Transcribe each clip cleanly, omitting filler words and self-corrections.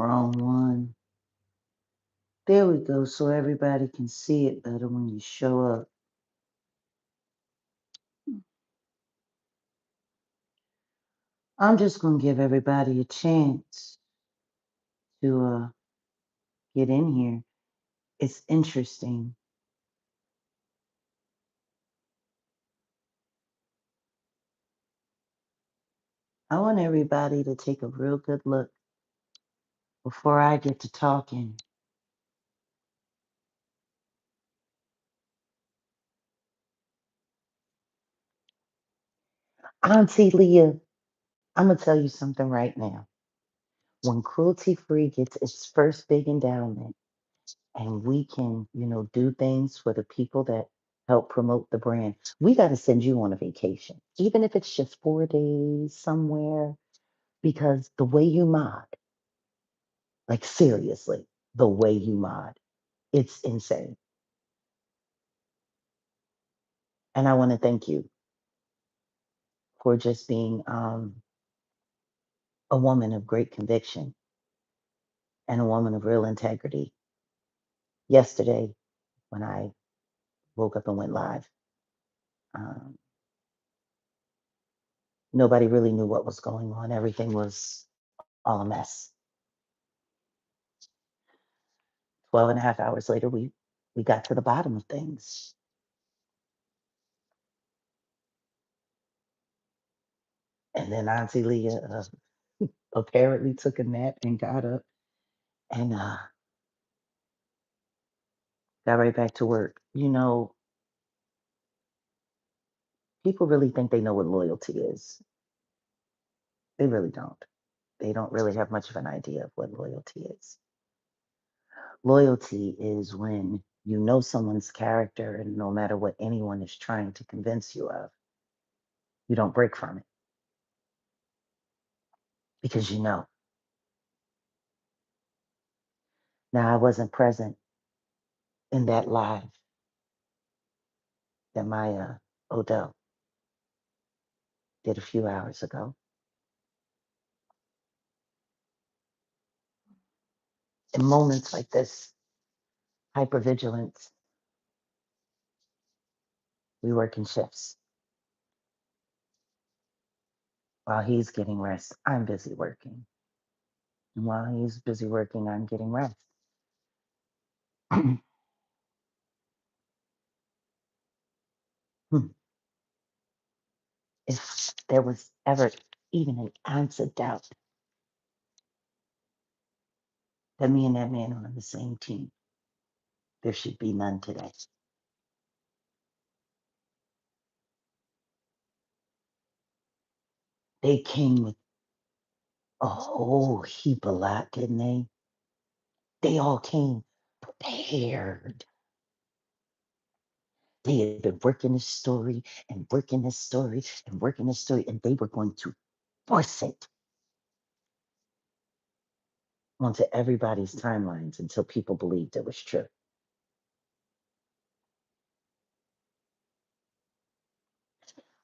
Wrong one. There we go, so everybody can see it better when you show up. I'm just going to give everybody a chance to get in here. It's interesting. I want everybody to take a real good look before I get to talking. Auntie Leah, I'm going to tell you something right now. When Cruelty Free gets its first big endowment and we can, do things for the people that help promote the brand, we got to send you on a vacation, even if it's just 4 days somewhere, because the way you mod, like seriously, the way you mod, it's insane. And I want to thank you for just being a woman of great conviction and a woman of real integrity. Yesterday, when I woke up and went live, um, nobody really knew what was going on. Everything was all a mess. 12 and a half hours later, we got to the bottom of things. And then Auntie Leah apparently took a nap and got up and got right back to work. People really think they know what loyalty is. They really don't. They don't really have much of an idea of what loyalty is. Loyalty is when you know someone's character, and no matter what anyone is trying to convince you of, you don't break from it because you know. Now, I wasn't present in that live that my Odell did a few hours ago. In moments like this, hypervigilance, we work in shifts. While he's getting rest, I'm busy working. And while he's busy working, I'm getting rest. If there was ever even an ounce of doubt that me and that man are on the same team, there should be none today. They came with a whole heap of lot, didn't they? They all came prepared. They had been working this story and working this story and working this story, and they were going to force it onto everybody's timelines until people believed it was true.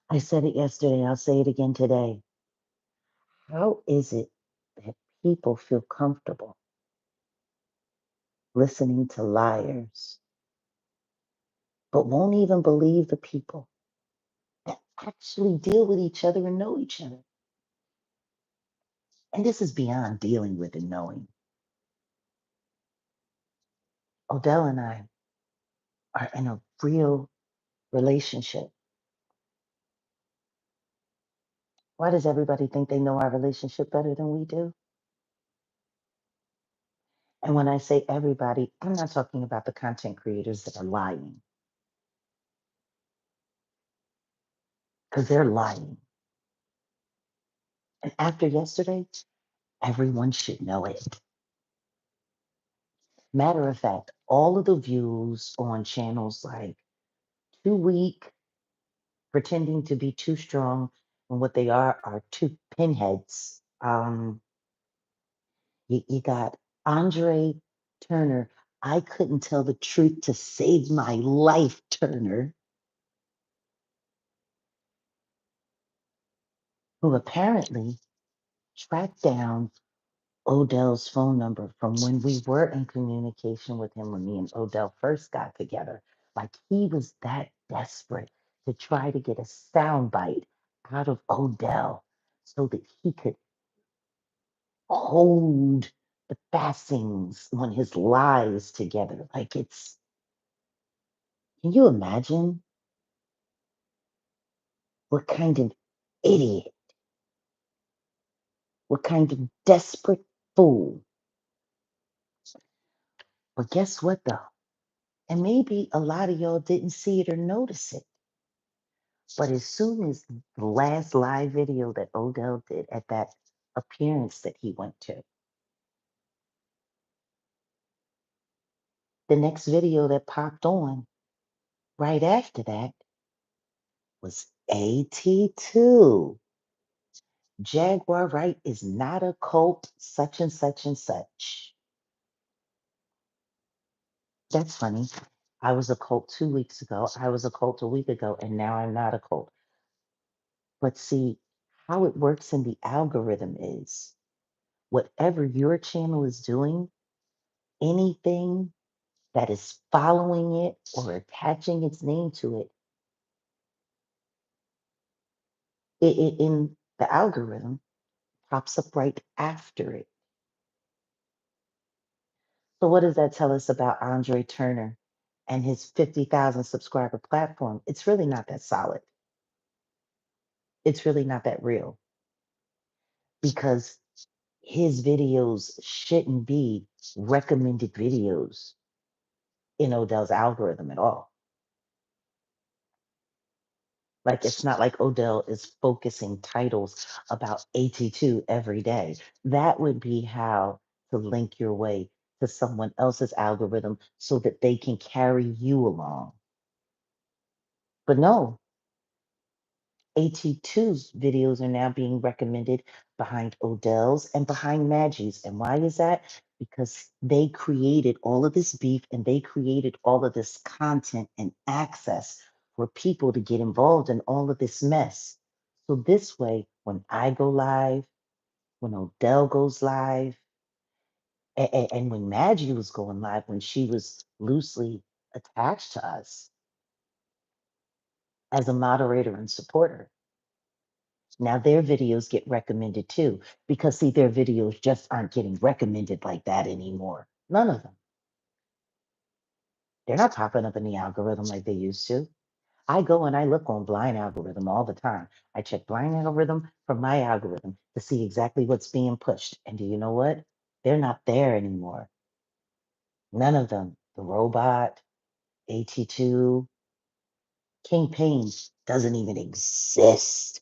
I said it yesterday, I'll say it again today. How is it that people feel comfortable listening to liars, but won't even believe the people that actually deal with each other and know each other? And this is beyond dealing with and knowing. Odell and I are in a real relationship. Why does everybody think they know our relationship better than we do? And when I say everybody, I'm not talking about the content creators that are lying, because they're lying. And after yesterday, everyone should know it. Matter of fact, all of the views on channels like Too Weak, pretending to be too strong, and what they are two pinheads. You got Andre Turner. I couldn't tell the truth to save my life, Turner, who apparently tracked down Odell's phone number from when we were in communication with him when me and Odell first got together. Like he was that desperate to try to get a soundbite out of Odell so that he could hold the fastenings on his lies together. Like it's, can you imagine what kind of idiot, what kind of desperate fool? But guess what though? And maybe a lot of y'all didn't see it or notice it. But as soon as the last live video that Odell did at that appearance that he went to, the next video that popped on right after that was AT2. Jaguar Wright is not a cult, such and such and such. That's funny. I was a cult 2 weeks ago. I was a cult a week ago, and now I'm not a cult. But see, how it works in the algorithm is whatever your channel is doing, anything that is following it or attaching its name to it, it in the algorithm pops up right after it. So what does that tell us about Andre Turner and his 50,000 subscriber platform? It's really not that solid. It's really not that real because his videos shouldn't be recommended videos in Odell's algorithm at all. Like it's not like Odell is focusing titles about AT2 every day. That would be how to link your way to someone else's algorithm so that they can carry you along. But no, AT2's videos are now being recommended behind Odell's and behind Maggie's. And why is that? Because they created all of this beef and they created all of this content and access for people to get involved in all of this mess. So this way, when I go live, when Odell goes live, and when Maggie was going live, when she was loosely attached to us as a moderator and supporter, now their videos get recommended too, because see, their videos just aren't getting recommended like that anymore. None of them. They're not popping up in the algorithm like they used to. I go and I look on blind algorithm all the time. I check blind algorithm from my algorithm to see exactly what's being pushed. And do you know what? They're not there anymore. None of them. The robot, AT2, King Pain doesn't even exist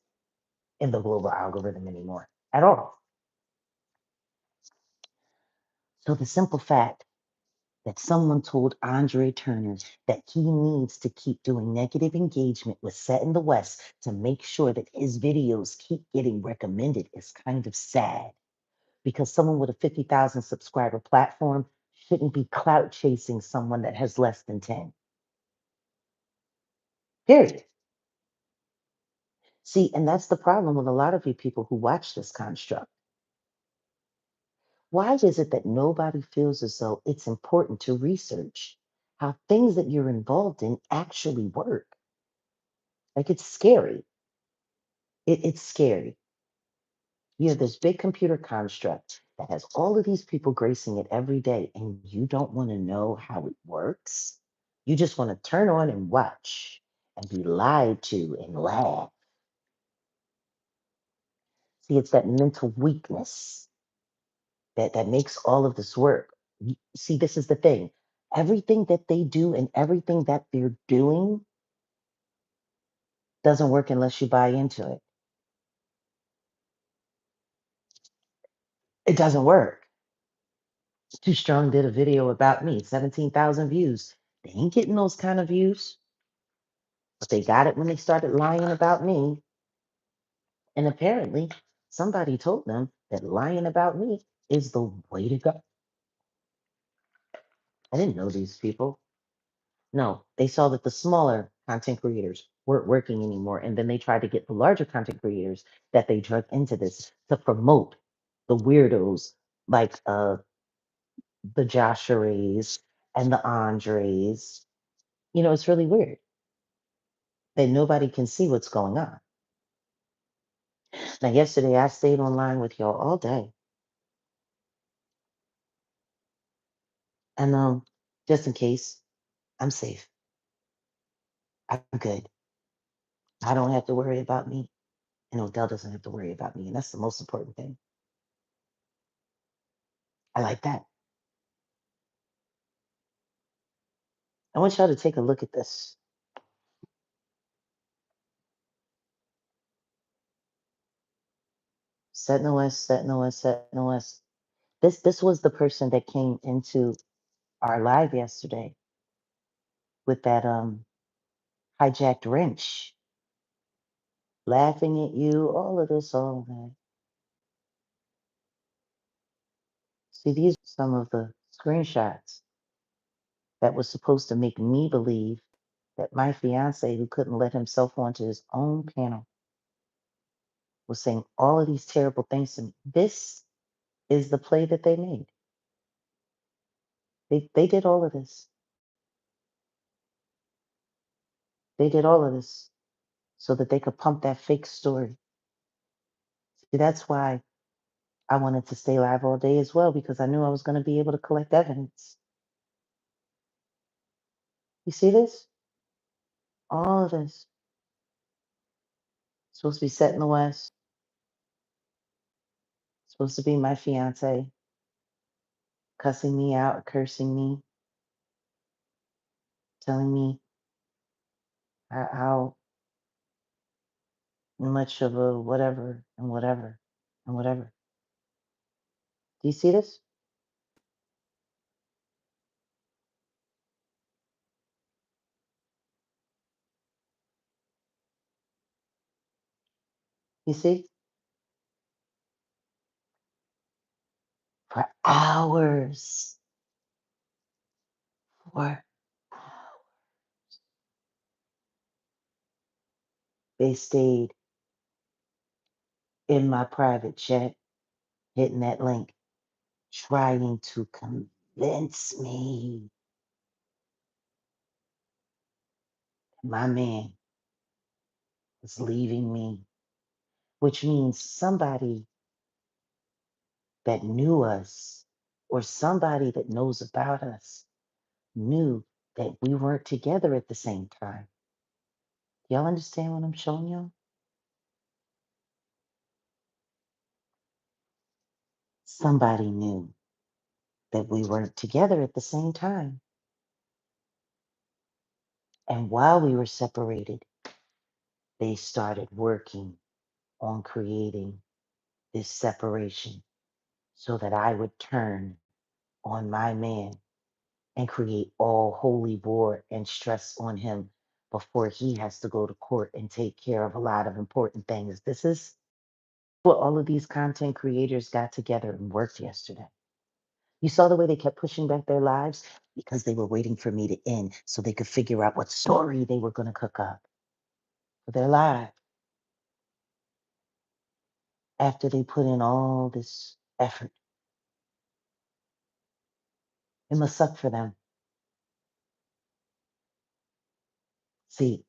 in the global algorithm anymore at all. So the simple fact that someone told Andre Turner that he needs to keep doing negative engagement with Set in the West to make sure that his videos keep getting recommended is kind of sad because someone with a 50,000 subscriber platform shouldn't be clout chasing someone that has less than 10. Period. See, and that's the problem with a lot of you people who watch this construct. Why is it that nobody feels as though it's important to research how things that you're involved in actually work? Like it's scary. It's scary. You have this big computer construct that has all of these people gracing it every day, and you don't want to know how it works. You just want to turn on and watch and be lied to and laugh. See, it's that mental weakness that makes all of this work. See, this is the thing. Everything that they do and everything that they're doing doesn't work unless you buy into it. It doesn't work. Too Strong did a video about me, 17,000 views. They ain't getting those kind of views, but they got it when they started lying about me. And apparently, somebody told them that lying about me is the way to go. I didn't know these people. No, they saw that the smaller content creators weren't working anymore. And then they tried to get the larger content creators that they drug into this to promote the weirdos like the Joshua's and the Andres. You know, it's really weird that nobody can see what's going on. Now, yesterday I stayed online with y'all all day, and just in case, I'm safe. I'm good. I don't have to worry about me, and Odell doesn't have to worry about me, and that's the most important thing. I like that. I want y'all to take a look at this. Set no S, set no S, set no S. This was the person that came into our live yesterday with that hijacked wrench, laughing at you, all of this, all of that. See, these are some of the screenshots that was supposed to make me believe that my fiance, who couldn't let himself onto his own panel, was saying all of these terrible things to me. This is the play that they made. They did all of this. They did all of this so that they could pump that fake story. See, that's why I wanted to stay live all day as well, because I knew I was going to be able to collect evidence. You see this? All of this. Supposed to be set in the West. Supposed to be my fiance, cussing me out, cursing me, telling me how much of a whatever and whatever and whatever. Do you see this? You see? For hours. For they stayed in my private chat, hitting that link, trying to convince me my man is leaving me, which means somebody that knew us or somebody that knows about us knew that we weren't together at the same time. Y'all understand what I'm showing y'all? Somebody knew that we weren't together at the same time. And while we were separated, they started working on creating this separation so that I would turn on my man and create all holy war and stress on him before he has to go to court and take care of a lot of important things. This is what all of these content creators got together and worked yesterday. You saw the way they kept pushing back their lives because they were waiting for me to end so they could figure out what story they were going to cook up for their lives after they put in all this effort. It must suck for them. See,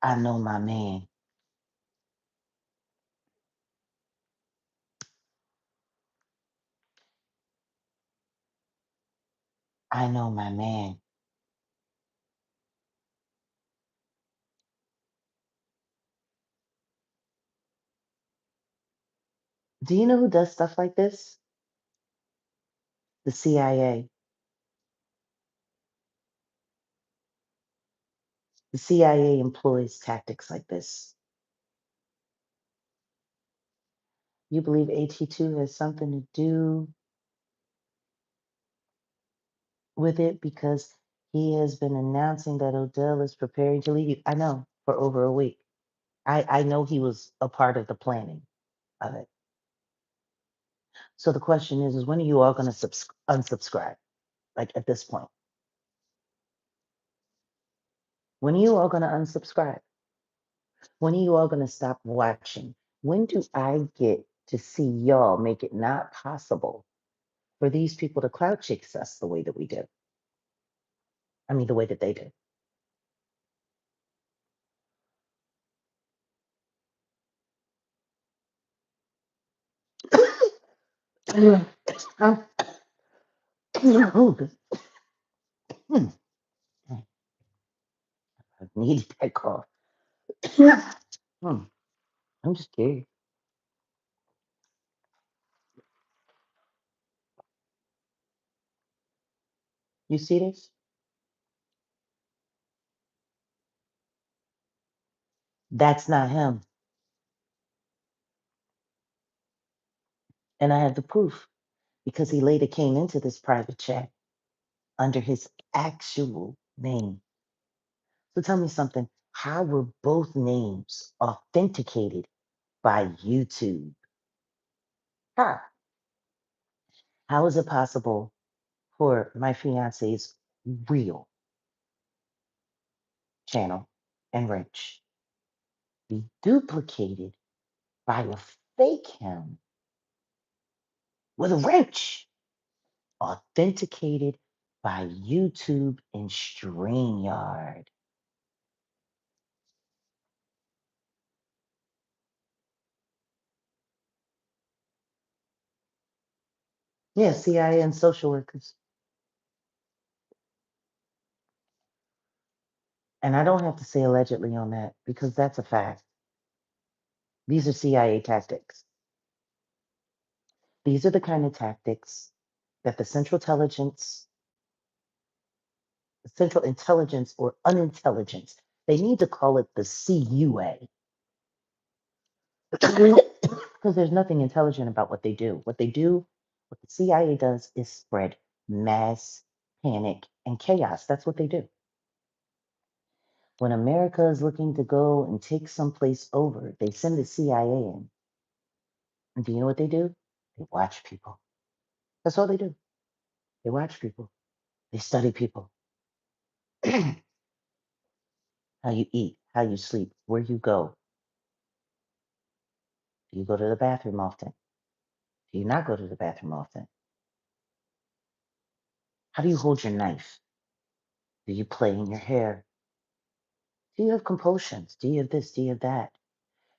I know my man. I know my man. Do you know who does stuff like this? The CIA. The CIA employs tactics like this. You believe AT2 has something to do with it because he has been announcing that Odell is preparing to leave you. I know, for over a week. I know he was a part of the planning of it. So the question is when are you all going to unsubscribe? Like at this point, when are you all going to unsubscribe? When are you all going to stop watching? When do I get to see y'all make it not possible for these people to clout chase us the way that we do. I mean, the way that they do. Oh, good. Hmm. I needed that cough. Hmm. I'm just curious. You see this? That's not him. And I have the proof because he later came into this private chat under his actual name. So tell me something. How were both names authenticated by YouTube? How? How is it possible for my fiance's real channel and wrench be duplicated by a fake him with a wrench authenticated by YouTube and StreamYard? Yeah, CIA and social workers. And I don't have to say allegedly on that because that's a fact. These are CIA tactics. These are the kind of tactics that the Central Intelligence or unintelligence, they need to call it the CUA because there's nothing intelligent about what they do. What the CIA does is spread mass panic and chaos. That's what they do. When America is looking to go and take someplace over, they send the CIA in. And do you know what they do? They watch people. That's all they do. They watch people. They study people. How you eat, how you sleep, where you go. Do you go to the bathroom often? Do you not go to the bathroom often? How do you hold your knife? Do you play in your hair? Do you have compulsions? Do you have this? Do you have that?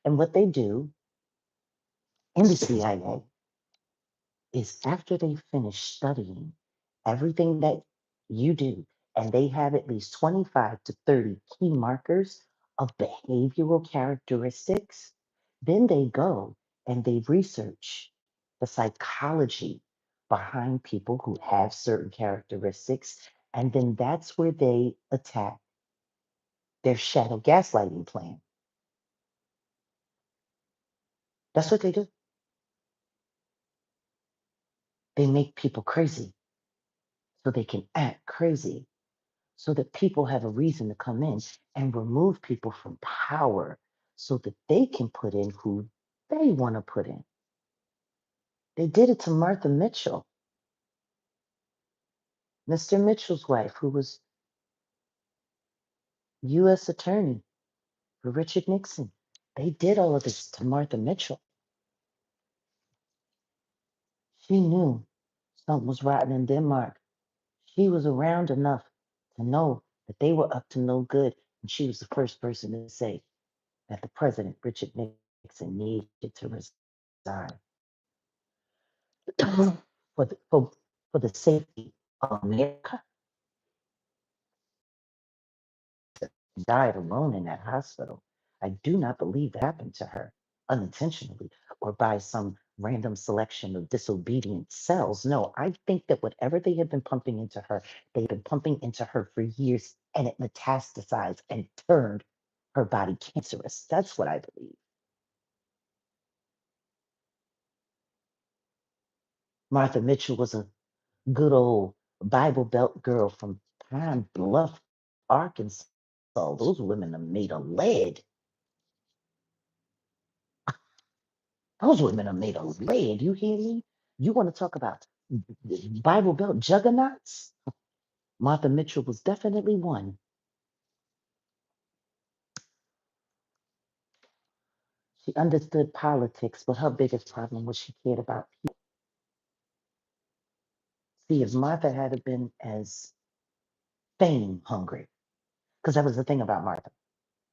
And what they do in the CIA is after they finish studying everything that you do, and they have at least 25 to 30 key markers of behavioral characteristics, then they go and they research the psychology behind people who have certain characteristics. And then that's where they attack their shadow gaslighting plan. That's what they do. They make people crazy so they can act crazy so that people have a reason to come in and remove people from power so that they can put in who they want to put in. They did it to Martha Mitchell, Mr. Mitchell's wife, who was U.S. Attorney for Richard Nixon. They did all of this to Martha Mitchell. She knew something was rotten in Denmark. She was around enough to know that they were up to no good. And she was the first person to say that the president, Richard Nixon, needed to resign for the safety of America. Died alone in that hospital. I do not believe that happened to her unintentionally or by some random selection of disobedient cells. No, I think that whatever they have been pumping into her, they've been pumping into her for years and it metastasized and turned her body cancerous. That's what I believe. Martha Mitchell was a good old Bible Belt girl from Pine Bluff, Arkansas. Those women are made of lead. Those women are made of lead. You hear me? You want to talk about Bible Belt juggernauts? Martha Mitchell was definitely one. She understood politics, but her biggest problem was she cared about people. See, if Martha had have been as fame hungry, because that was the thing about Martha.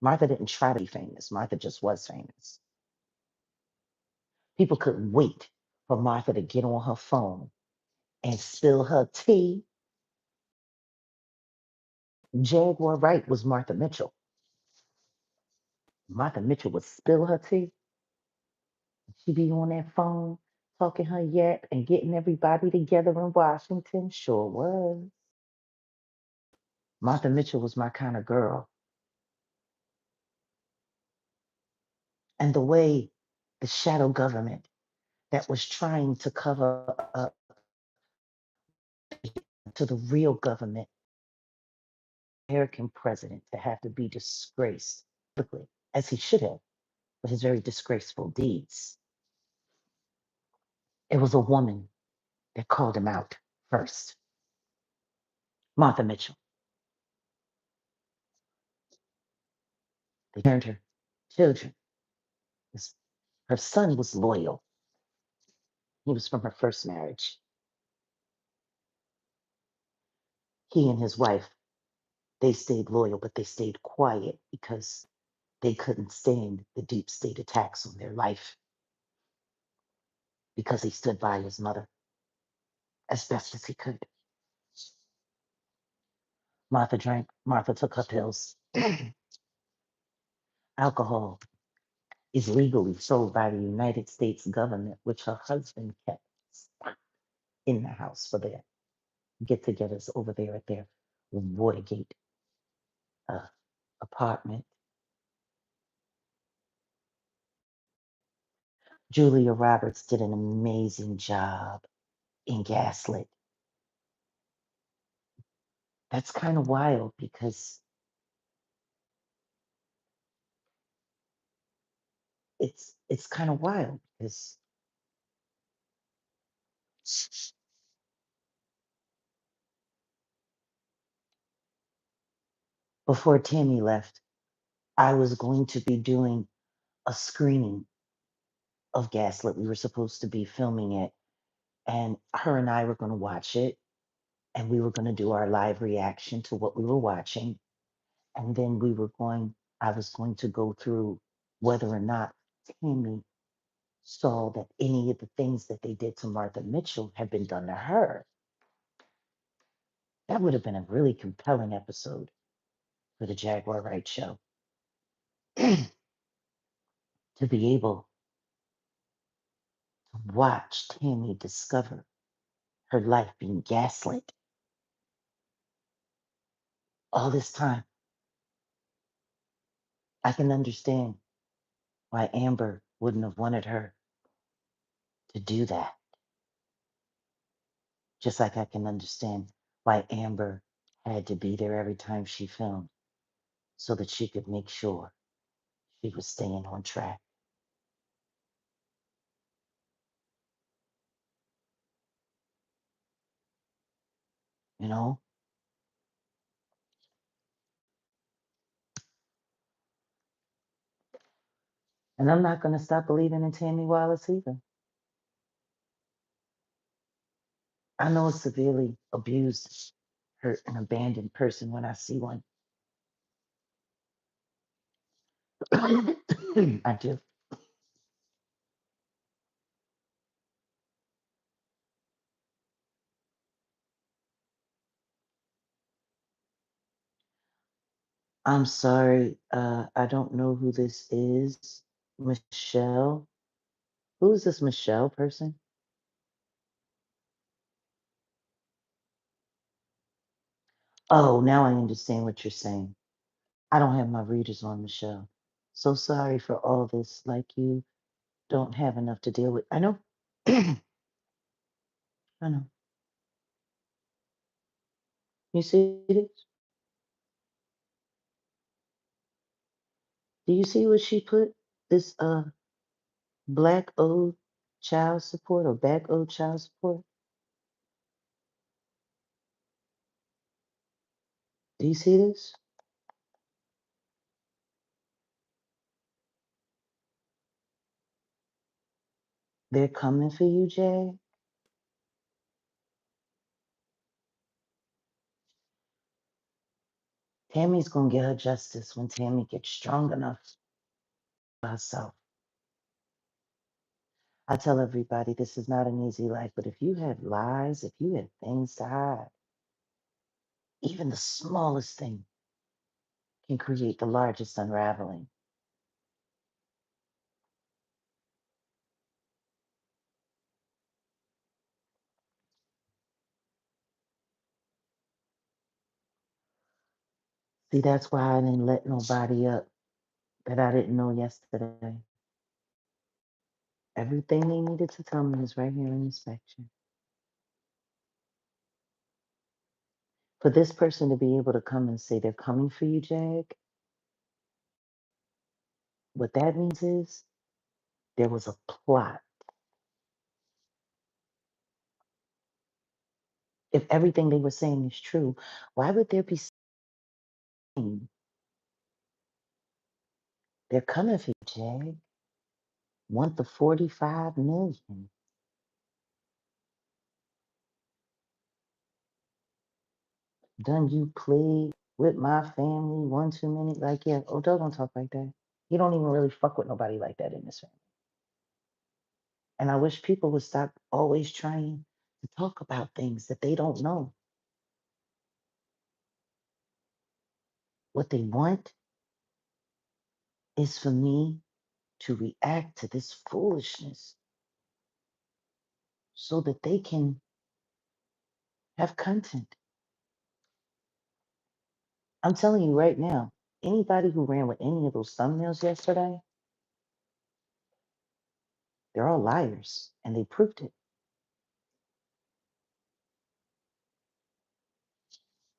Martha didn't try to be famous. Martha just was famous. People couldn't wait for Martha to get on her phone and spill her tea. Jaguar Wright was Martha Mitchell. Martha Mitchell would spill her tea. She'd be on that phone talking her yap and getting everybody together in Washington. Sure was. Martha Mitchell was my kind of girl. And the way the shadow government that was trying to cover up to the real government, American president, to have to be disgraced publicly, as he should have, for his very disgraceful deeds. It was a woman that called him out first, Martha Mitchell. They turned her children. Her son was loyal. He was from her first marriage. He and his wife, they stayed loyal, but they stayed quiet because they couldn't stand the deep state attacks on their life because he stood by his mother as best as he could. Martha drank, Martha took her pills. Alcohol is legally sold by the United States government, which her husband kept in the house for their get togethers over there at their Watergate uh, apartment. Julia Roberts did an amazing job in Gaslit. That's kind of wild because it's kind of wild because before Tammy left, I was going to be doing a screening of Gaslit. We were supposed to be filming it, and her and I were going to watch it, and we were going to do our live reaction to what we were watching, and then I was going to go through whether or not Tammy saw that any of the things that they did to Martha Mitchell had been done to her. That would have been a really compelling episode for the Jaguar Wright show. To be able to watch Tammy discover her life being gaslit all this time. I can understand why Amber wouldn't have wanted her to do that. Just like I can understand why Amber had to be there every time she filmed so that she could make sure she was staying on track. You know? And I'm not going to stop believing in Tammy Wallace either. I know a severely abused, hurt, and abandoned person when I see one. I do. I'm sorry. I don't know who this is. Michelle. Who is this Michelle person? Oh, now I understand what you're saying. I don't have my readers on, Michelle. So sorry for all this. Like you don't have enough to deal with. I know. I know. You see this? Do you see what she put? This black old child support or back old child support? Do you see this? They're coming for you, Jay. Tammy's gonna get her justice when Tammy gets strong enough for herself. I tell everybody this is not an easy life, but if you had lies, if you had things to hide, even the smallest thing can create the largest unraveling. See, that's why I didn't let nobody up that I didn't know yesterday. Everything they needed to tell me is right here in inspection. For this person to be able to come and say they're coming for you, Jag, what that means is there was a plot. If everything they were saying is true, why would there be saying they're coming for you, Jag? Want the 45 million? Done you played with my family one too many? Like, yeah, Odell don't talk like that. He don't even really fuck with nobody like that in this family. And I wish people would stop always trying to talk about things that they don't know. What they want is for me to react to this foolishness so that they can have content. I'm telling you right now, anybody who ran with any of those thumbnails yesterday, they're all liars and they proved it.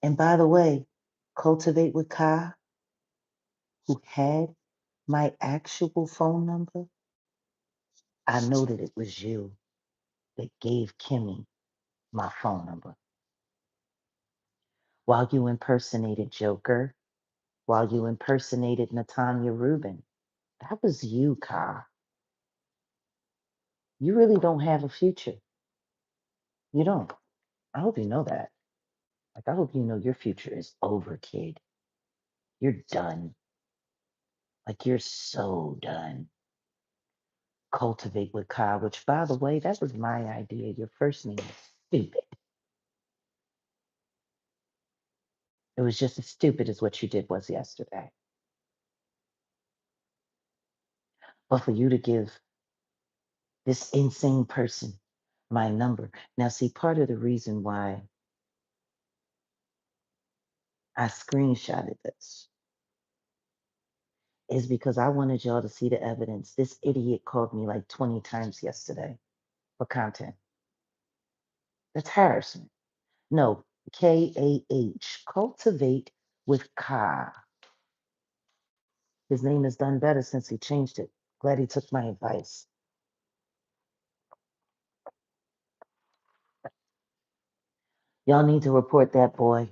And by the way, Cultivate with Kai, who had my actual phone number, I know that it was you that gave Kimmy my phone number. While you impersonated Joker, while you impersonated Natanya Rubin, that was you, Kai. You really don't have a future. You don't. I hope you know that. Like, I hope you know your future is over, kid. You're done. Like, you're so done. Cultivate with Kai, which, by the way, that was my idea. Your first name is stupid. It was just as stupid as what you did was yesterday. But for you to give this insane person my number. Now, see, part of the reason why I screenshotted this is because I wanted y'all to see the evidence. This idiot called me like 20 times yesterday for content. That's harassment. No, KAH. Cultivate with Ka. His name has done better since he changed it. Glad he took my advice. Y'all need to report that boy.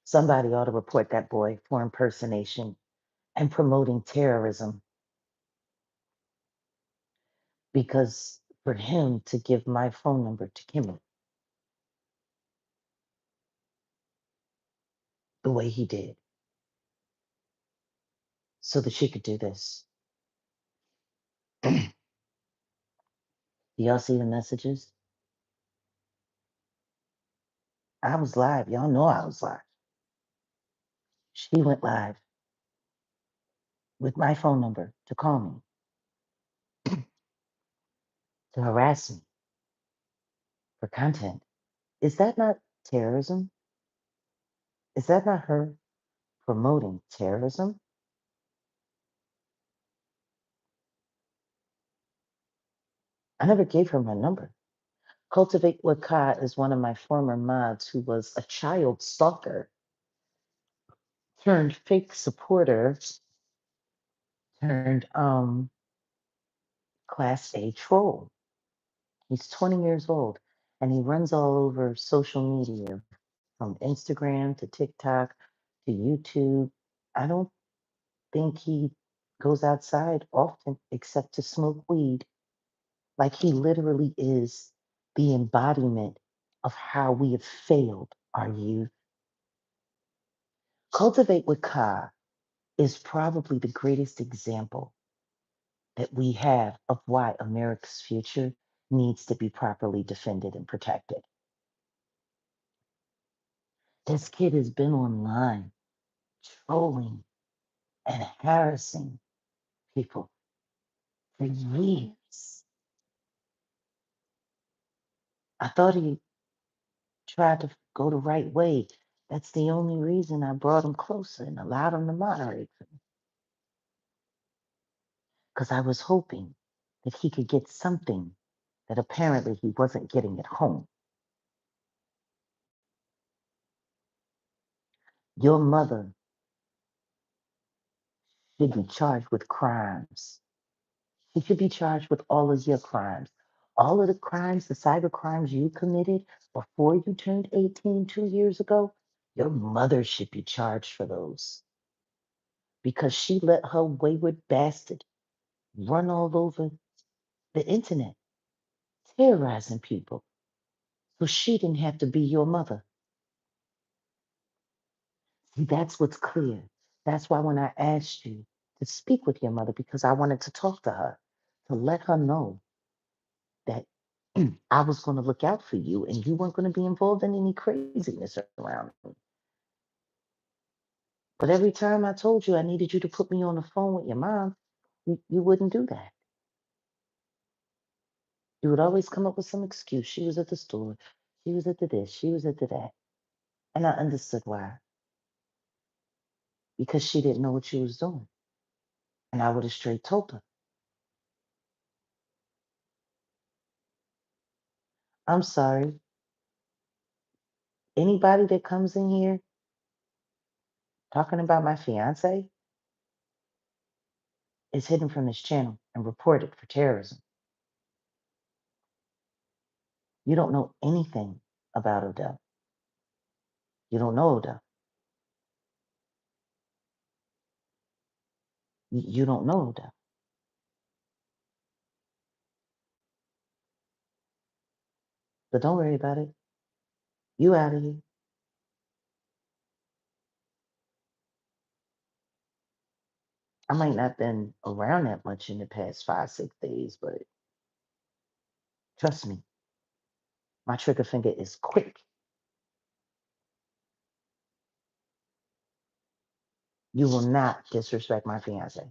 Somebody ought to report that boy for impersonation and promoting terrorism. Because for him to give my phone number to Kimmy the way he did so that she could do this. Do y'all see the messages? I was live. Y'all know I was live. She went live with my phone number to call me, to harass me for content. Is that not terrorism? Is that not her promoting terrorism? I never gave her my number. Cultivate Waka is one of my former mods who was a child stalker turned fake supporter turned class A troll. He's 20 years old and he runs all over social media from Instagram to TikTok to YouTube. I don't think he goes outside often except to smoke weed. Like he literally is the embodiment of how we have failed our youth. Cultivate with Ka is probably the greatest example that we have of why America's future needs to be properly defended and protected. This kid has been online trolling and harassing people for years. I thought he tried to go the right way. That's the only reason I brought him closer and allowed him to moderate for me. Because I was hoping that he could get something that apparently he wasn't getting at home. Your mother should be charged with crimes. She should be charged with all of your crimes. All of the crimes, the cyber crimes you committed before you turned 18 2 years ago, your mother should be charged for those because she let her wayward bastard run all over the internet, terrorizing people. So she didn't have to be your mother. See, that's what's clear. That's why when I asked you to speak with your mother, because I wanted to talk to her, to let her know that I was going to look out for you and you weren't going to be involved in any craziness around me. But every time I told you I needed you to put me on the phone with your mom, you wouldn't do that. You would always come up with some excuse. She was at the store. She was at the this. She was at the that. And I understood why. Because she didn't know what she was doing. And I would have straight told her, I'm sorry. Anybody that comes in here talking about my fiance is hidden from this channel and reported for terrorism. You don't know anything about Odell. You don't know Odell. You don't know Odell. But don't worry about it. You out of here. I might not been around that much in the past 5, 6 days, but trust me, my trigger finger is quick. You will not disrespect my fiance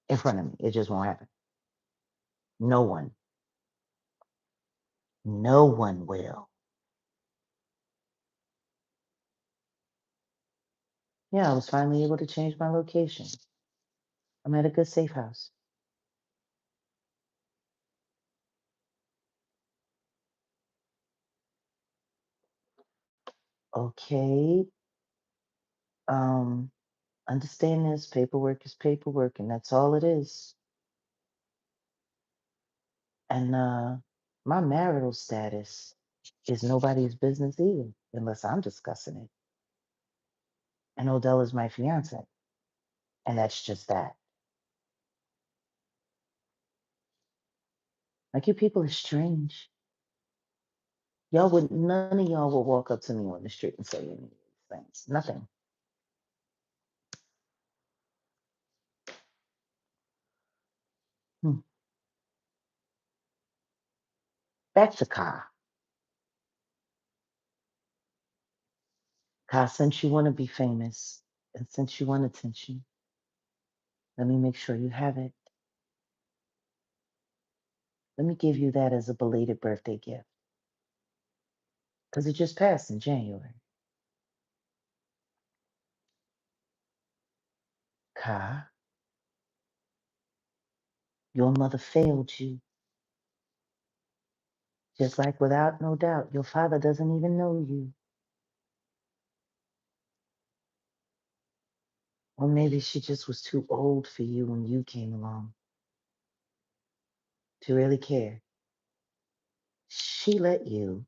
in front of me. It just won't happen. No one. No one will. Yeah, I was finally able to change my location. I'm at a good safe house. Okay. Um, understand this. Paperwork is paperwork, and that's all it is. And my marital status is nobody's business either, unless I'm discussing it. And Odell is my fiance. And that's just that. Like, you people are strange. Y'all would, none of y'all would walk up to me on the street and say any of these things. Nothing. Hmm. Back to Ka. Ka, since you want to be famous and since you want attention, let me make sure you have it. Let me give you that as a belated birthday gift. Because it just passed in January. Ka, your mother failed you. Just like without no doubt, your father doesn't even know you. Or maybe she just was too old for you when you came along to really care. She let you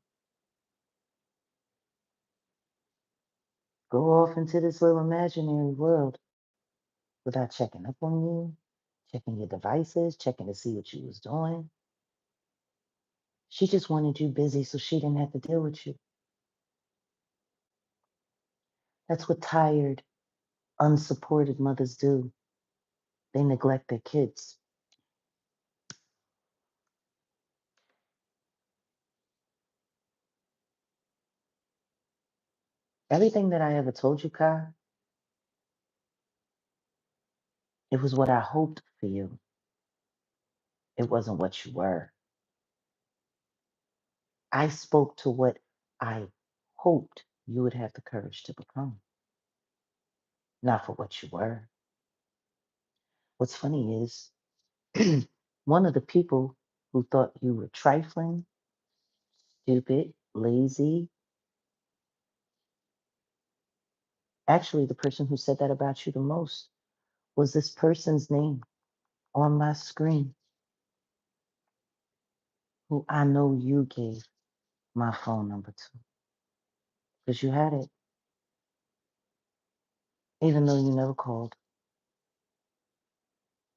go off into this little imaginary world without checking up on you, checking your devices, checking to see what you was doing. She just wanted you busy so she didn't have to deal with you. That's what tired, unsupported mothers do. They neglect their kids. Everything that I ever told you, Kai, it was what I hoped for you. It wasn't what you were. I spoke to what I hoped you would have the courage to become, not for what you were. What's funny is one of the people who thought you were trifling, stupid, lazy, actually, the person who said that about you the most was this person's name on my screen, who I know you gave my phone number to, because you had it, even though you never called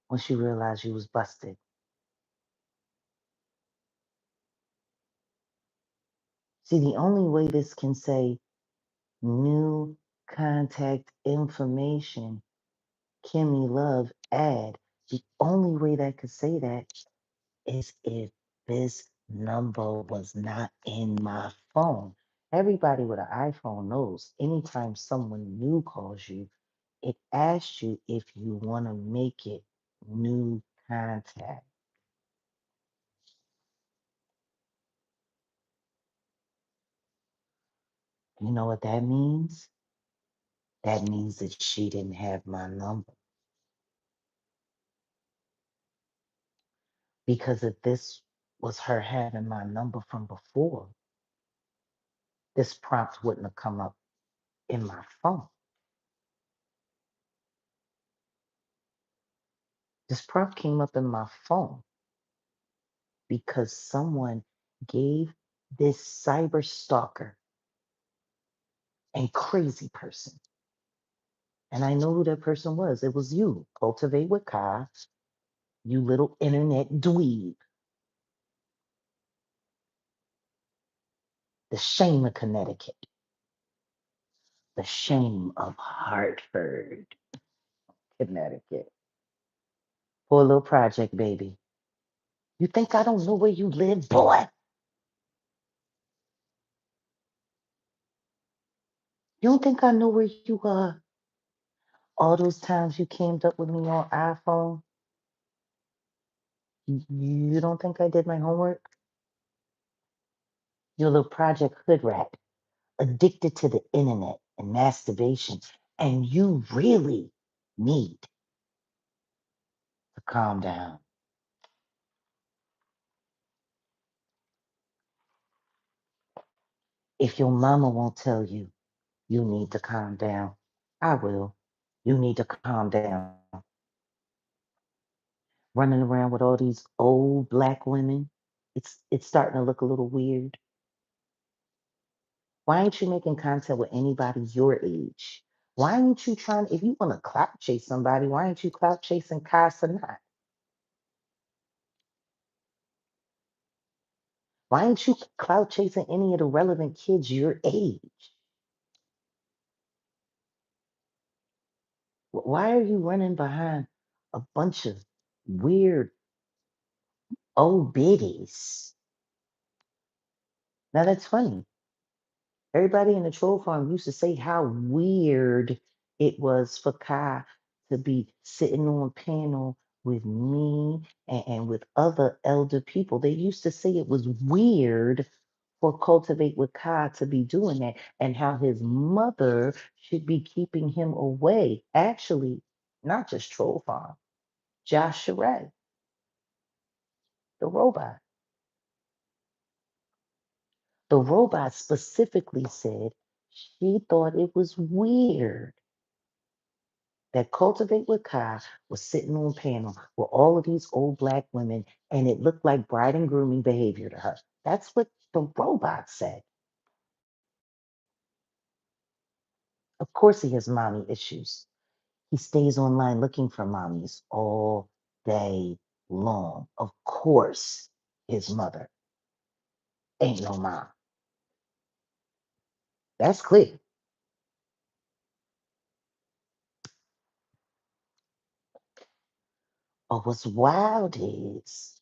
once you realized you was busted. See, the only way this can say new contact information, Kimmy Love, add, the only way that could say that is if this number was not in my phone. Everybody with an iPhone knows anytime someone new calls you, it asks you if you want to make it new contact. You know what that means? That means that she didn't have my number. Because if this was her having my number from before, this prompt wouldn't have come up in my phone. This prompt came up in my phone because someone gave this cyber stalker and crazy person, and I know who that person was. It was you, Cultivate with Kai, you little internet dweeb, the shame of Connecticut, the shame of Hartford, Connecticut. Poor little project baby. You think I don't know where you live, boy? You don't think I know where you are? All those times you came up with me on iPhone, you don't think I did my homework? You're a little project hood rat, addicted to the internet and masturbation, and you really need to calm down. If your mama won't tell you, you need to calm down. I will. You need to calm down. Running around with all these old black women, it's starting to look a little weird. Why aren't you making contact with anybody your age? Why aren't you trying, if you want to clout chase somebody, why aren't you clout chasing Kai Sanat? Why aren't you clout chasing any of the relevant kids your age? Why are you running behind a bunch of weird old biddies? Now that's funny. Everybody in the troll farm used to say how weird it was for Kai to be sitting on panel with me and with other elder people. They used to say it was weird for Cultivate with Kai to be doing that and how his mother should be keeping him away. Actually, not just troll farm, Josh Charette, the robot. The robot specifically said she thought it was weird that Cultivate with Kai was sitting on panel with all of these old black women, and it looked like bride and grooming behavior to her. That's what the robot said. Of course, he has mommy issues. He stays online looking for mommies all day long. Of course, his mother ain't no mom. That's clear. But what's wild is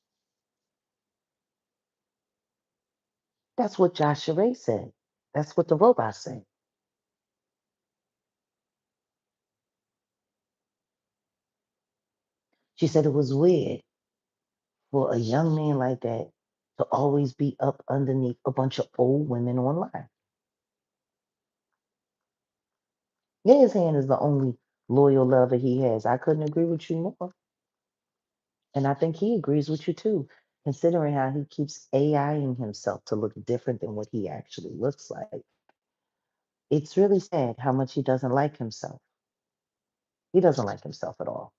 that's what Joshua Ray said. That's what the robot said. She said it was weird for a young man like that to always be up underneath a bunch of old women online. Yeah, his hand is the only loyal lover he has. I couldn't agree with you more. And I think he agrees with you too, considering how he keeps AIing himself to look different than what he actually looks like. It's really sad how much he doesn't like himself. He doesn't like himself at all.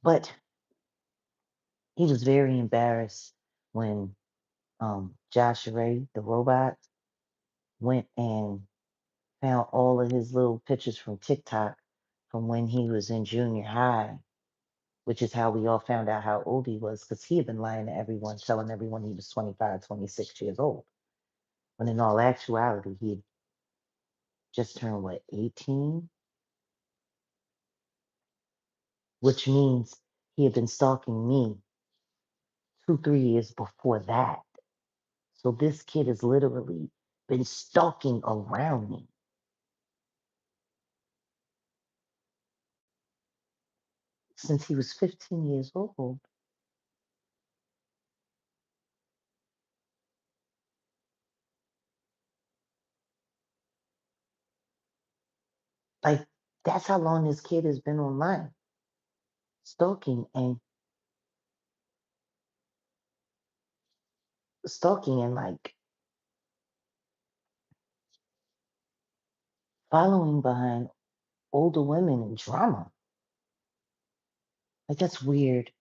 But he was very embarrassed when Josh Ray, the robot, went and found all of his little pictures from TikTok from when he was in junior high, which is how we all found out how old he was because he had been lying to everyone, telling everyone he was 25, 26 years old. When in all actuality, he had just turned, what, 18? Which means he had been stalking me 2, 3 years before that. So this kid has literally been stalking around me since he was 15 years old. Like, that's how long this kid has been online, stalking and like following behind older women in drama. Like, that's weird.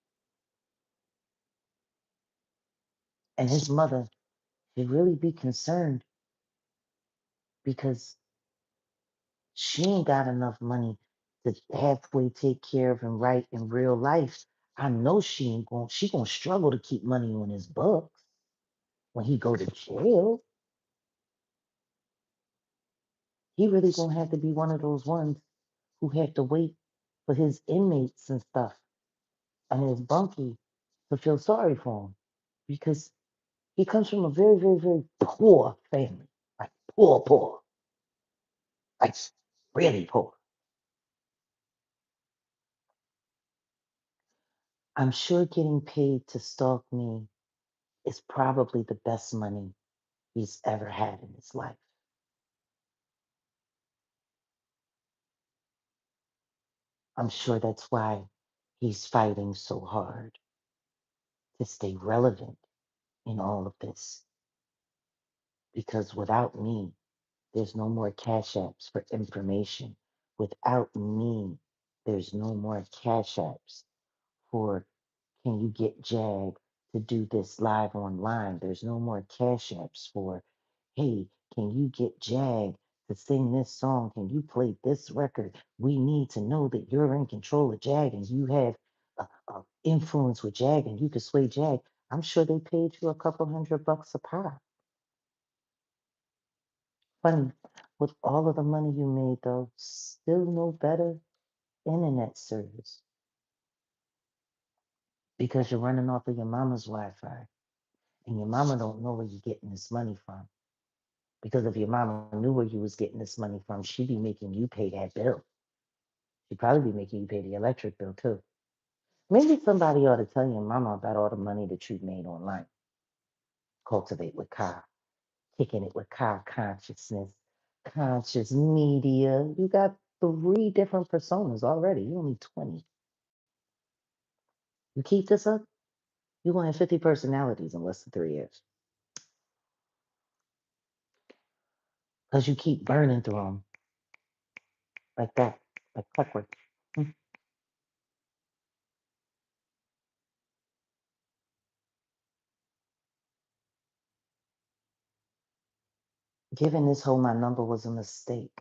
And his mother should really be concerned because she ain't got enough money to halfway take care of him right in real life. I know she gonna struggle to keep money on his books when he go to jail. He really gonna have to be one of those ones who have to wait for his inmates and stuff and his bunkie to feel sorry for him because he comes from a very, very, very poor family, like poor, like really poor. I'm sure getting paid to stalk me is probably the best money he's ever had in his life. I'm sure that's why he's fighting so hard to stay relevant in all of this. Because without me, there's no more cash apps for information. Without me, there's no more cash apps for can you get Jag to do this live online? There's no more cash apps for, hey, can you get Jag to sing this song? Can you play this record? We need to know that you're in control of Jag and you have influence with Jag and you can sway Jag. I'm sure they paid you a couple $100 a pop. Funny, with all of the money you made though, still no better internet service because you're running off of your mama's Wi-Fi and your mama don't know where you're getting this money from. Because if your mama knew where you was getting this money from, she'd be making you pay that bill. She'd probably be making you pay the electric bill too. Maybe somebody ought to tell your mama about all the money that you've made online. Cultivate with Kai, kicking it with Kai consciousness, conscious media. You got 3 different personas already. You only 20. You keep this up, you're gonna have 50 personalities in less than 3 years. Because you keep burning through them like that, like clockwork. Mm. Giving this hoe my number was a mistake.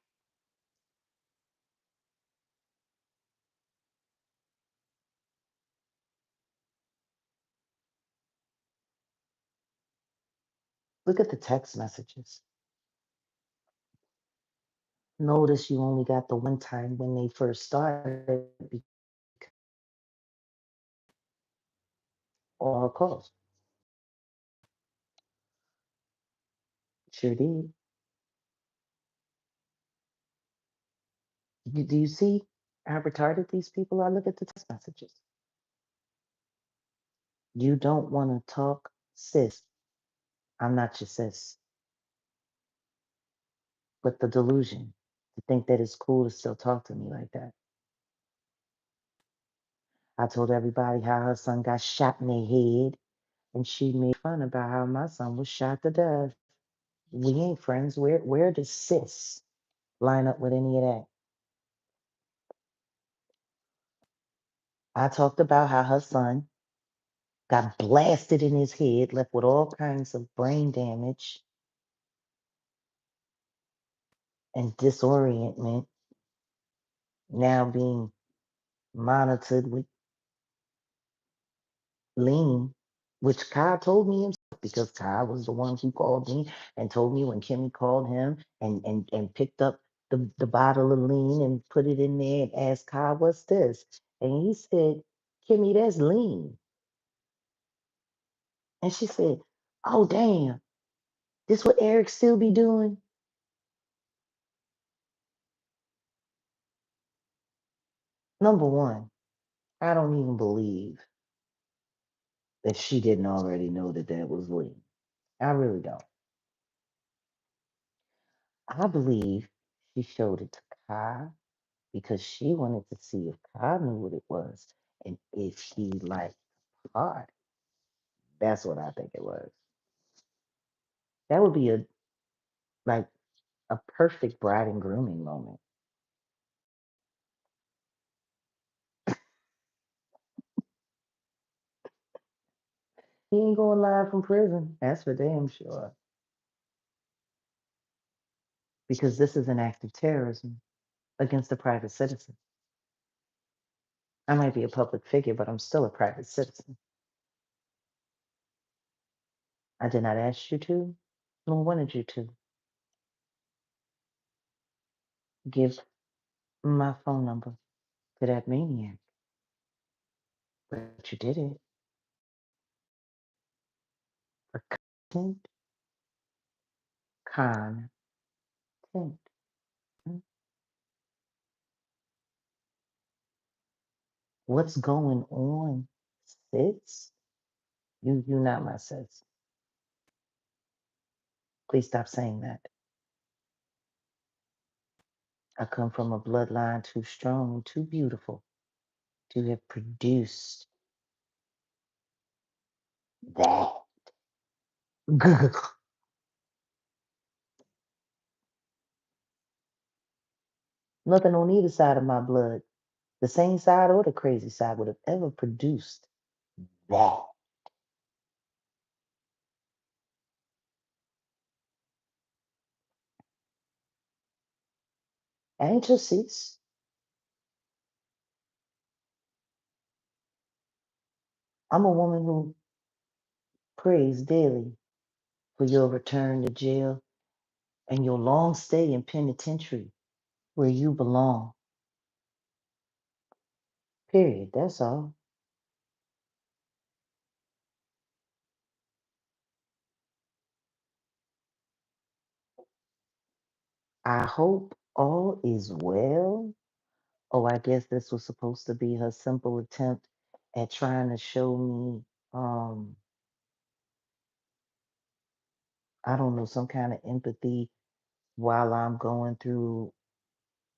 Look at the text messages. Notice you only got the one time when they first started all her calls. Sure did. Do you see how retarded these people are? Look at the text messages. You don't want to talk, sis. I'm not your sis. But the delusion to think that it's cool to still talk to me like that. I told everybody how her son got shot in the head, and she made fun about how my son was shot to death. We ain't friends. Where does sis line up with any of that? I talked about how her son got blasted in his head, left with all kinds of brain damage and disorientment, now being monitored with lean, which Kai told me himself because Kai was the one who called me and told me when Kimmy called him and picked up the bottle of lean and put it in there and asked Kai, what's this? And he said, Kimmy, that's lean. And she said, oh, damn, this what Eric still be doing? Number one, I don't even believe that she didn't already know that that was lean. I really don't. I believe she showed it to Kai because she wanted to see if Kai knew what it was and if he liked art. That's what I think it was. That would be like a perfect bride and grooming moment. He ain't going live from prison. That's for damn sure. Because this is an act of terrorism against a private citizen. I might be a public figure, but I'm still a private citizen. I did not ask you to, nor wanted you to give my phone number to that maniac. But you did it for content, content. What's going on, sis? You not my sis. Please stop saying that. I come from a bloodline too strong and too beautiful to have produced that. Nothing on either side of my blood, the same side or the crazy side, would have ever produced that. Ain't your sis? I'm a woman who prays daily for your return to jail and your long stay in penitentiary where you belong. Period. That's all. I hope all is well. Oh, I guess this was supposed to be her simple attempt at trying to show me, I don't know, some kind of empathy while I'm going through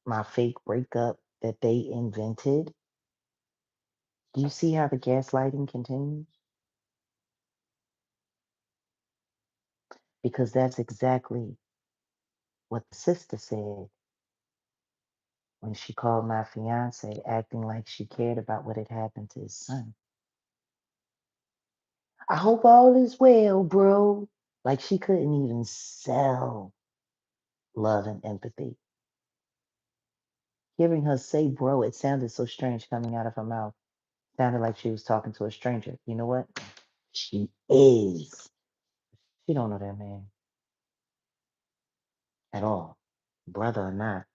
my fake breakup that they invented. Do you see how the gaslighting continues? Because that's exactly what the sister said when she called my fiance, acting like she cared about what had happened to his son. I hope all is well, bro. Like she couldn't even sell love and empathy. Hearing her say bro, it sounded so strange coming out of her mouth. Sounded like she was talking to a stranger. You know what? She is. She don't know that man at all, brother or not.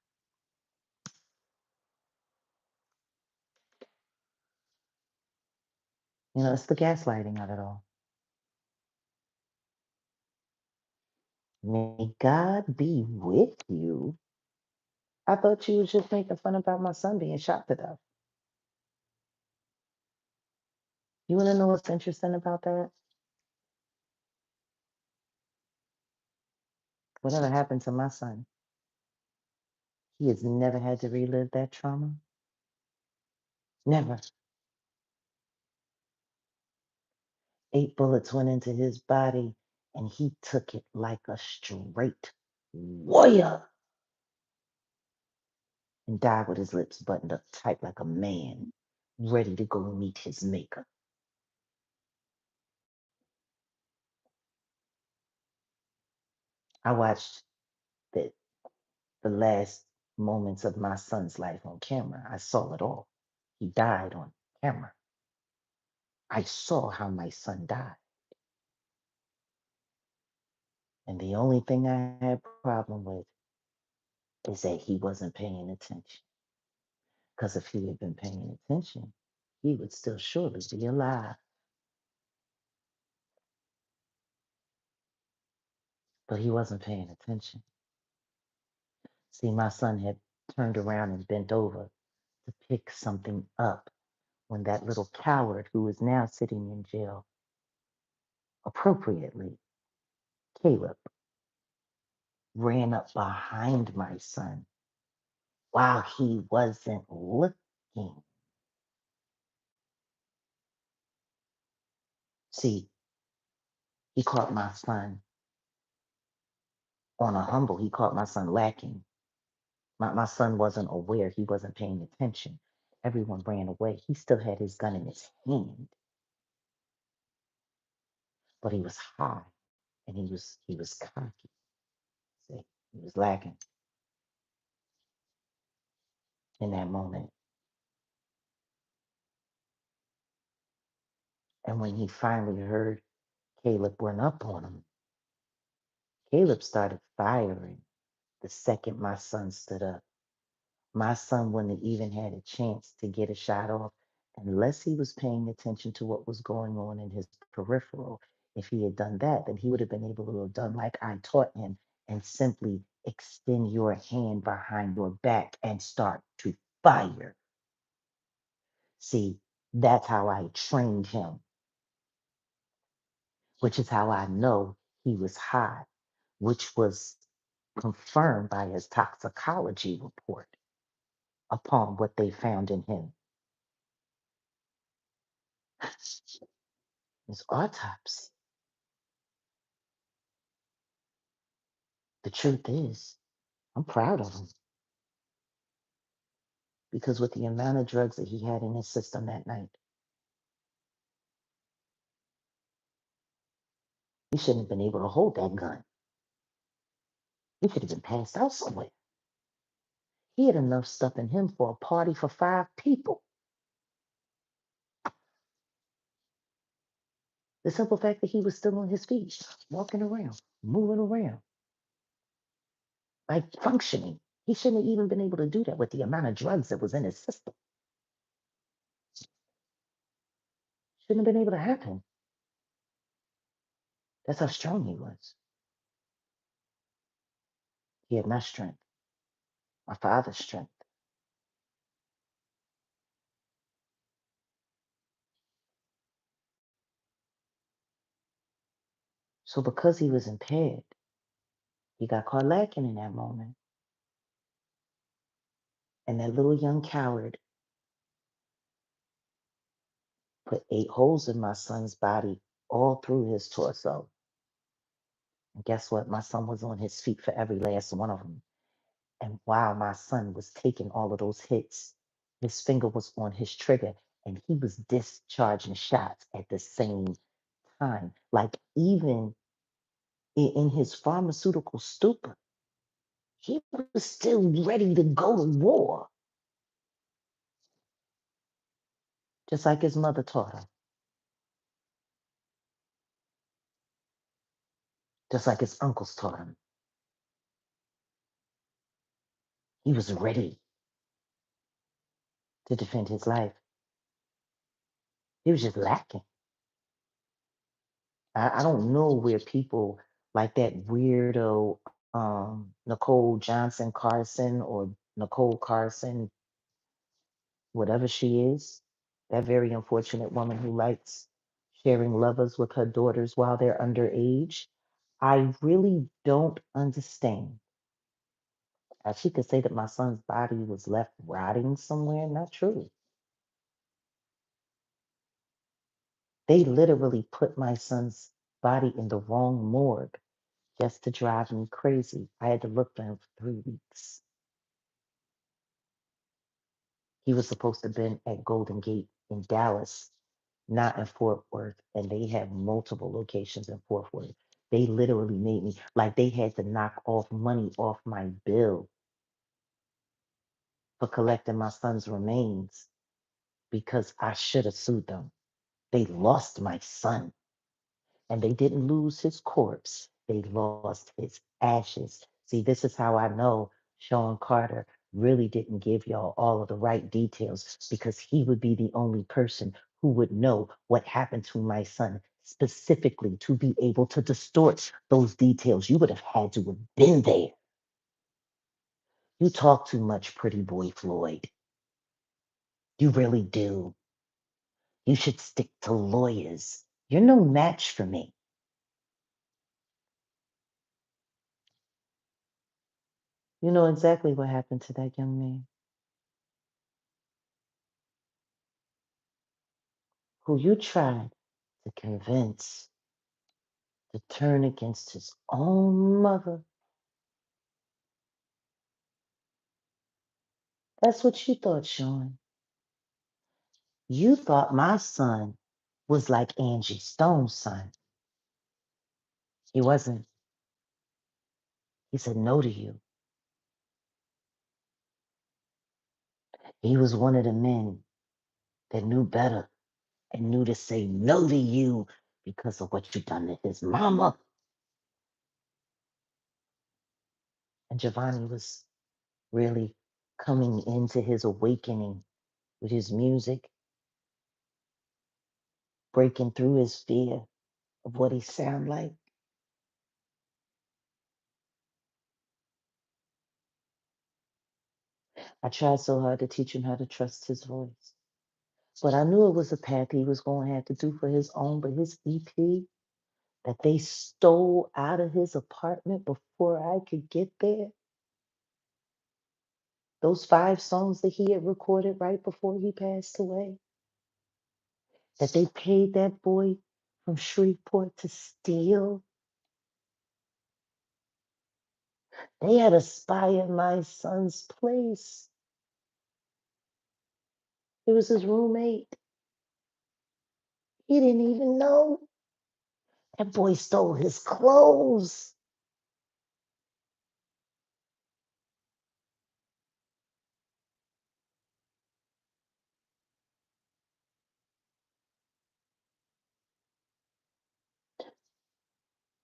It's the gaslighting of it all. May God be with you. I thought you was just making fun about my son being shot to death. You want to know what's interesting about that? Whatever happened to my son, he has never had to relive that trauma. Never. 8 bullets went into his body, and he took it like a straight warrior and died with his lips buttoned up tight like a man, ready to go meet his maker. I watched the, the last moments of my son's life on camera. I saw it all. He died on camera. I saw how my son died. And the only thing I had a problem with is that he wasn't paying attention. Because if he had been paying attention, he would still surely be alive. But he wasn't paying attention. See, my son had turned around and bent over to pick something up when that little coward who is now sitting in jail appropriately, Caleb, ran up behind my son while he wasn't looking. See, he caught my son on a humble. He caught my son lacking. My son wasn't aware. He wasn't paying attention. Everyone ran away. He still had his gun in his hand, but he was high and he was cocky. See, he was lacking in that moment. And when he finally heard Caleb run up on him, Caleb started firing the second my son stood up. My son wouldn't have even had a chance to get a shot off unless he was paying attention to what was going on in his peripheral. If he had done that, then he would have been able to have done like I taught him and simply extend your hand behind your back and start to fire. See, that's how I trained him, which is how I know he was high, which was confirmed by his toxicology report upon what they found in him. His autopsy. The truth is, I'm proud of him because with the amount of drugs that he had in his system that night, he shouldn't have been able to hold that gun. He should have been passed out somewhere. He had enough stuff in him for a party for 5 people. The simple fact that he was still on his feet, walking around, moving around, like functioning. He shouldn't have even been able to do that with the amount of drugs that was in his system. Shouldn't have been able to happen. That's how strong he was. He had my strength, my father's strength. So because he was impaired, he got caught lacking in that moment. And that little young coward put 8 holes in my son's body all through his torso. And guess what? My son was on his feet for every last one of them. And while my son was taking all of those hits, his finger was on his trigger and he was discharging shots at the same time. Like even in his pharmaceutical stupor, he was still ready to go to war, just like his mother taught him, just like his uncles taught him. He was ready to defend his life. He was just lacking. I don't know where people like that weirdo Nicole Johnson Carson or Nicole Carson, whatever she is, that very unfortunate woman who likes sharing lovers with her daughters while they're underage. I really don't understand how she could say that my son's body was left rotting somewhere. Not true. They literally put my son's body in the wrong morgue just to drive me crazy. I had to look for him for 3 weeks. He was supposed to have been at Golden Gate in Dallas, not in Fort Worth, and they have multiple locations in Fort Worth. They literally made me like they had to knock off money off my bill for collecting my son's remains because I should have sued them. They lost my son. And they didn't lose his corpse, they lost his ashes. See, this is how I know Sean Carter really didn't give y'all all of the right details because he would be the only person who would know what happened to my son specifically to be able to distort those details. You would have had to have been there. You talk too much, pretty boy Floyd. You really do. You should stick to lawyers. You're no match for me. You know exactly what happened to that young man who you tried to convince to turn against his own mother. That's what you thought, Sean. You thought my son was like Angie Stone's son. He wasn't. He said no to you. He was one of the men that knew better and knew to say no to you because of what you done to his mama. And Giovanni was really coming into his awakening with his music, breaking through his fear of what he sound like. I tried so hard to teach him how to trust his voice. But I knew it was a path he was going to have to do for his own. But his EP that they stole out of his apartment before I could get there, those 5 songs that he had recorded right before he passed away, that they paid that boy from Shreveport to steal, they had a spy in my son's place. It was his roommate. He didn't even know. That boy stole his clothes.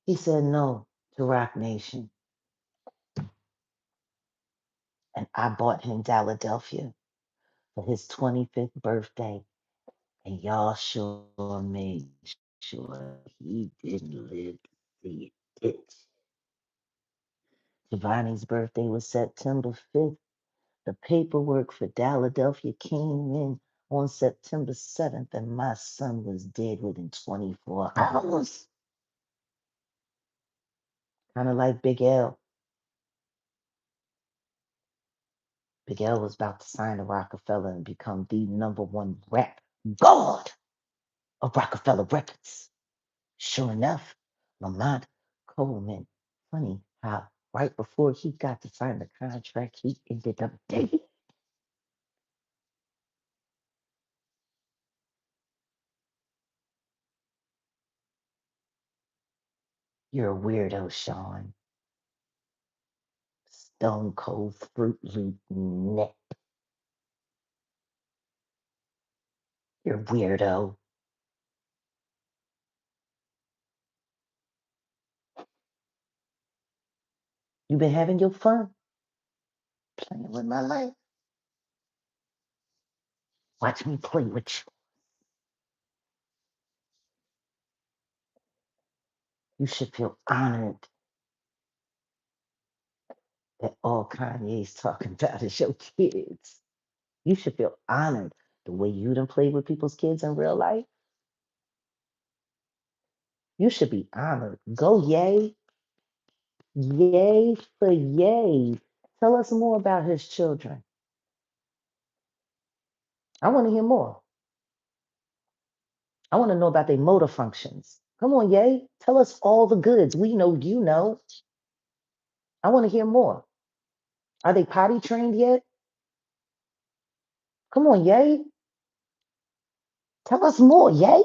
He said no to Rock Nation. And I bought him Philadelphia for his 25th birthday. And y'all sure made sure he didn't live to see it. Giovanni's birthday was September 5th. The paperwork for Philadelphia came in on September 7th, and my son was dead within 24 hours. Kind of like Big L. Big L was about to sign to Rockefeller and become the #1 rap god of Rockefeller Records. Sure enough, Lamont Coleman, funny how right before he got to sign the contract, he ended up dead. You're a weirdo, Sean. Stone cold fruit loop neck. You're a weirdo. You've been having your fun playing with my life. Watch me play with you. You should feel honored that all Kanye's talking about is your kids. You should feel honored the way you done played with people's kids in real life. You should be honored. Go yay. Yay for yay. Tell us more about his children. I want to hear more. I want to know about their motor functions. Come on, yay. Tell us all the goods. We know you know. I want to hear more. Are they potty trained yet? Come on, yay. Tell us more, yay.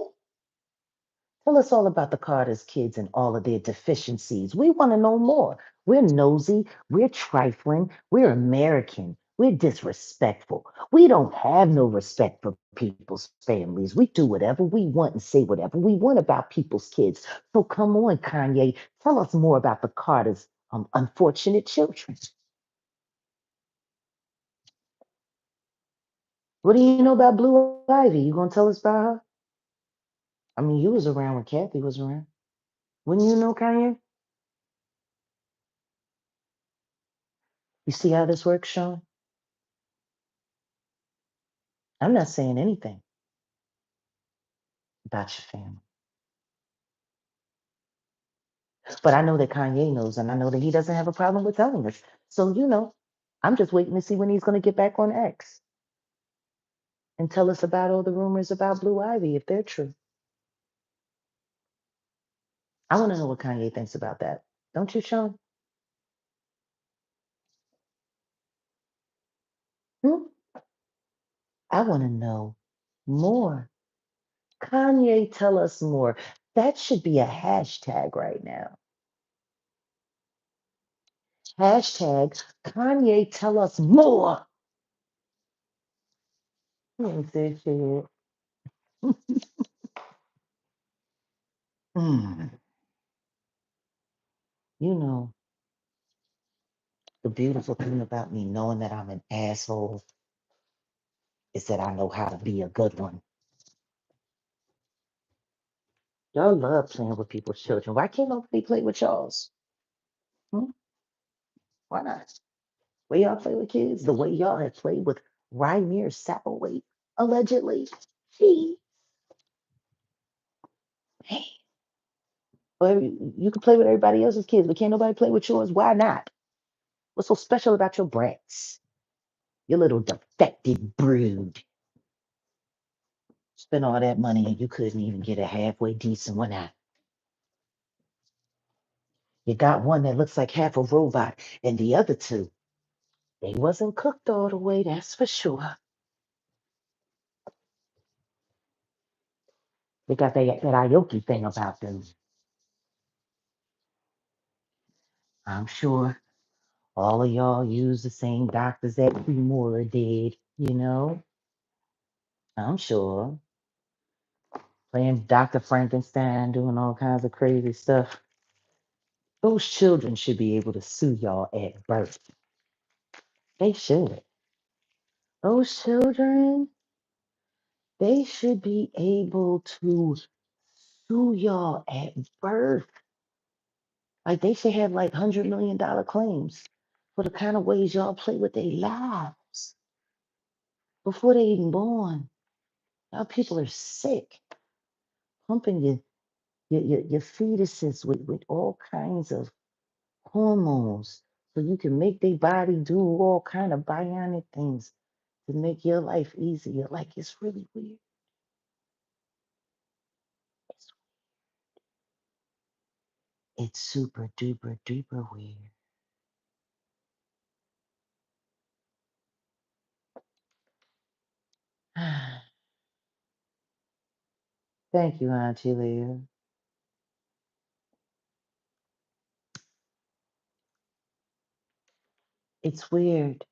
Tell us all about the Carter's kids and all of their deficiencies. We want to know more. We're nosy, we're trifling, we're American, we're disrespectful. We don't have no respect for people's families. We do whatever we want and say whatever we want about people's kids. So come on, Kanye, tell us more about the Carter's unfortunate children. What do you know about Blue Ivy? You gonna tell us about her? I mean, you was around when Kathy was around. Wouldn't you know, Kanye? You see how this works, Sean? I'm not saying anything about your family. But I know that Kanye knows, and I know that he doesn't have a problem with telling us. So, I'm just waiting to see when he's going to get back on X and tell us about all the rumors about Blue Ivy, if they're true. I want to know what Kanye thinks about that. Don't you, Sean? Hmm? I want to know more. Kanye, tell us more. That should be a hashtag right now. Hashtag Kanye, tell us more. He ain't said shit. Hmm. You know, the beautiful thing about me knowing that I'm an asshole is that I know how to be a good one. Y'all love playing with people's children. Why can't nobody play with y'all's? Hmm? Why not? Way y'all play with kids, the way y'all have played with Rainier Sappaway, allegedly. Gee, hey, well, you can play with everybody else's kids, but can't nobody play with yours. Why not? What's so special about your brats? Your little defected brood. Spent all that money and you couldn't even get a halfway decent one out. You got one that looks like half a robot, and the other two, they wasn't cooked all the way, that's for sure. They got that Aoki thing about them. I'm sure all of y'all use the same doctors that Kimura did, you know? I'm sure. Playing Dr. Frankenstein, doing all kinds of crazy stuff. Those children should be able to sue y'all at birth. They should. Those children, they should be able to sue y'all at birth. Like they should have like $100 million claims for the kind of ways y'all play with their lives before they even born. Y'all people are sick, pumping your fetuses with all kinds of hormones so you can make their body do all kind of bionic things to make your life easier. Like it's really weird. It's, it's super duper duper weird. Thank you, Auntie Leah. It's weird.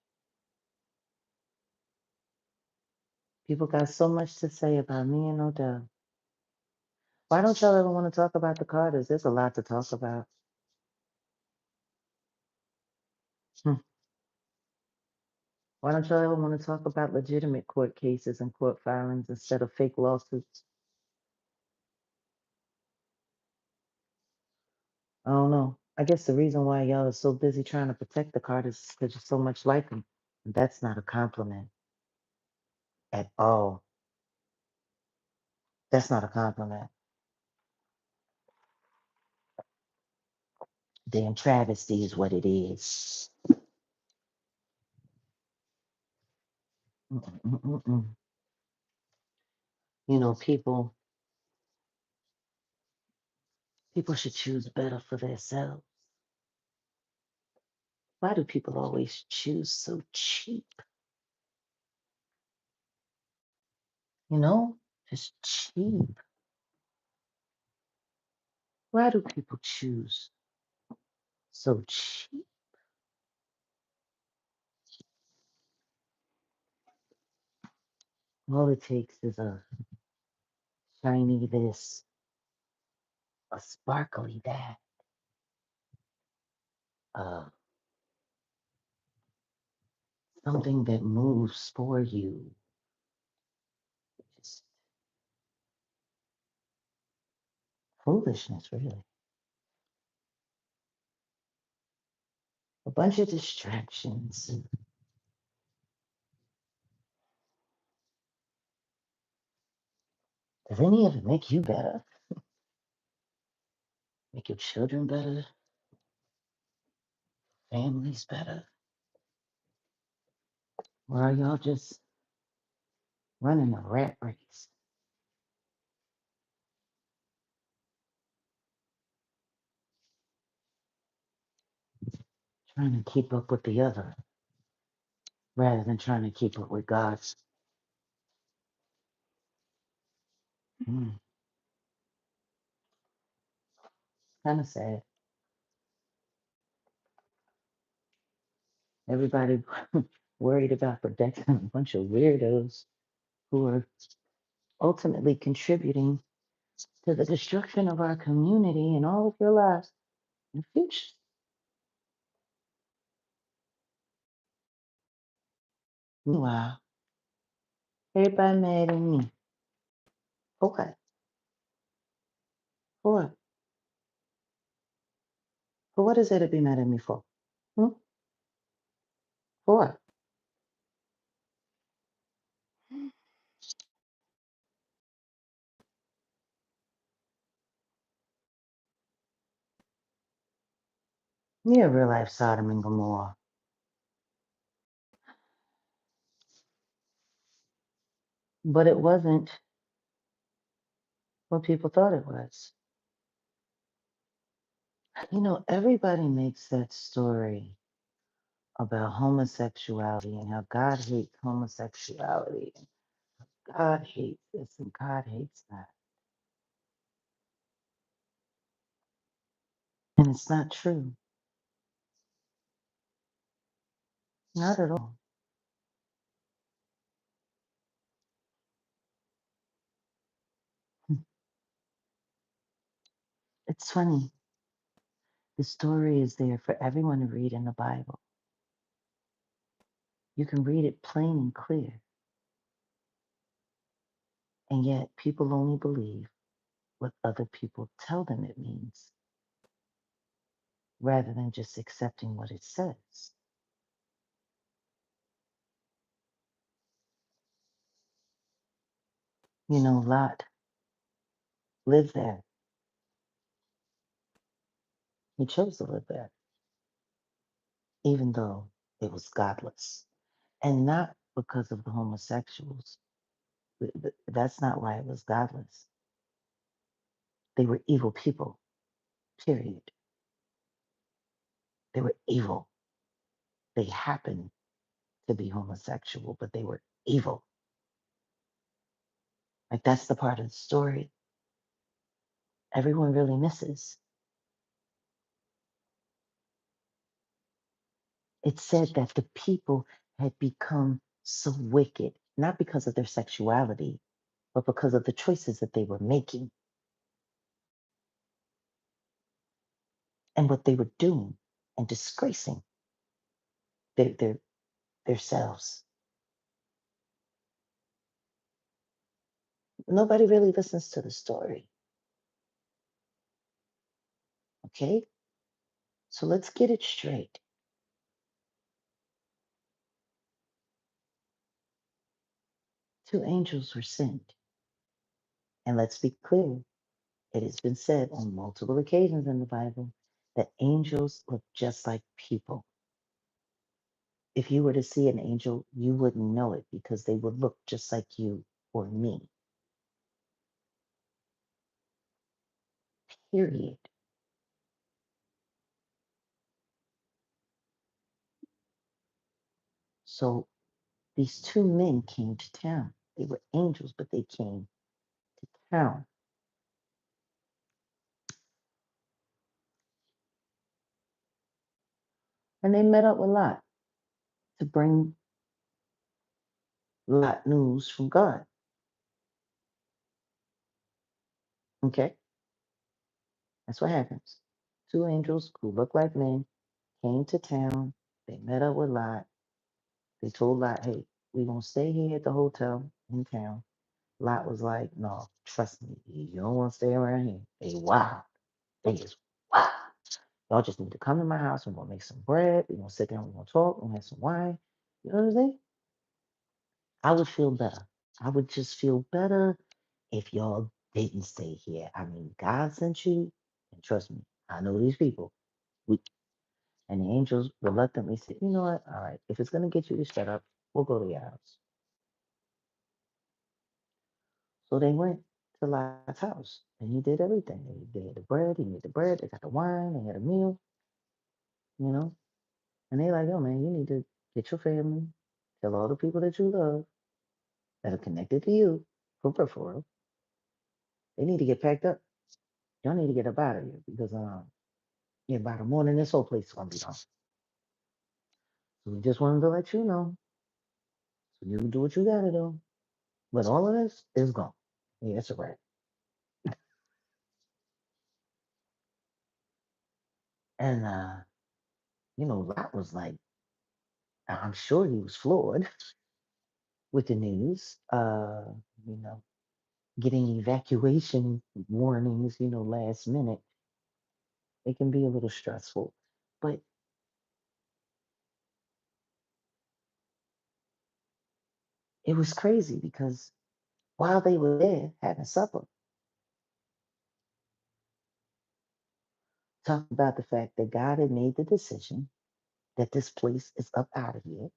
People got so much to say about me and Odell. Why don't y'all ever want to talk about the Carters? There's a lot to talk about. Hmm. Why don't y'all ever want to talk about legitimate court cases and court filings instead of fake lawsuits? I don't know. I guess the reason why y'all are so busy trying to protect the card is because you're so much like them. That's not a compliment at all. That's not a compliment. Damn travesty is what it is. Mm-mm-mm-mm. You know, people should choose better for themselves. Why do people always choose so cheap? You know, just cheap. Why do people choose so cheap? All it takes is a shiny this, a sparkly that, something that moves for you. Just foolishness, really. A bunch of distractions. Does any of it make you better? Make your children better? Families better? Or are y'all just running a rat race? Trying to keep up with the other rather than trying to keep up with God's. Kind of sad. Everybody worried about protecting a bunch of weirdos who are ultimately contributing to the destruction of our community and all of your lives in the future. Meanwhile, everybody mad at me. For what? For what? For what is there to be mad at me for? Hmm? For what? Yeah, real life Sodom and Gomorrah. But it wasn't what people thought it was. You know, everybody makes that story about homosexuality and how God hates homosexuality. And God hates this and God hates that. And it's not true. Not at all. It's funny. The story is there for everyone to read in the Bible. You can read it plain and clear. And yet people only believe what other people tell them it means rather than just accepting what it says. You know, Lot lived there. He chose to live there, even though it was godless. And not because of the homosexuals. That's not why it was godless. They were evil people, period. They were evil. They happened to be homosexual, but they were evil. Like, that's the part of the story everyone really misses. It said that the people had become so wicked, not because of their sexuality, but because of the choices that they were making and what they were doing and disgracing their themselves. Nobody really listens to the story. Okay? So let's get it straight. Two angels were sent. And let's be clear, it has been said on multiple occasions in the Bible that angels look just like people. If you were to see an angel, you wouldn't know it because they would look just like you or me, period. So these two men came to town. They were angels, but they came to town. And they met up with Lot to bring Lot news from God. Okay? That's what happens. Two angels who look like men came to town. They met up with Lot. They told Lot, hey, we're going to stay here at the hotel in town. Lot was like, no, trust me, you don't want to stay around here. They wild. They is wild. Y'all just need to come to my house. We're going to make some bread. We're going to sit down. We're going to talk. We're going to have some wine. You know what I'm saying? I would feel better. I would just feel better if y'all didn't stay here. I mean, God sent you, and trust me, I know these people. We, and the angels reluctantly said, you know what? All right, if it's going to get you to shut up, we'll go to your house. So they went to Lot's house, and he did everything. They had the bread, he made the bread, they got the wine, they had a meal, you know? And they like, yo, man, you need to get your family, tell all the people that you love that are connected to you for peripheral, they need to get packed up. Y'all need to get up out of here because yeah, by the morning this whole place is gonna be gone. So we just wanted to let you know. So you can do what you gotta do. But all of this is gone. Yeah, it's a wrap. And Lot was like, I'm sure he was floored with the news. You know, getting evacuation warnings, last minute, it can be a little stressful. But it was crazy because while they were there having supper, talking about the fact that God had made the decision that this place is up out of here.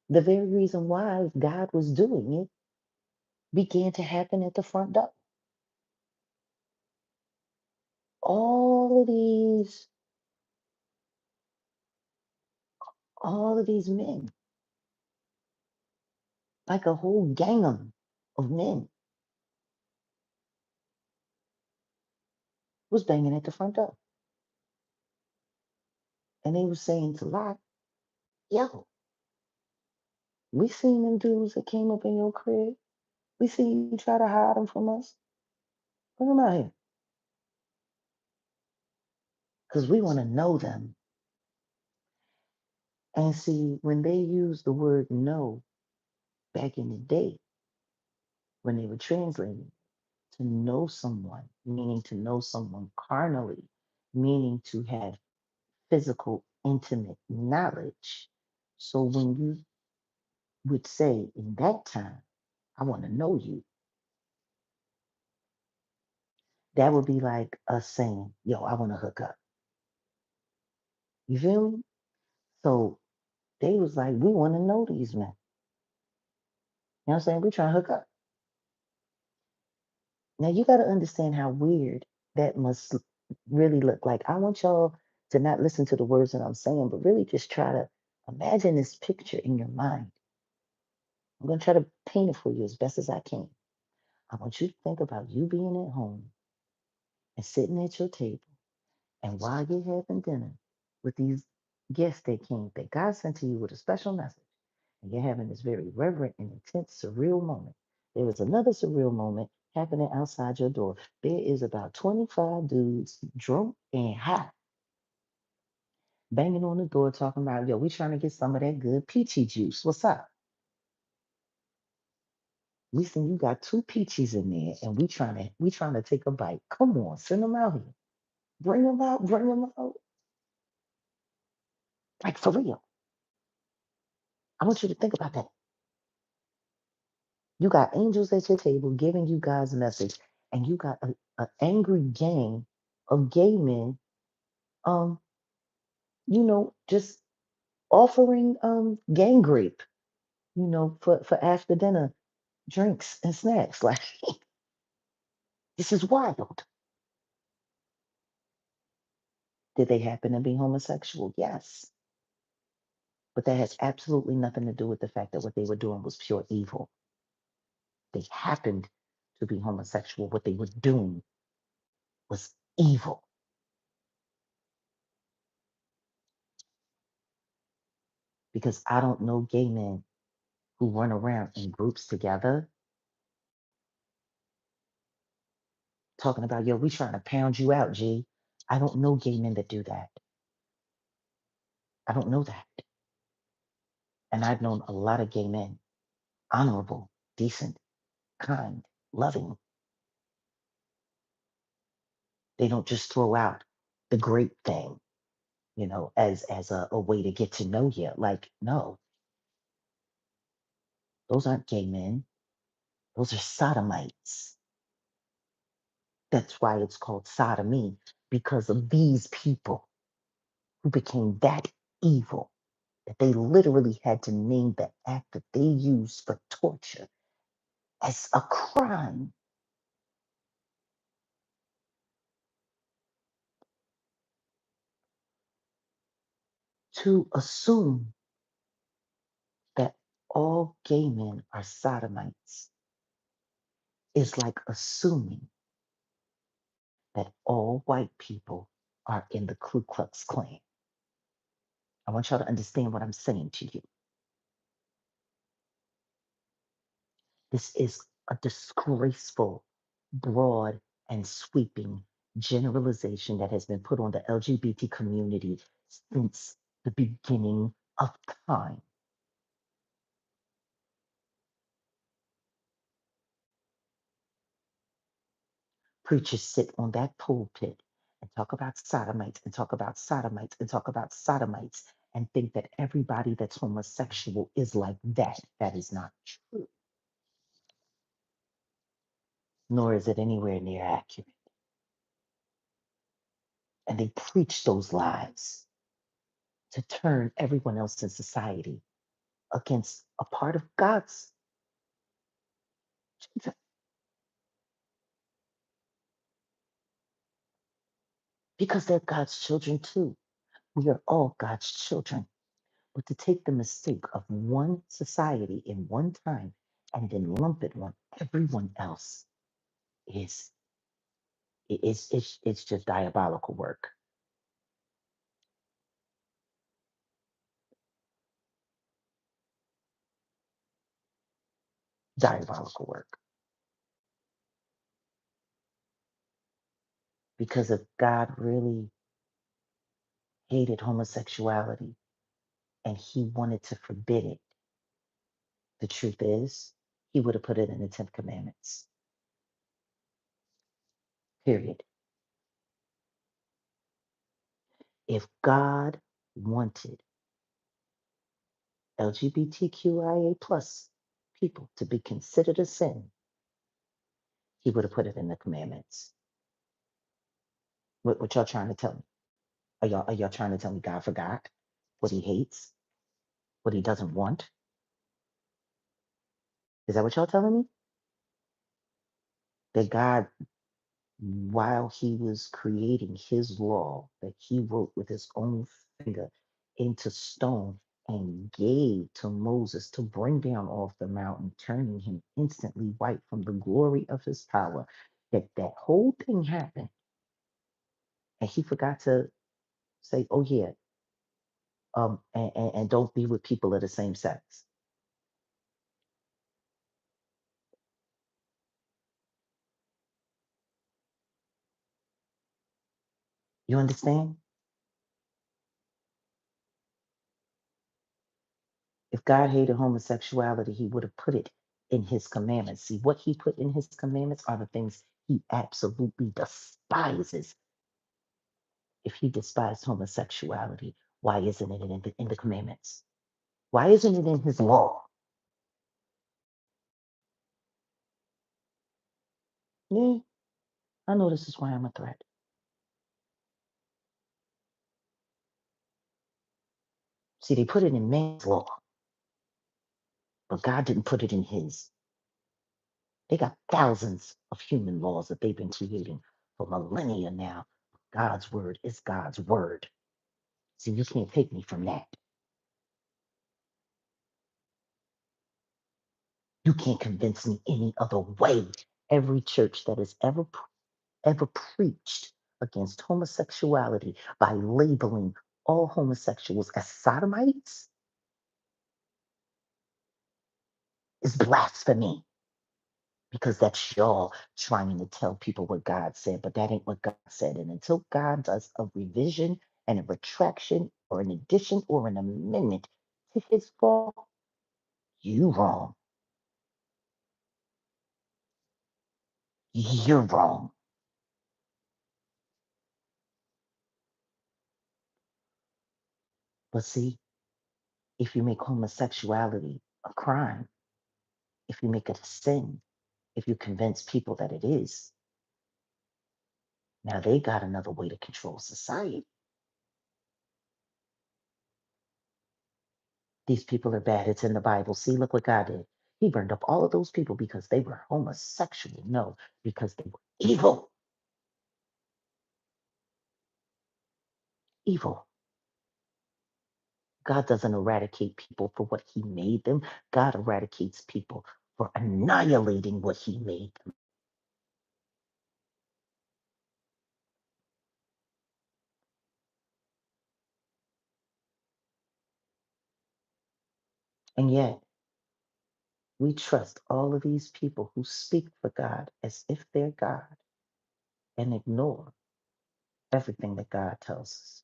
The very reason why God was doing it began to happen at the front door. All of these, all of these men, like a whole gang of men, was banging at the front door. And they were saying to Lot, yo, we seen them dudes that came up in your crib. We seen you try to hide them from us. Bring them out here. Because we want to know them. And see, when they used the word know back in the day, when they were translating, to know someone, meaning to know someone carnally, meaning to have physical, intimate knowledge. So when you would say in that time, I want to know you, that would be like us saying, yo, I want to hook up. You feel me? So they was like, we want to know these men. You know what I'm saying? We trying to hook up. Now you got to understand how weird that must really look like. I want y'all to not listen to the words that I'm saying, but really just try to imagine this picture in your mind. I'm going to try to paint it for you as best as I can. I want you to think about you being at home and sitting at your table, and while you're having dinner with these guests that God sent to you with a special message, and you're having this very reverent and intense, surreal moment. There is another surreal moment happening outside your door. There is about 25 dudes, drunk and hot, banging on the door, talking about, yo, we trying to get some of that good peachy juice. What's up? We see you got two peaches in there, and we trying to take a bite. Come on, send them out here. Bring them out, bring them out. Like for real. I want you to think about that. You got angels at your table giving you God's message, and you got a angry gang of gay men, um, just offering gang grape, for after dinner drinks and snacks. Like this is wild. Did they happen to be homosexual? Yes. But that has absolutely nothing to do with the fact that what they were doing was pure evil. They happened to be homosexual. What they were doing was evil. Because I don't know gay men who run around in groups together talking about, yo, we trying to pound you out, G. I don't know gay men that do that. I don't know that. And I've known a lot of gay men, honorable, decent, kind, loving. They don't just throw out the great thing, as a way to get to know you. Like, no, those aren't gay men. Those are sodomites. That's why it's called sodomy, because of these people who became that evil that they literally had to name the act that they used for torture as a crime. To assume that all gay men are sodomites is like assuming that all white people are in the Ku Klux Klan. I want y'all to understand what I'm saying to you. This is a disgraceful, broad, and sweeping generalization that has been put on the LGBT community since the beginning of time. Preachers sit on that pulpit and talk about sodomites and talk about sodomites and talk about sodomites and think that everybody that's homosexual is like that. That is not true, nor is it anywhere near accurate. And they preach those lies to turn everyone else in society against a part of God's children. Because they're God's children too. We are all God's children. But to take the mistake of one society in one time and then lump it on everyone else is it's just diabolical work. Diabolical work. Because if God really hated homosexuality and he wanted to forbid it, the truth is he would have put it in the 10th commandments. Period. If God wanted LGBTQIA plus people to be considered a sin, he would have put it in the commandments. What y'all trying to tell me? Are y'all trying to tell me God forgot what he hates, what he doesn't want? Is that what y'all telling me? That God, while he was creating his law that he wrote with his own finger into stone and gave to Moses to bring down off the mountain, turning him instantly white from the glory of his power, that whole thing happened. And he forgot to say, oh yeah, and don't be with people of the same sex. You understand? If God hated homosexuality, he would have put it in his commandments. See, what he put in his commandments are the things he absolutely despises. If he despised homosexuality, why isn't it in the commandments? Why isn't it in his law? Yeah, I know this is why I'm a threat. See, they put it in man's law, but God didn't put it in his. They got thousands of human laws that they've been creating for millennia now. God's word is God's word. See, you can't take me from that. You can't convince me any other way. Every church that has ever preached against homosexuality by labeling all homosexuals as sodomites is blasphemy, because that's y'all trying to tell people what God said, but that ain't what God said. And until God does a revision and a retraction or an addition or an amendment to his law, you wrong. You're wrong. But see, if you make homosexuality a crime, if you make it a sin, if you convince people that it is, now they got another way to control society. These people are bad. It's in the Bible. See, look what God did. He burned up all of those people because they were homosexual. No, because they were evil. Evil. God doesn't eradicate people for what he made them. God eradicates people for annihilating what he made them. And yet, we trust all of these people who speak for God as if they're God and ignore everything that God tells us.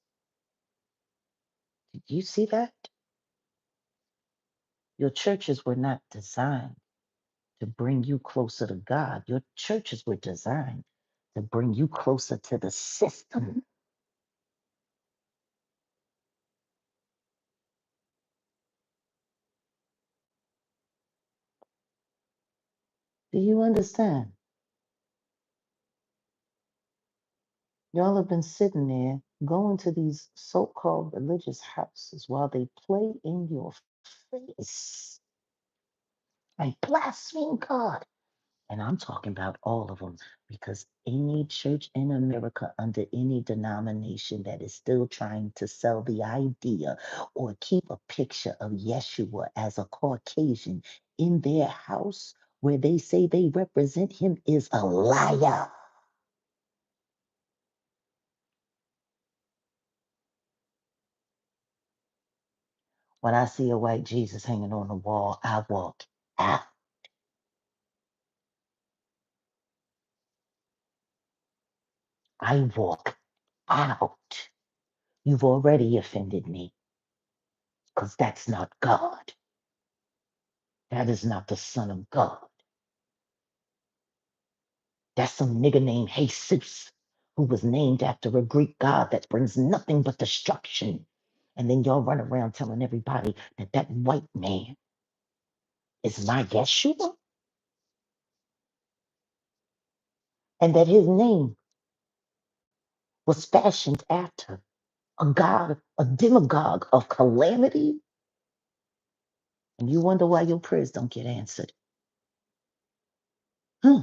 Did you see that? Your churches were not designed to bring you closer to God. Your churches were designed to bring you closer to the system. Do you understand? Y'all have been sitting there going to these so called religious houses while they play in your face and blaspheme God. And I'm talking about all of them, because any church in America under any denomination that is still trying to sell the idea or keep a picture of Yeshua as a Caucasian in their house where they say they represent him is a liar. When I see a white Jesus hanging on the wall, I walk out. I walk out. You've already offended me, because that's not God. That is not the Son of God. That's some nigga named Jesus, who was named after a Greek god that brings nothing but destruction. And then y'all run around telling everybody that that white man is my Yeshua, and that his name was fashioned after a god, a demagogue of calamity. And you wonder why your prayers don't get answered. Hmm.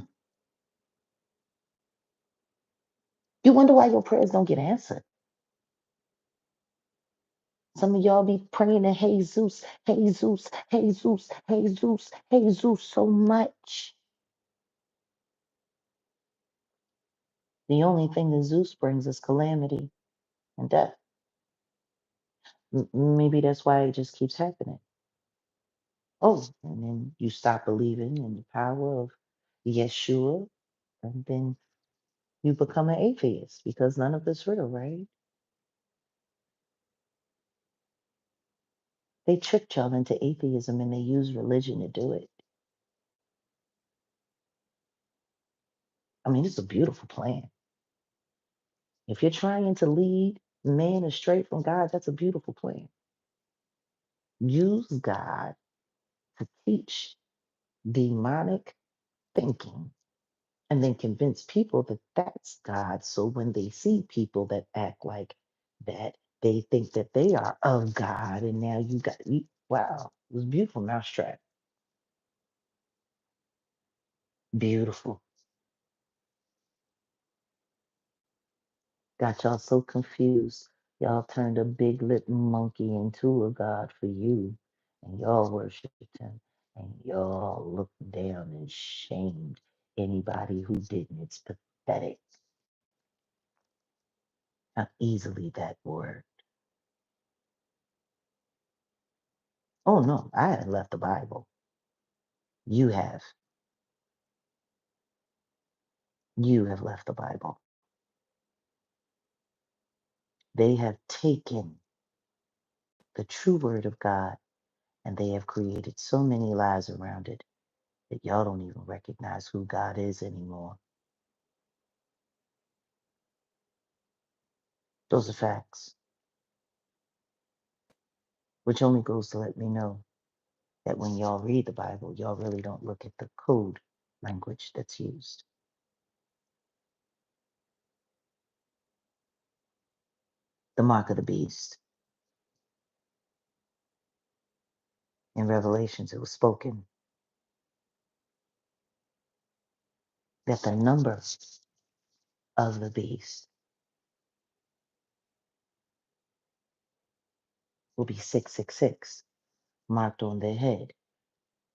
You wonder why your prayers don't get answered. Some of y'all be praying to Jesus, Jesus, Jesus, Jesus, Jesus so much. The only thing that Zeus brings is calamity and death. Maybe that's why it just keeps happening. Oh, and then you stop believing in the power of Yeshua, and then you become an atheist because none of it's real, right? They tricked y'all into atheism and they use religion to do it. I mean, it's a beautiful plan. If you're trying to lead man astray from God, that's a beautiful plan. Use God to teach demonic thinking and then convince people that that's God. So when they see people that act like that, they think that they are of God. And now you got, wow, it was beautiful mousetrap. Beautiful. Got y'all so confused. Y'all turned a big lip monkey into a God for you. And y'all worshiped him. And y'all looked down and shamed anybody who didn't. It's pathetic how easily that worked. Oh no, I haven't left the Bible. You have. You have left the Bible. They have taken the true word of God and they have created so many lies around it that y'all don't even recognize who God is anymore. Those are facts, which only goes to let me know that when y'all read the Bible, y'all really don't look at the code language that's used. The mark of the beast. In Revelations, it was spoken that the number of the beast will be 666, marked on their head,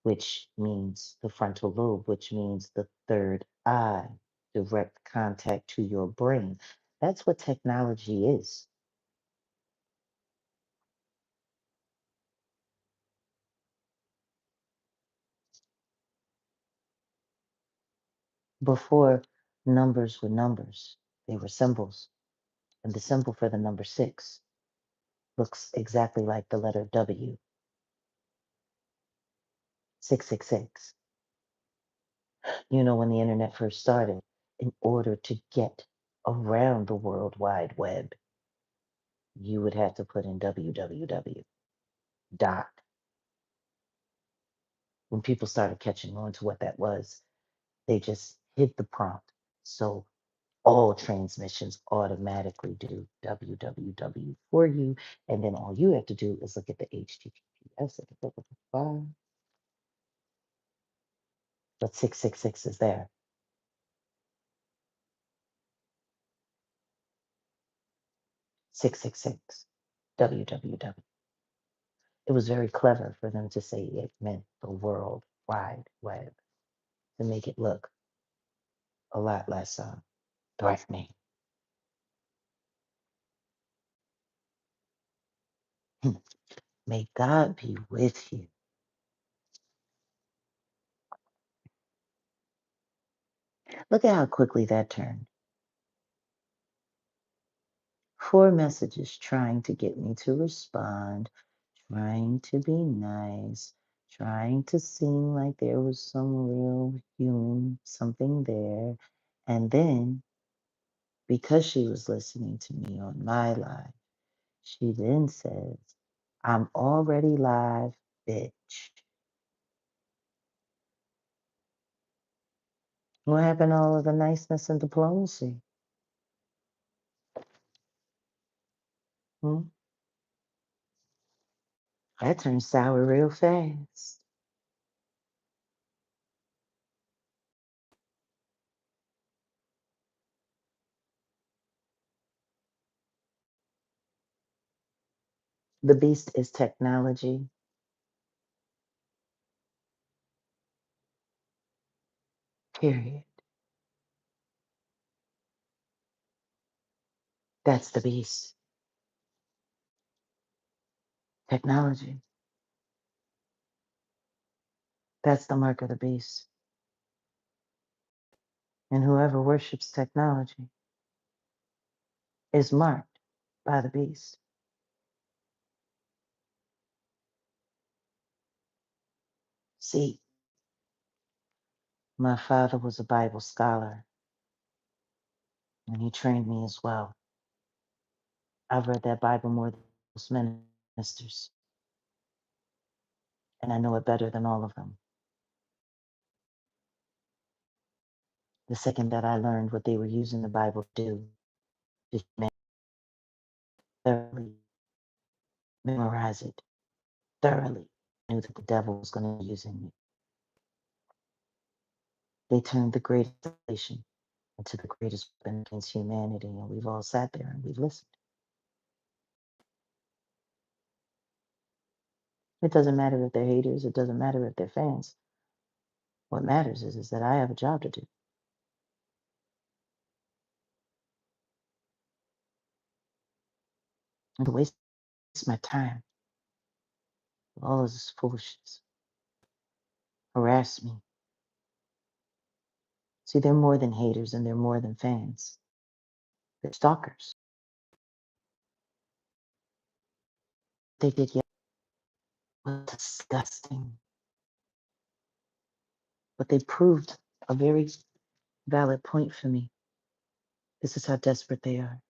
which means the frontal lobe, which means the third eye, direct contact to your brain. That's what technology is. Before numbers were numbers, they were symbols. And the symbol for the number 6 looks exactly like the letter W, 666. You know, when the internet first started, in order to get around the World Wide Web, you would have to put in www dot. When people started catching on to what that was, they just hit the prompt. So all transmissions automatically do www for you. And then all you have to do is look at the HTTPS. But 666 is there. 666 www. It was very clever for them to say it meant the World Wide Web to make it look a lot less threatening. May God be with you. Look at how quickly that turned. 4 messages trying to get me to respond, trying to be nice, trying to seem like there was some real human something there. And then, because she was listening to me on my live, she then says, I'm already live, bitch. What happened to all of the niceness and diplomacy? Hmm? That turned sour real fast. The beast is technology, period. That's the beast. Technology. That's the mark of the beast. And whoever worships technology is marked by the beast. See, my father was a Bible scholar. And he trained me as well. I've read that Bible more than most ministers, and I know it better than all of them. The second that I learned what they were using the Bible to do, just thoroughly memorize it, thoroughly knew that the devil was going to be using me. They turned the greatest revelation into the greatest weapon against humanity, and we've all sat there and we've listened. It doesn't matter if they're haters, it doesn't matter if they're fans. What matters is that I have a job to do. And to waste my time with all of this foolishness, harass me. See, they're more than haters and they're more than fans. They're stalkers. They did yet was disgusting. But they proved a very valid point for me. This is how desperate they are,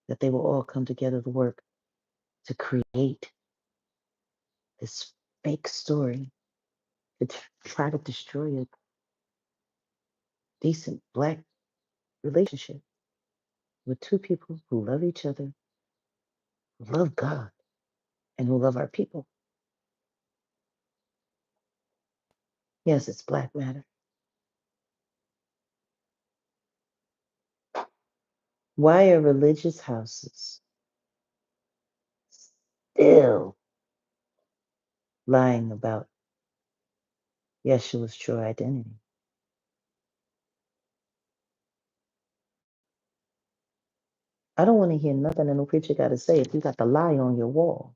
that they will all come together to work to create this fake story to try to destroy a decent Black relationship with two people who love each other, who love God, and who love our people. Yes, it's Black matter. Why are religious houses still lying about Yeshua's true identity? I don't want to hear nothing that no preacher got to say if you got the lie on your wall.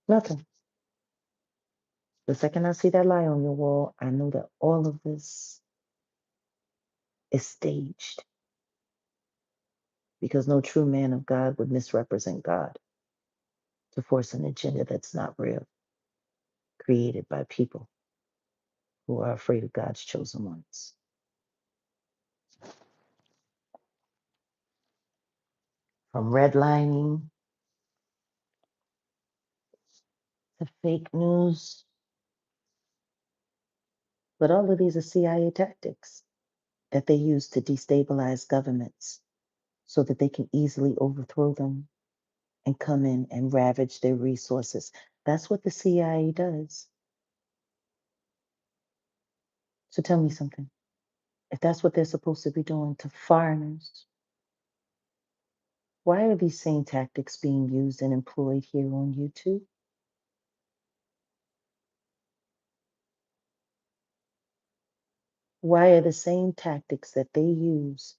Nothing. The second I see that lie on your wall, I know that all of this is staged because no true man of God would misrepresent God to force an agenda that's not real, created by people who are afraid of God's chosen ones. From redlining to fake news, but all of these are CIA tactics that they use to destabilize governments so that they can easily overthrow them and come in and ravage their resources. That's what the CIA does. So tell me something. If that's what they're supposed to be doing to foreigners, why are these same tactics being used and employed here on YouTube? Why are the same tactics that they use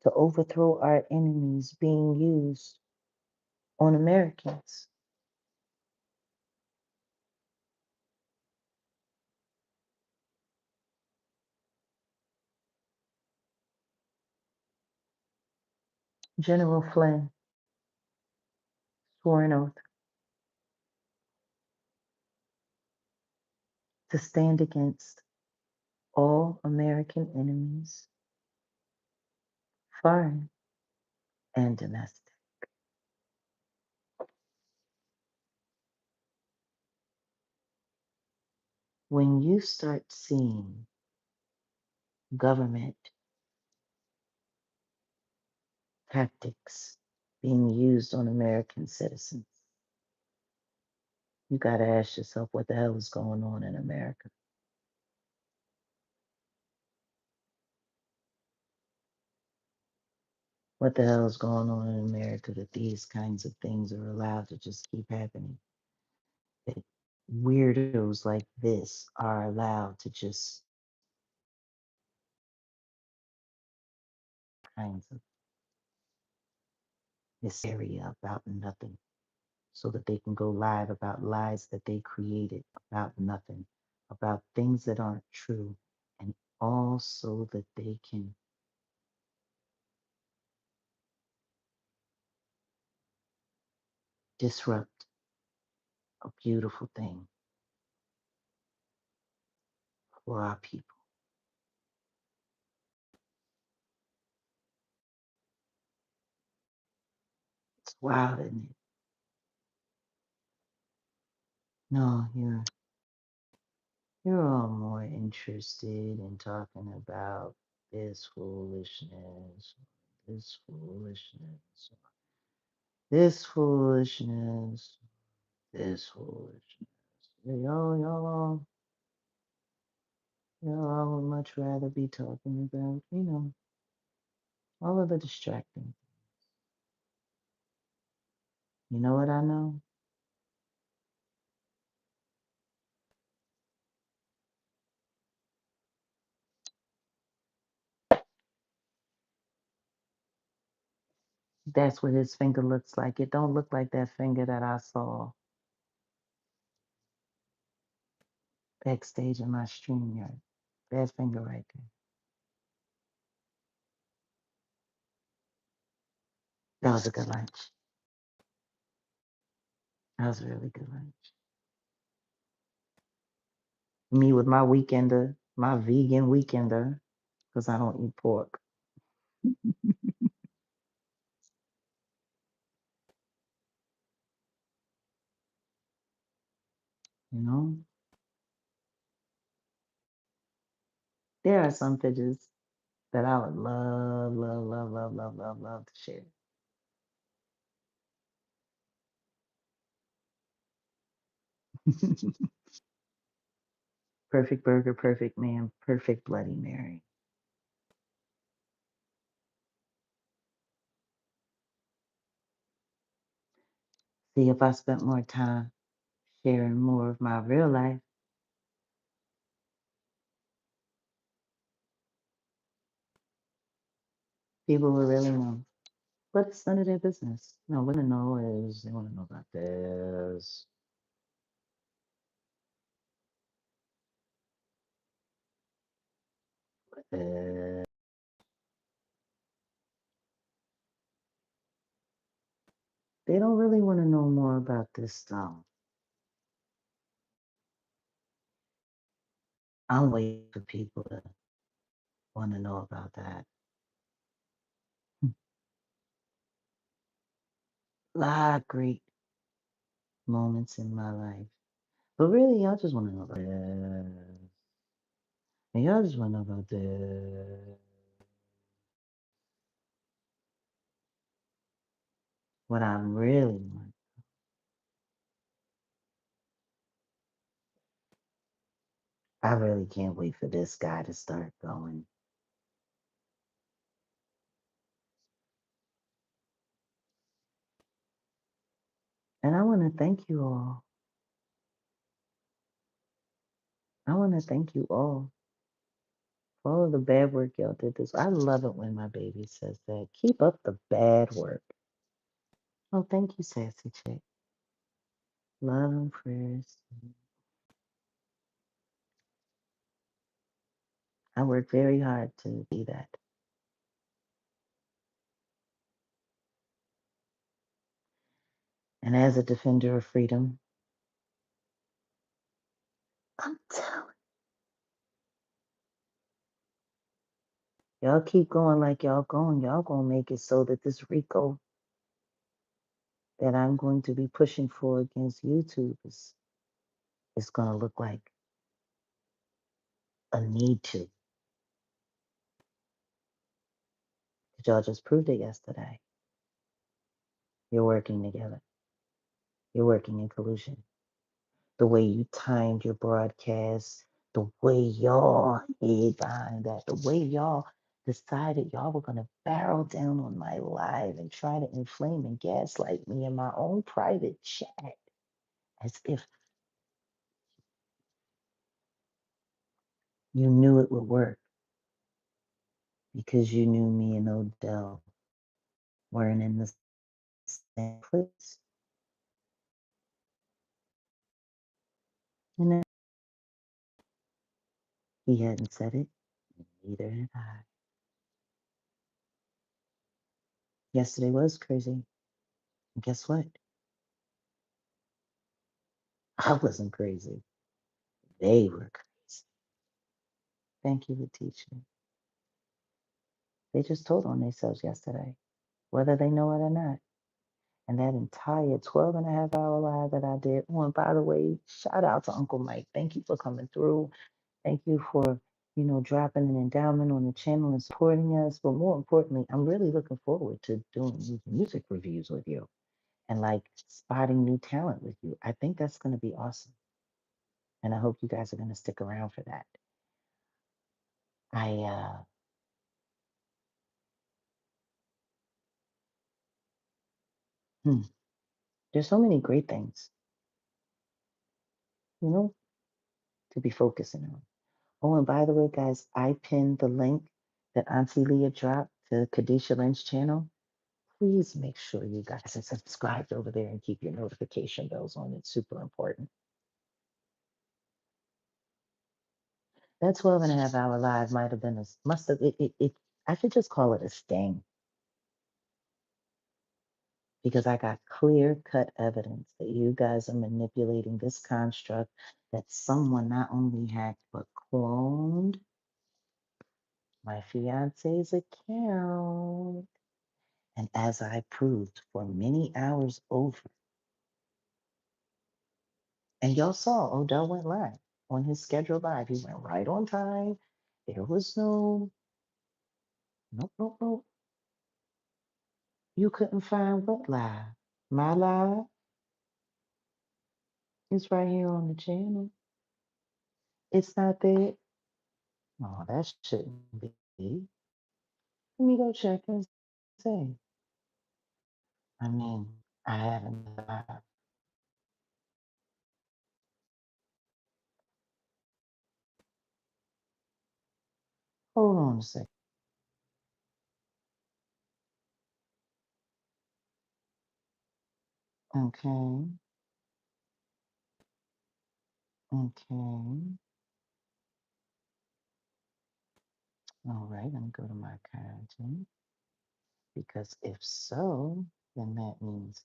to overthrow our enemies being used on Americans? General Flynn swore an oath to stand against all American enemies, foreign and domestic. When you start seeing government tactics being used on American citizens, you got to ask yourself what the hell is going on in America? What the hell is going on in America that these kinds of things are allowed to just keep happening? That weirdos like this are allowed to just kinds of hysteria about nothing so that they can go live about lies that they created about nothing, about things that aren't true, and also that they can disrupt a beautiful thing for our people. Wow, isn't it? No, you're all more interested in talking about this foolishness, this foolishness, this foolishness, this foolishness. Y'all would much rather be talking about, all of the distracting. You know what I know? That's what his finger looks like. It don't look like that finger that I saw backstage in my stream yard. That finger right there. That was a good lunch. That was a really good lunch. Me with my weekender, my vegan weekender, because I don't eat pork. You know, there are some pictures that I would love, love, love, love, love, love, love to share. Perfect burger, perfect man, perfect Bloody Mary. See, if I spent more time sharing more of my real life, people would really know. But it's none of their business. No, what they know is they want to know about this. Uh, they don't really want to know more about this stuff. I'm waiting for people to want to know about that. A lot of great moments in my life. But really, y'all just want to know about this. And y'all just want to know about this. What I really want. I really can't wait for this guy to start going. And I want to thank you all. I want to thank you all for all of the bad work y'all did this. I love it when my baby says that. Keep up the bad work. Oh, thank you, Sassy Chick. Love and prayers. I work very hard to be that. And as a defender of freedom, I'm telling y'all keep going like y'all going. Y'all gonna make it so that this RICO that I'm going to be pushing for against YouTube is gonna look like a need to. 'Cause y'all just proved it yesterday. You're working together. You're working in collusion. The way you timed your broadcast, the way y'all hid behind that, the way y'all decided y'all were going to barrel down on my live and try to inflame and gaslight me in my own private chat as if you knew it would work because you knew me and Odell weren't in the same place. And then he hadn't said it, and neither had I. Yesterday was crazy. And guess what? I wasn't crazy. They were crazy. Thank you for teaching. They just told on themselves yesterday, whether they know it or not. And that entire 12 and a half hour live that I did. Oh, and by the way, shout out to Uncle Mike. Thank you for coming through. Thank you for, dropping an endowment on the channel and supporting us. But more importantly, I'm really looking forward to doing these music reviews with you and like spotting new talent with you. I think that's going to be awesome. And I hope you guys are going to stick around for that. I, hmm, there's so many great things, you know, to be focusing on. Oh, and by the way, guys, I pinned the link that Auntie Leah dropped to Kadisha Lynch's channel. Please make sure you guys are subscribed over there and keep your notification bells on. It's super important. That 12 and a half hour live might have been must have, I should just call it a sting because I got clear cut evidence that you guys are manipulating this construct that someone not only hacked but cloned my fiance's account. And as I proved for many hours over, and y'all saw Odell went live on his scheduled live. He went right on time. There was nope, nope, nope. You couldn't find what live? My live is right here on the channel. It's not there. Oh, that shouldn't be. Let me go check and see. I mean, I haven't. Hold on a second. Okay. Okay. All right. Let me go to my content because if so, then that means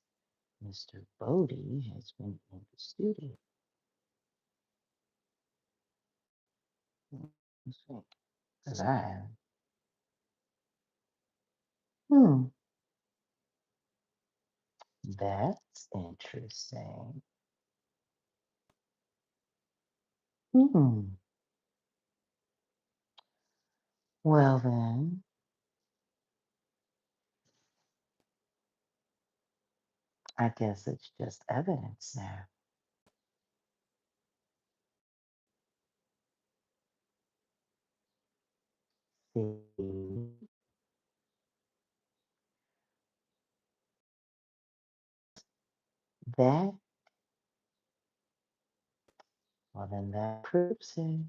Mr. Bodie has been in the studio. Let's see. Because I have. Hmm. That's interesting. Hmm. Well, then, I guess it's just evidence now. See, that, well, then that proves it.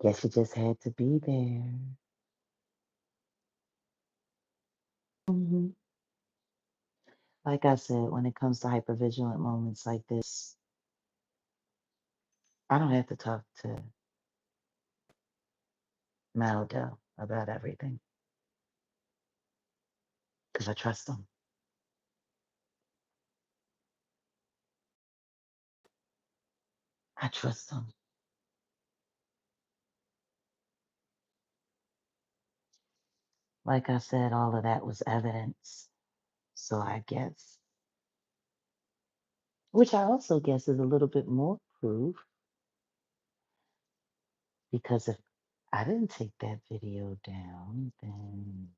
Guess you just had to be there. Hmm. Like I said, when it comes to hypervigilant moments like this, I don't have to talk to Maldo about everything because I trust him. I trust him. Like I said, all of that was evidence. So I guess, which I also guess is a little bit more proof because if I didn't take that video down, then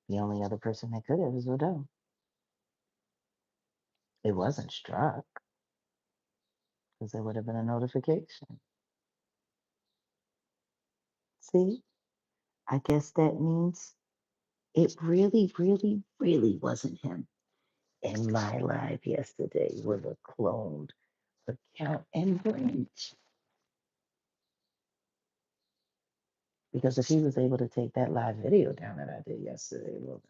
the only other person that could have is Odell. It wasn't struck because there would have been a notification. See, I guess that means it really, really, really wasn't him. In my live yesterday with a cloned account and branch. Because if he was able to take that live video down that I did yesterday, well,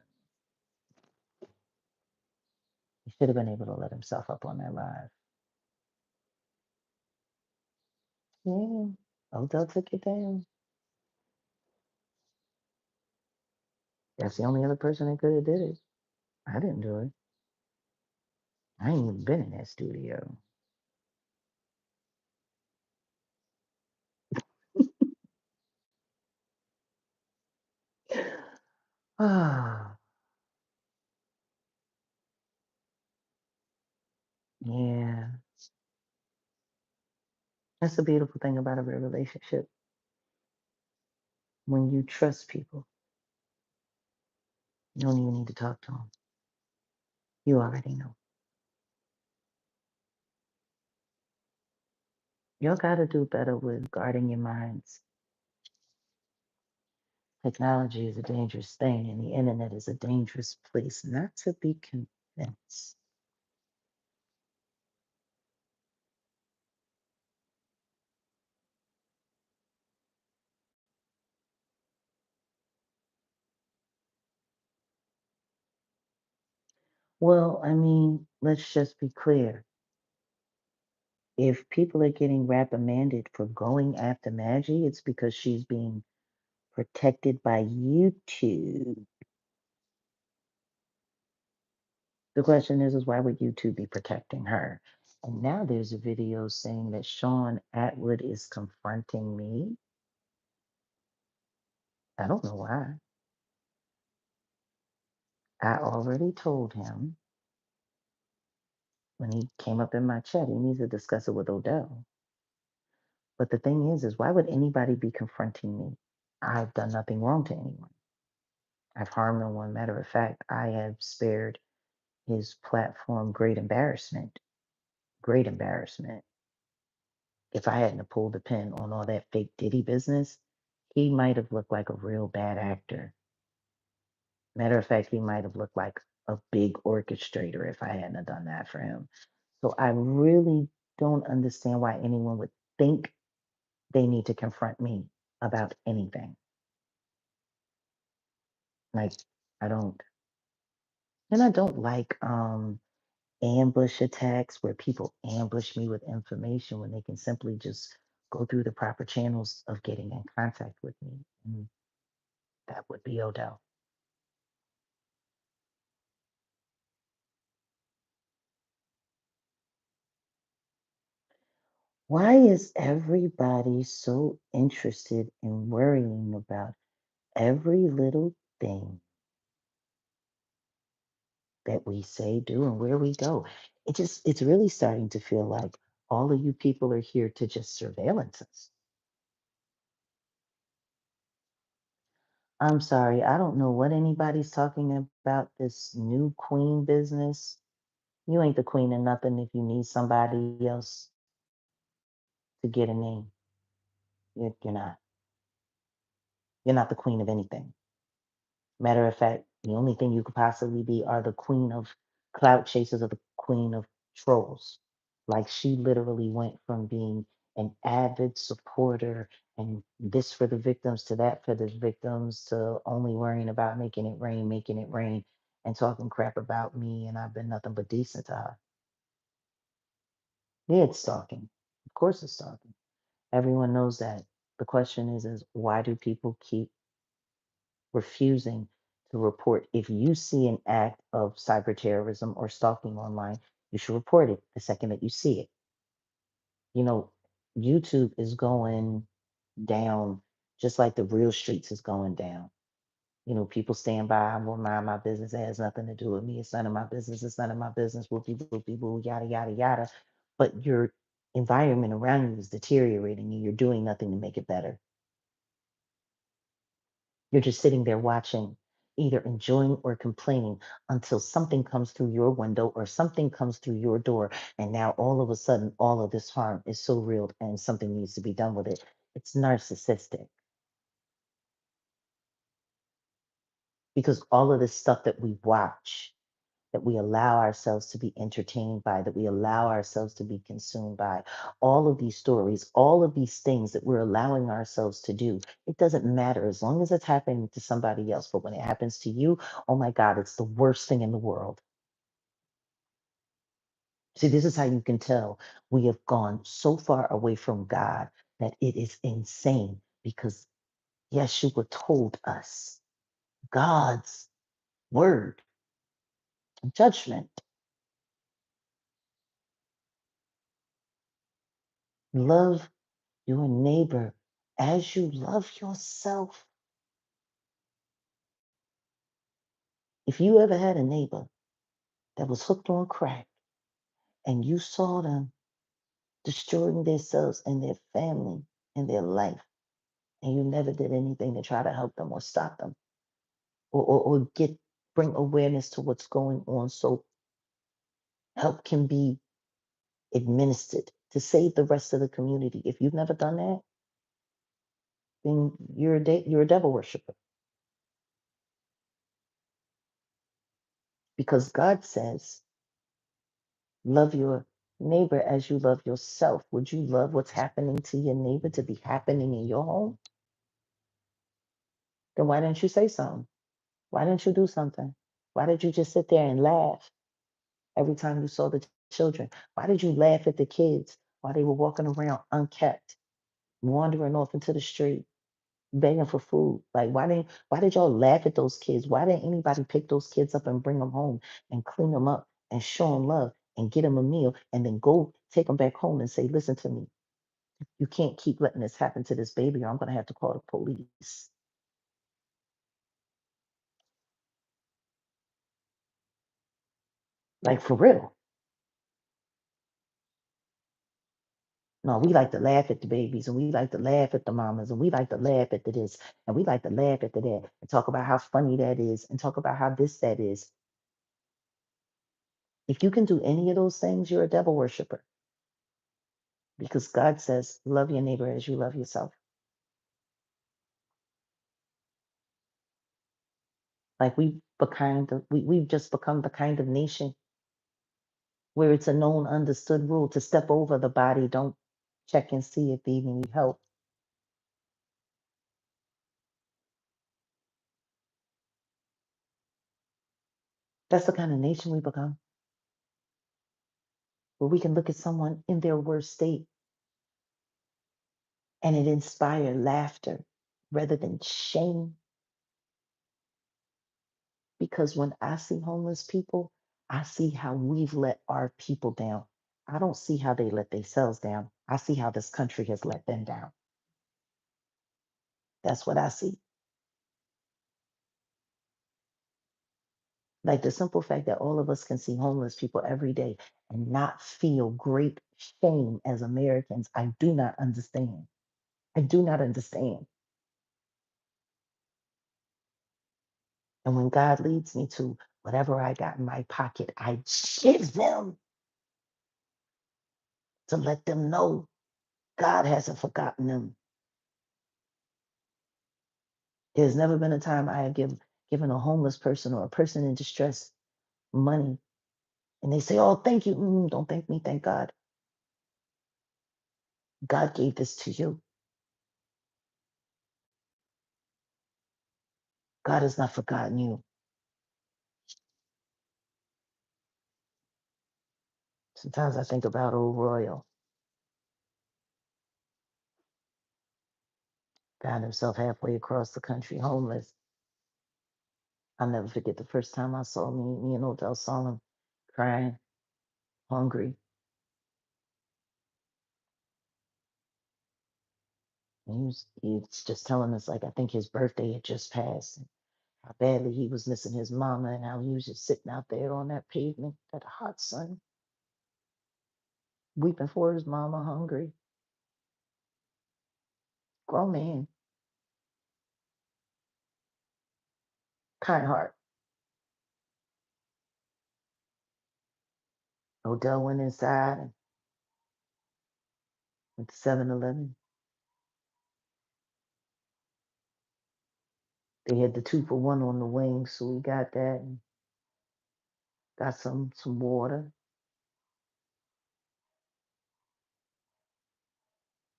he should have been able to let himself up on that live. Yeah, Odell took it down. That's the only other person that could have did it. I didn't do it. I ain't even been in that studio. Ah, yeah. That's the beautiful thing about a real relationship. When you trust people, you don't even need to talk to them. You already know. Y'all got to do better with guarding your minds. Technology is a dangerous thing, and the internet is a dangerous place not to be convinced. Well, I mean, let's just be clear. If people are getting reprimanded for going after Maggie, it's because she's being protected by YouTube. The question is why would YouTube be protecting her? And now there's a video saying that Sean Atwood is confronting me. I don't know why. I already told him when he came up in my chat, he needs to discuss it with Odell. But the thing is why would anybody be confronting me? I've done nothing wrong to anyone. I've harmed no one. Matter of fact, I have spared his platform great embarrassment. Great embarrassment. If I hadn't pulled the pin on all that fake Diddy business, he might have looked like a real bad actor. Matter of fact, he might have looked like a big orchestrator if I hadn't have done that for him. So I really don't understand why anyone would think they need to confront me about anything. Like, I don't, and I don't like ambush attacks where people ambush me with information when they can simply just go through the proper channels of getting in contact with me. And that would be Odell. Why is everybody so interested in worrying about every little thing that we say, do, and where we go? It's really starting to feel like all of you people are here to just surveillance us. I'm sorry, I don't know what anybody's talking about this new queen business. You ain't the queen of nothing if you need somebody else to get a name. You're not. You're not the queen of anything. Matter of fact, the only thing you could possibly be are the queen of clout chasers or the queen of trolls. Like she literally went from being an avid supporter and this for the victims to that for the victims to only worrying about making it rain, and talking crap about me. And I've been nothing but decent to her. Yeah, it's stalking. Of course, it's stalking. Everyone knows that. The question is why do people keep refusing to report? If you see an act of cyber terrorism or stalking online, you should report it the second that you see it. You know, YouTube is going down just like the real streets is going down. You know, people stand by, I will mind my business. It has nothing to do with me. It's none of my business. It's none of my business. Whoopie, whoopie, woo, yada, yada, yada. But your environment around you is deteriorating and you're doing nothing to make it better. You're just sitting there watching, either enjoying or complaining until something comes through your window or something comes through your door. And now all of a sudden, all of this harm is so real and something needs to be done with it. It's narcissistic because all of this stuff that we watch, that we allow ourselves to be entertained by, that we allow ourselves to be consumed by, all of these stories, all of these things that we're allowing ourselves to do, it doesn't matter as long as it's happening to somebody else. But when it happens to you, oh my God, it's the worst thing in the world. See, this is how you can tell we have gone so far away from God that it is insane because Yeshua told us God's word, judgment, love your neighbor as you love yourself. If you ever had a neighbor that was hooked on crack and you saw them destroying themselves and their family and their life, and you never did anything to try to help them or stop them or bring awareness to what's going on so help can be administered to save the rest of the community. If you've never done that, then you're a devil worshiper. Because God says, love your neighbor as you love yourself. Would you love what's happening to your neighbor to be happening in your home? Then why didn't you say something? Why didn't you do something? Why did you just sit there and laugh every time you saw the children? Why did you laugh at the kids while they were walking around unkept, wandering off into the street, begging for food? Like, why did y'all laugh at those kids? Why didn't anybody pick those kids up and bring them home and clean them up and show them love and get them a meal and then go take them back home and say, listen to me, you can't keep letting this happen to this baby or I'm going to have to call the police. Like, for real. No, we like to laugh at the babies and we like to laugh at the mamas and we like to laugh at the this and we like to laugh at the that and talk about how funny that is and talk about how this that is. If you can do any of those things, you're a devil worshiper because God says, love your neighbor as you love yourself. Like we've just become the kind of nation where it's a known, understood rule to step over the body. Don't check and see if they even need help. That's the kind of nation we become, where we can look at someone in their worst state and it inspire laughter rather than shame. Because when I see homeless people, I see how we've let our people down. I don't see how they let themselves down. I see how this country has let them down. That's what I see. Like the simple fact that all of us can see homeless people every day and not feel great shame as Americans, I do not understand. I do not understand. And when God leads me to whatever I got in my pocket, I give them to let them know God hasn't forgotten them. There's never been a time I have given a homeless person or a person in distress money and they say, oh, thank you. Don't thank me, thank God. God gave this to you. God has not forgotten you. Sometimes I think about old Royal. Found himself halfway across the country, homeless. I'll never forget the first time I saw me and Odell saw him crying, hungry. And he was just telling us, like, I think his birthday had just passed, and how badly he was missing his mama, and how he was just sitting out there on that pavement, that hot sun, weeping for his mama, hungry. Grown man, kind heart. Odell went inside and went to 7-Eleven. They had the 2-for-1 on the wings, so we got that and got some water.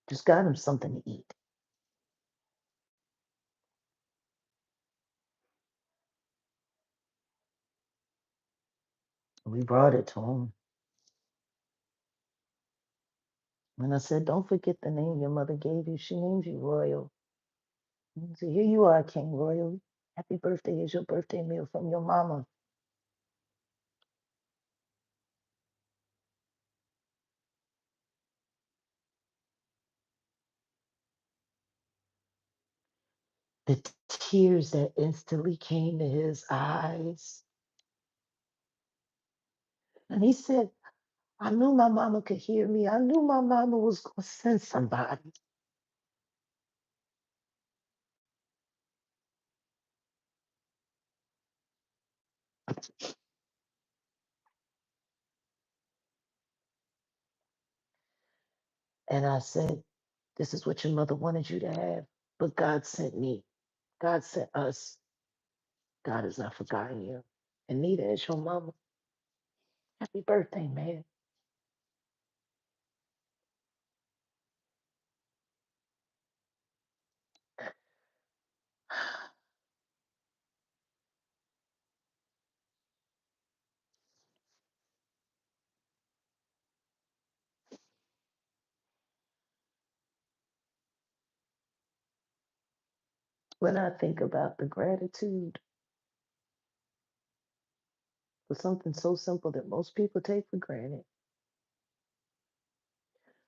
Just got him something to eat. We brought it to him. And I said, don't forget the name your mother gave you. She named you Royal. And he said, here you are, King Royal. Happy birthday is your birthday meal from your mama. The tears that instantly came to his eyes. And he said, I knew my mama could hear me. I knew my mama was going to send somebody. And I said, this is what your mother wanted you to have. But God sent me. God sent us. God has not forgotten you. And neither is your mama. Happy birthday, man. When I think about the gratitude for something so simple that most people take for granted,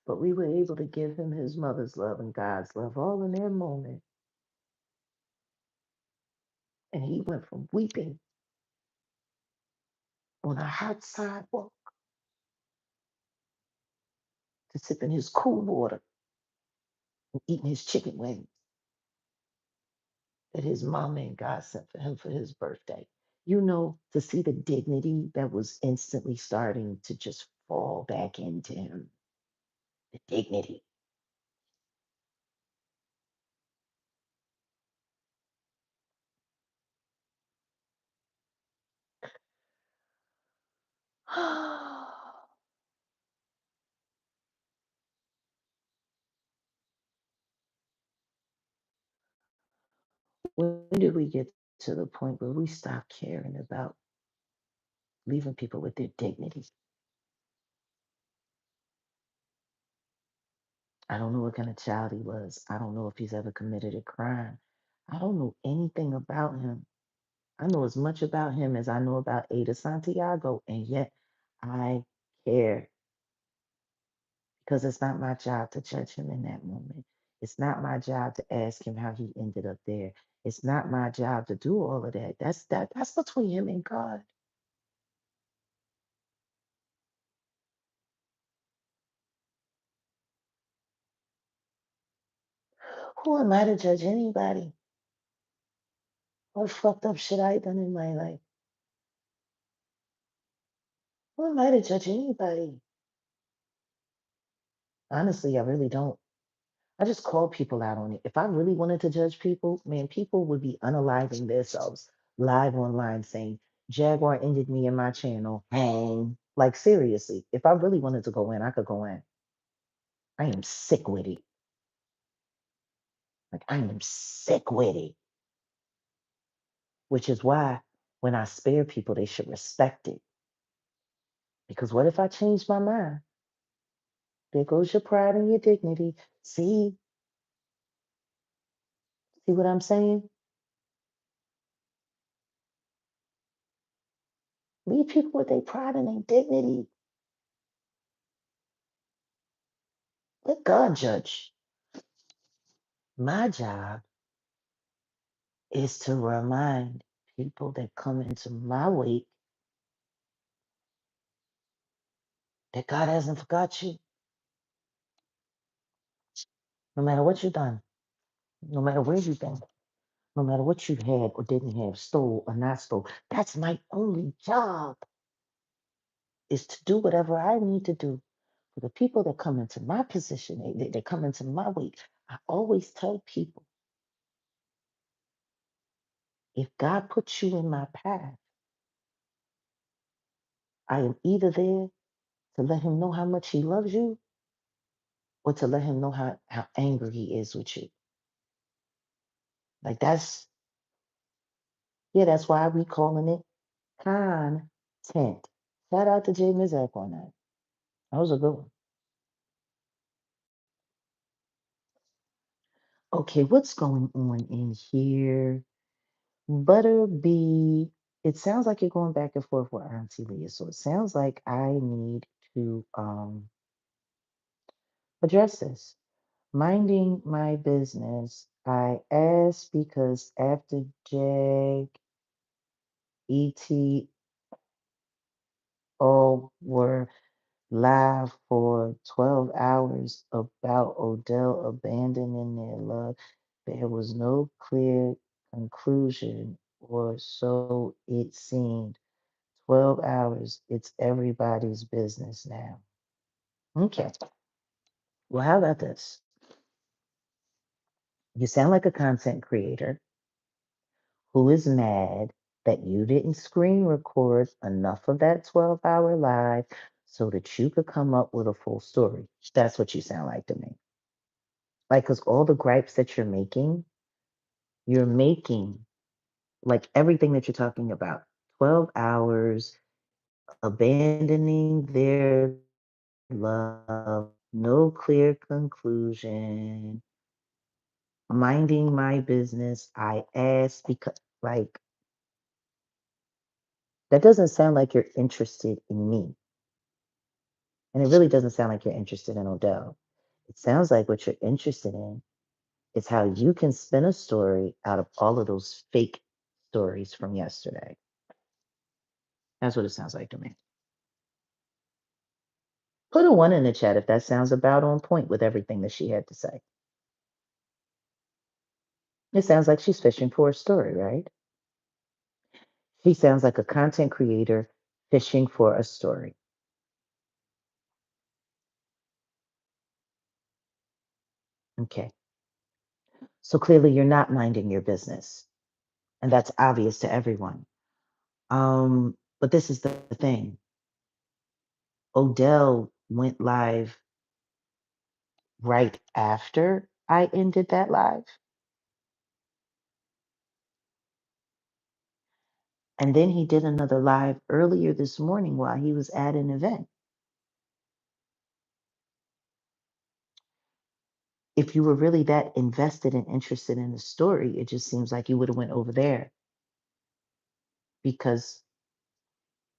but we were able to give him his mother's love and God's love all in that moment. And he went from weeping on a hot sidewalk to sipping his cool water and eating his chicken wings that his mama and God sent for him for his birthday. You know, to see the dignity that was instantly starting to just fall back into him. The dignity. When did we get to the point where we stopped caring about leaving people with their dignity? I don't know what kind of child he was. I don't know if he's ever committed a crime. I don't know anything about him. I know as much about him as I know about Ada Santiago, and yet I care because it's not my job to judge him in that moment. It's not my job to ask him how he ended up there. It's not my job to do all of that. That's between him and God. Who am I to judge anybody? What fucked up shit I done in my life? Who am I to judge anybody? Honestly, I really don't. I just call people out on it. If I really wanted to judge people, man, people would be unaliving themselves live online saying, Jaguar ended me in my channel. Hang. Like, seriously, if I really wanted to go in, I could go in. I am sick with it. Like, I am sick with it. Which is why when I spare people, they should respect it. Because what if I change my mind? There goes your pride and your dignity. See what I'm saying? Leave people with their pride and their dignity. Let God judge. My job is to remind people that come into my wake that God hasn't forgot you. No matter what you've done, no matter where you've been, no matter what you had or didn't have, stole or not stole. That's my only job, is to do whatever I need to do for the people that come into my position, they come into my wake. I always tell people, if God puts you in my path, I am either there to let him know how much he loves you or to let him know how angry he is with you. Like that's why we calling it content. Shout out to Jay Mizak on that. That was a good one. Okay, what's going on in here? Butterby, it sounds like you're going back and forth with Auntie Leah. So it sounds like I need to address this. Minding my business, I asked because after Jag, ET all were live for 12 hours about Odell abandoning their love, there was no clear conclusion, or so it seemed. 12 hours, it's everybody's business now. Okay, well, how about this? You sound like a content creator who is mad that you didn't screen record enough of that 12-hour live so that you could come up with a full story. That's what you sound like to me. Like, because all the gripes that you're making, like everything that you're talking about, 12 hours, abandoning their love, no clear conclusion, minding my business. I asked because, like, that doesn't sound like you're interested in me. And it really doesn't sound like you're interested in Odell. It sounds like what you're interested in is how you can spin a story out of all of those fake stories from yesterday. That's what it sounds like to me. Put a one in the chat if that sounds about on point with everything that she had to say. It sounds like she's fishing for a story, right? She sounds like a content creator fishing for a story. Okay. So clearly you're not minding your business. And that's obvious to everyone. But this is the thing. Odell went live right after I ended that live. And then he did another live earlier this morning while he was at an event. If you were really that invested and interested in the story, it just seems like you would have went over there because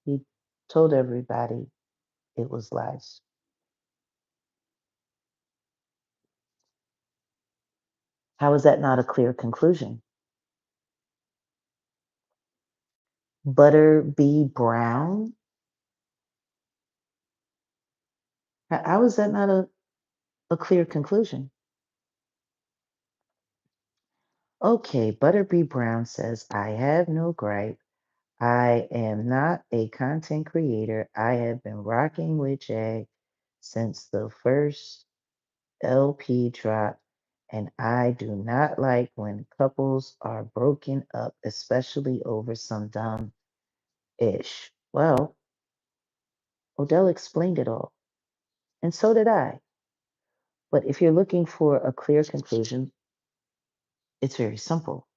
he told everybody it was lies. How is that not a clear conclusion? Butter B. Brown? How is that not a clear conclusion? Okay, Butter B. Brown says, I have no gripe. I am not a content creator. I have been rocking with Jag since the first LP drop, and I do not like when couples are broken up, especially over some dumb ish. Well, Odell explained it all, and so did I. But if you're looking for a clear conclusion, it's very simple.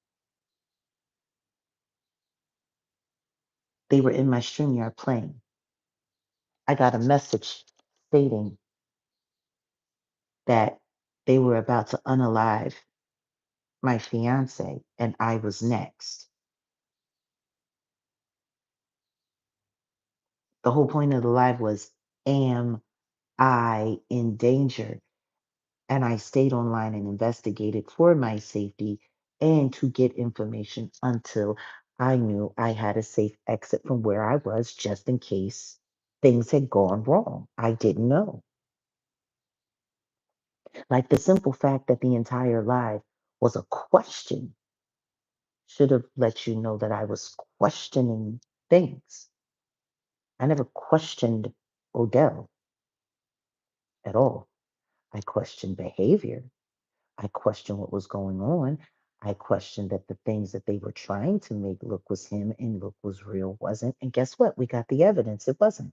They were in my StreamYard playing. I got a message stating that they were about to unalive my fiance and I was next. The whole point of the live was, am I in danger? And I stayed online and investigated for my safety and to get information until I knew I had a safe exit from where I was just in case things had gone wrong. I didn't know. Like the simple fact that the entire live was a question should have let you know that I was questioning things. I never questioned Odell at all. I questioned behavior. I questioned what was going on. I questioned that the things that they were trying to make look was him and look was real wasn't. And guess what? We got the evidence. It wasn't.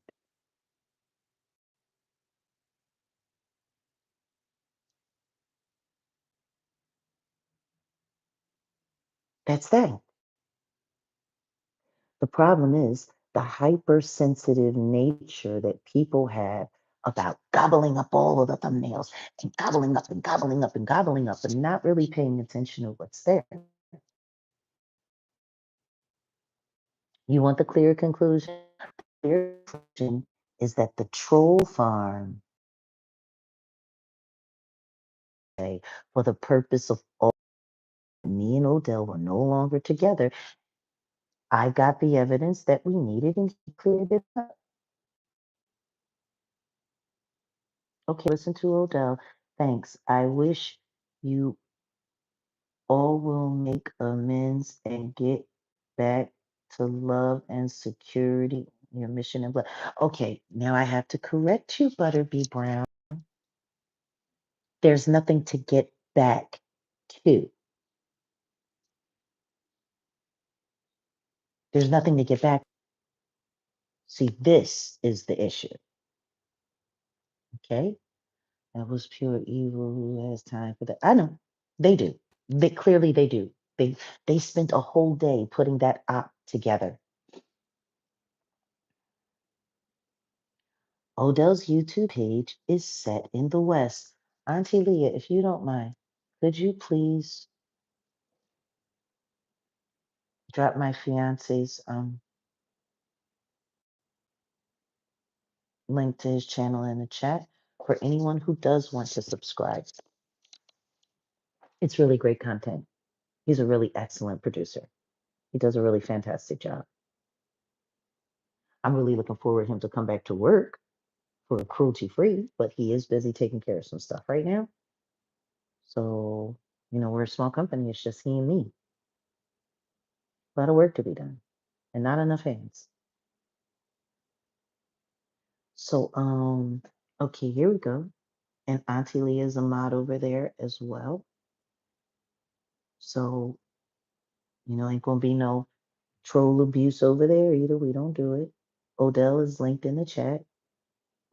That's that. The problem is the hypersensitive nature that people have about gobbling up all of the thumbnails and gobbling up and gobbling up and gobbling up and not really paying attention to what's there. You want the clear conclusion? The clear conclusion is that the troll farm, for the purpose of all me and Odell were no longer together, I got the evidence that we needed and he cleared it up. Okay, listen to Odell. Thanks. I wish you all will make amends and get back to love and security, your mission and blood. Okay, now I have to correct you, Butterby Brown. There's nothing to get back to. There's nothing to get back. See, this is the issue. Okay? That was pure evil. Who has time for that? I know. They do. They clearly they do. They spent a whole day putting that op together. Odell's YouTube page is set in the West. Auntie Leah, if you don't mind, could you please drop my fiance's link to his channel in the chat for anyone who does want to subscribe? It's really great content. He's a really excellent producer. He does a really fantastic job. I'm really looking forward to him to come back to work for cruelty free, but he is busy taking care of some stuff right now. So, we're a small company. It's just he and me. A lot of work to be done and not enough hands. So, okay, here we go. And Auntie Leah is a mod over there as well. So, ain't gonna be no troll abuse over there either. We don't do it. Odell is linked in the chat.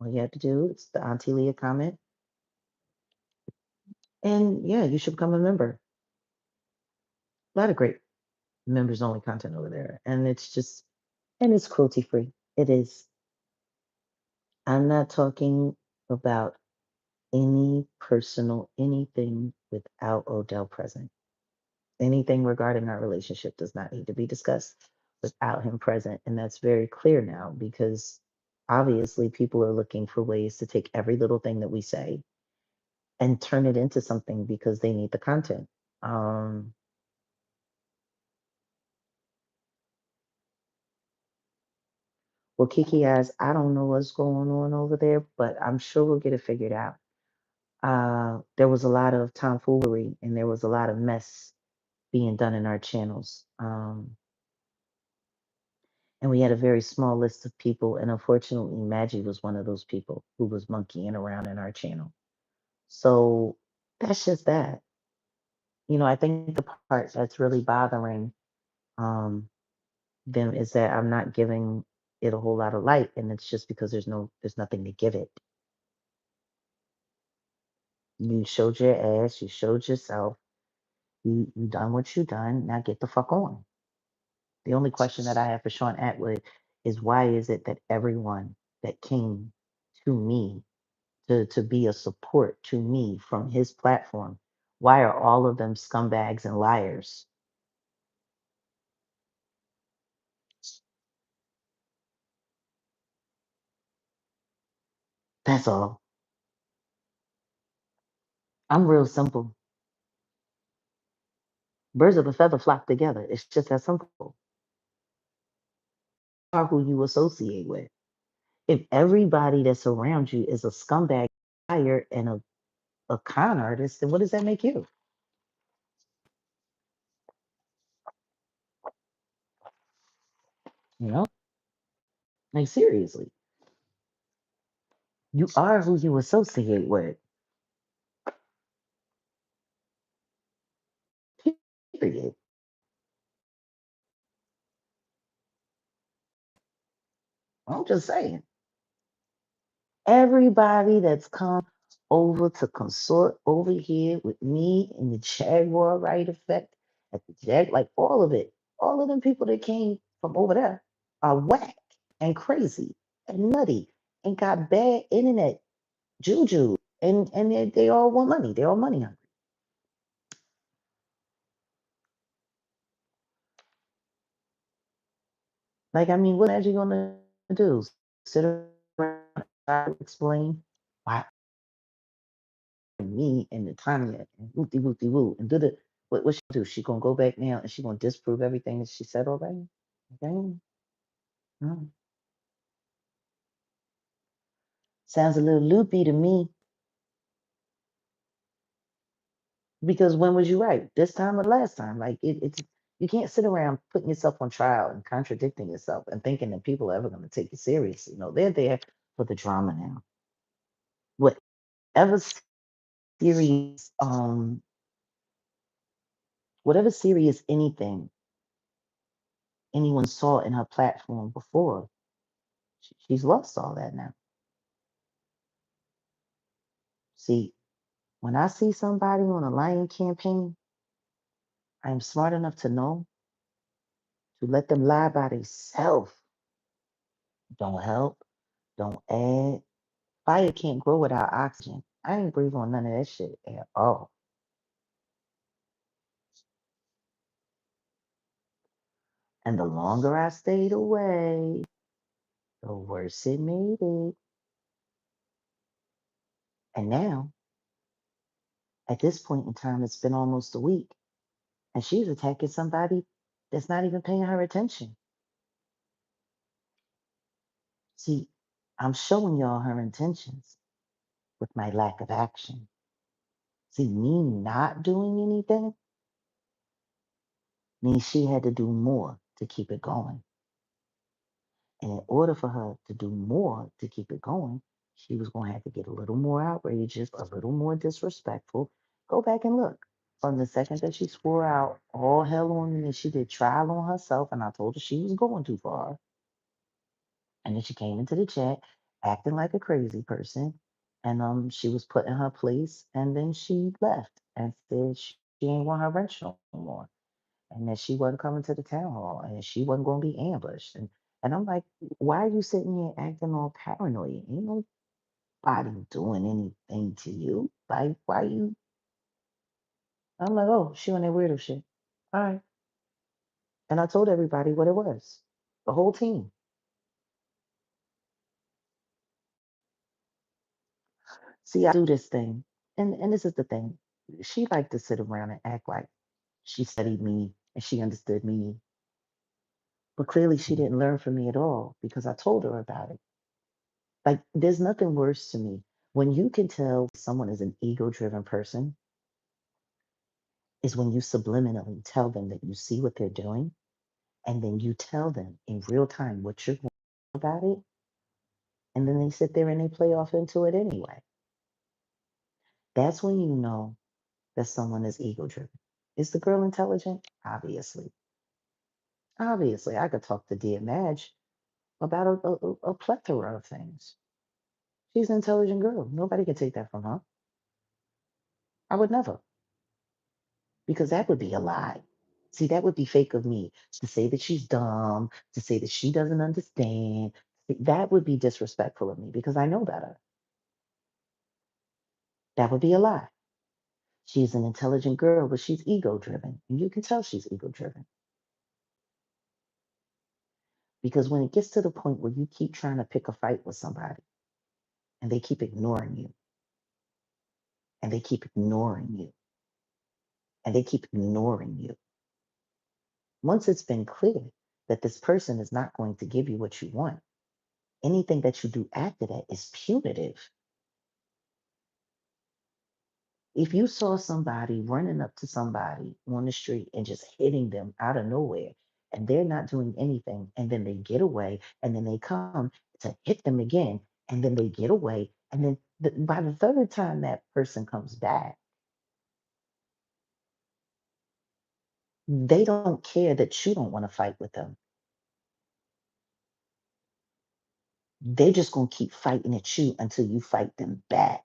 All you have to do is the Auntie Leah comment. And yeah, you should become a member. A lot of great members only content over there. And it's cruelty free. It is. I'm not talking about any personal anything without Odell present. Anything regarding our relationship does not need to be discussed without him present. And that's very clear now because obviously people are looking for ways to take every little thing that we say and turn it into something because they need the content. Well, Kiki as I don't know what's going on over there, but I'm sure we'll get it figured out. There was a lot of tomfoolery and there was a lot of mess being done in our channels. And we had a very small list of people. And unfortunately, Maggie was one of those people who was monkeying around in our channel. So that's just that. I think the part that's really bothering um, them is that I'm not giving it a whole lot of light. And it's just because there's nothing to give it. You showed your ass, you showed yourself, you done what you done. Now get the fuck on. The only question that I have for Sean Atwood is why is it that everyone that came to me to be a support to me from his platform, why are all of them scumbags and liars? That's all. I'm real simple. Birds of a feather flock together. It's just that simple. Are who you associate with. If everybody that's around you is a scumbag, liar, and a con artist, then what does that make you? You know, like seriously, you are who you associate with. Period. I'm just saying. Everybody that's come over to consort over here with me in the Jaguar Wright effect at the like all of it, all of them people that came from over there are whack and crazy and nutty and got bad internet juju and they all want money. They're all money hungry. Like, I mean, what are you gonna do? Sit around and try to explain why me and the Tanya and whoopty whoopty woo and do the What she gonna do? She gonna go back now and she gonna disprove everything that she said already? Okay. Mm. Sounds a little loopy to me. Because when was you right? This time or last time? Like it's you can't sit around putting yourself on trial and contradicting yourself and thinking that people are ever going to take you seriously. No, they're there for the drama now. Whatever serious, whatever serious anything anyone saw in her platform before, she's lost all that now. See, when I see somebody on a lying campaign, I am smart enough to know to let them lie by themselves. Don't help, don't add. Fire can't grow without oxygen. I ain't breathe on none of that shit at all. And the longer I stayed away, the worse it made it. And now, at this point in time, it's been almost a week, and she's attacking somebody that's not even paying her attention. See, I'm showing y'all her intentions with my lack of action. See, me not doing anything means she had to do more to keep it going. And in order for her to do more to keep it going, she was going to have to get a little more outrageous, a little more disrespectful. Go back and look. From the second that she swore out all hell on me and she did trial on herself, and I told her she was going too far. And then she came into the chat acting like a crazy person. And she was put in her place, and then she left and said she ain't want her wrench no more, and that she wasn't coming to the town hall and she wasn't going to be ambushed. And I'm like, why are you sitting here acting all paranoid? Ain't nobody doing anything to you. Like, why you? I'm like, oh, she on that weirdo shit. All right. And I told everybody what it was, the whole team. See, I do this thing, and this is the thing. She liked to sit around and act like she studied me and she understood me, but clearly she didn't learn from me at all because I told her about it. Like, there's nothing worse to me when you can tell someone is an ego driven person, is when you subliminally tell them that you see what they're doing, and then you tell them in real time what you're going about it, and then they sit there and they play off into it anyway. That's when you know that someone is ego driven. Is the girl intelligent? Obviously. Obviously, I could talk to Dear Madge about a plethora of things. She's an intelligent girl. Nobody can take that from her. I would never, because that would be a lie. See, that would be fake of me to say that she's dumb, to say that she doesn't understand. That would be disrespectful of me because I know better. That would be a lie. She's an intelligent girl, but she's ego driven. And you can tell she's ego driven because when it gets to the point where you keep trying to pick a fight with somebody and they keep ignoring you and they keep ignoring you and they keep ignoring you, once it's been clear that this person is not going to give you what you want, anything that you do after that is punitive. If you saw somebody running up to somebody on the street and just hitting them out of nowhere, and they're not doing anything, and then they get away, and then they come to hit them again, and then they get away, and then by the third time that person comes back, they don't care that you don't want to fight with them. They're just going to keep fighting at you until you fight them back.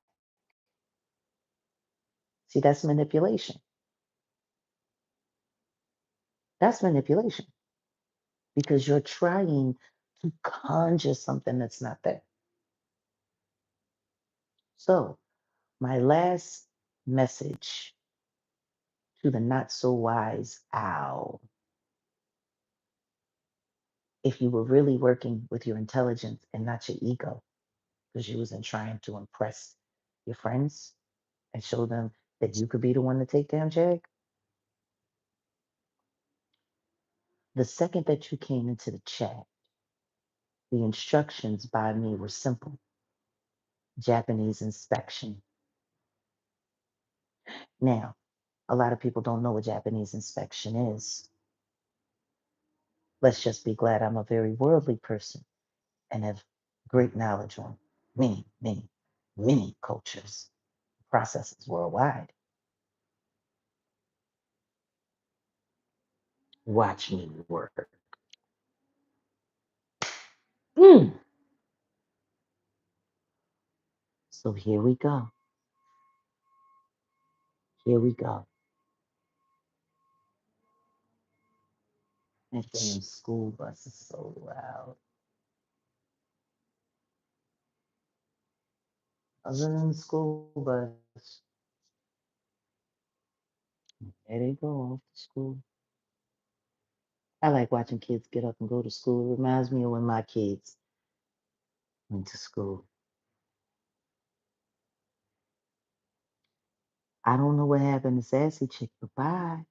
See, that's manipulation. That's manipulation because you're trying to conjure something that's not there. So, my last message to the not so wise owl, if you were really working with your intelligence and not your ego, because you wasn't trying to impress your friends and show them that you could be the one to take down Jag, The second that you came into the chat, the instructions by me were simple: Japanese inspection. Now, a lot of people don't know what Japanese inspection is. Let's just be glad I'm a very worldly person and have great knowledge on many, many, many cultures, processes worldwide. Watch me work. Mm. So here we go. Here we go. That damn school bus is so loud. Other than the school bus, there they go off to school. I like watching kids get up and go to school. It reminds me of when my kids went to school. I don't know what happened to Sassy Chick, but bye.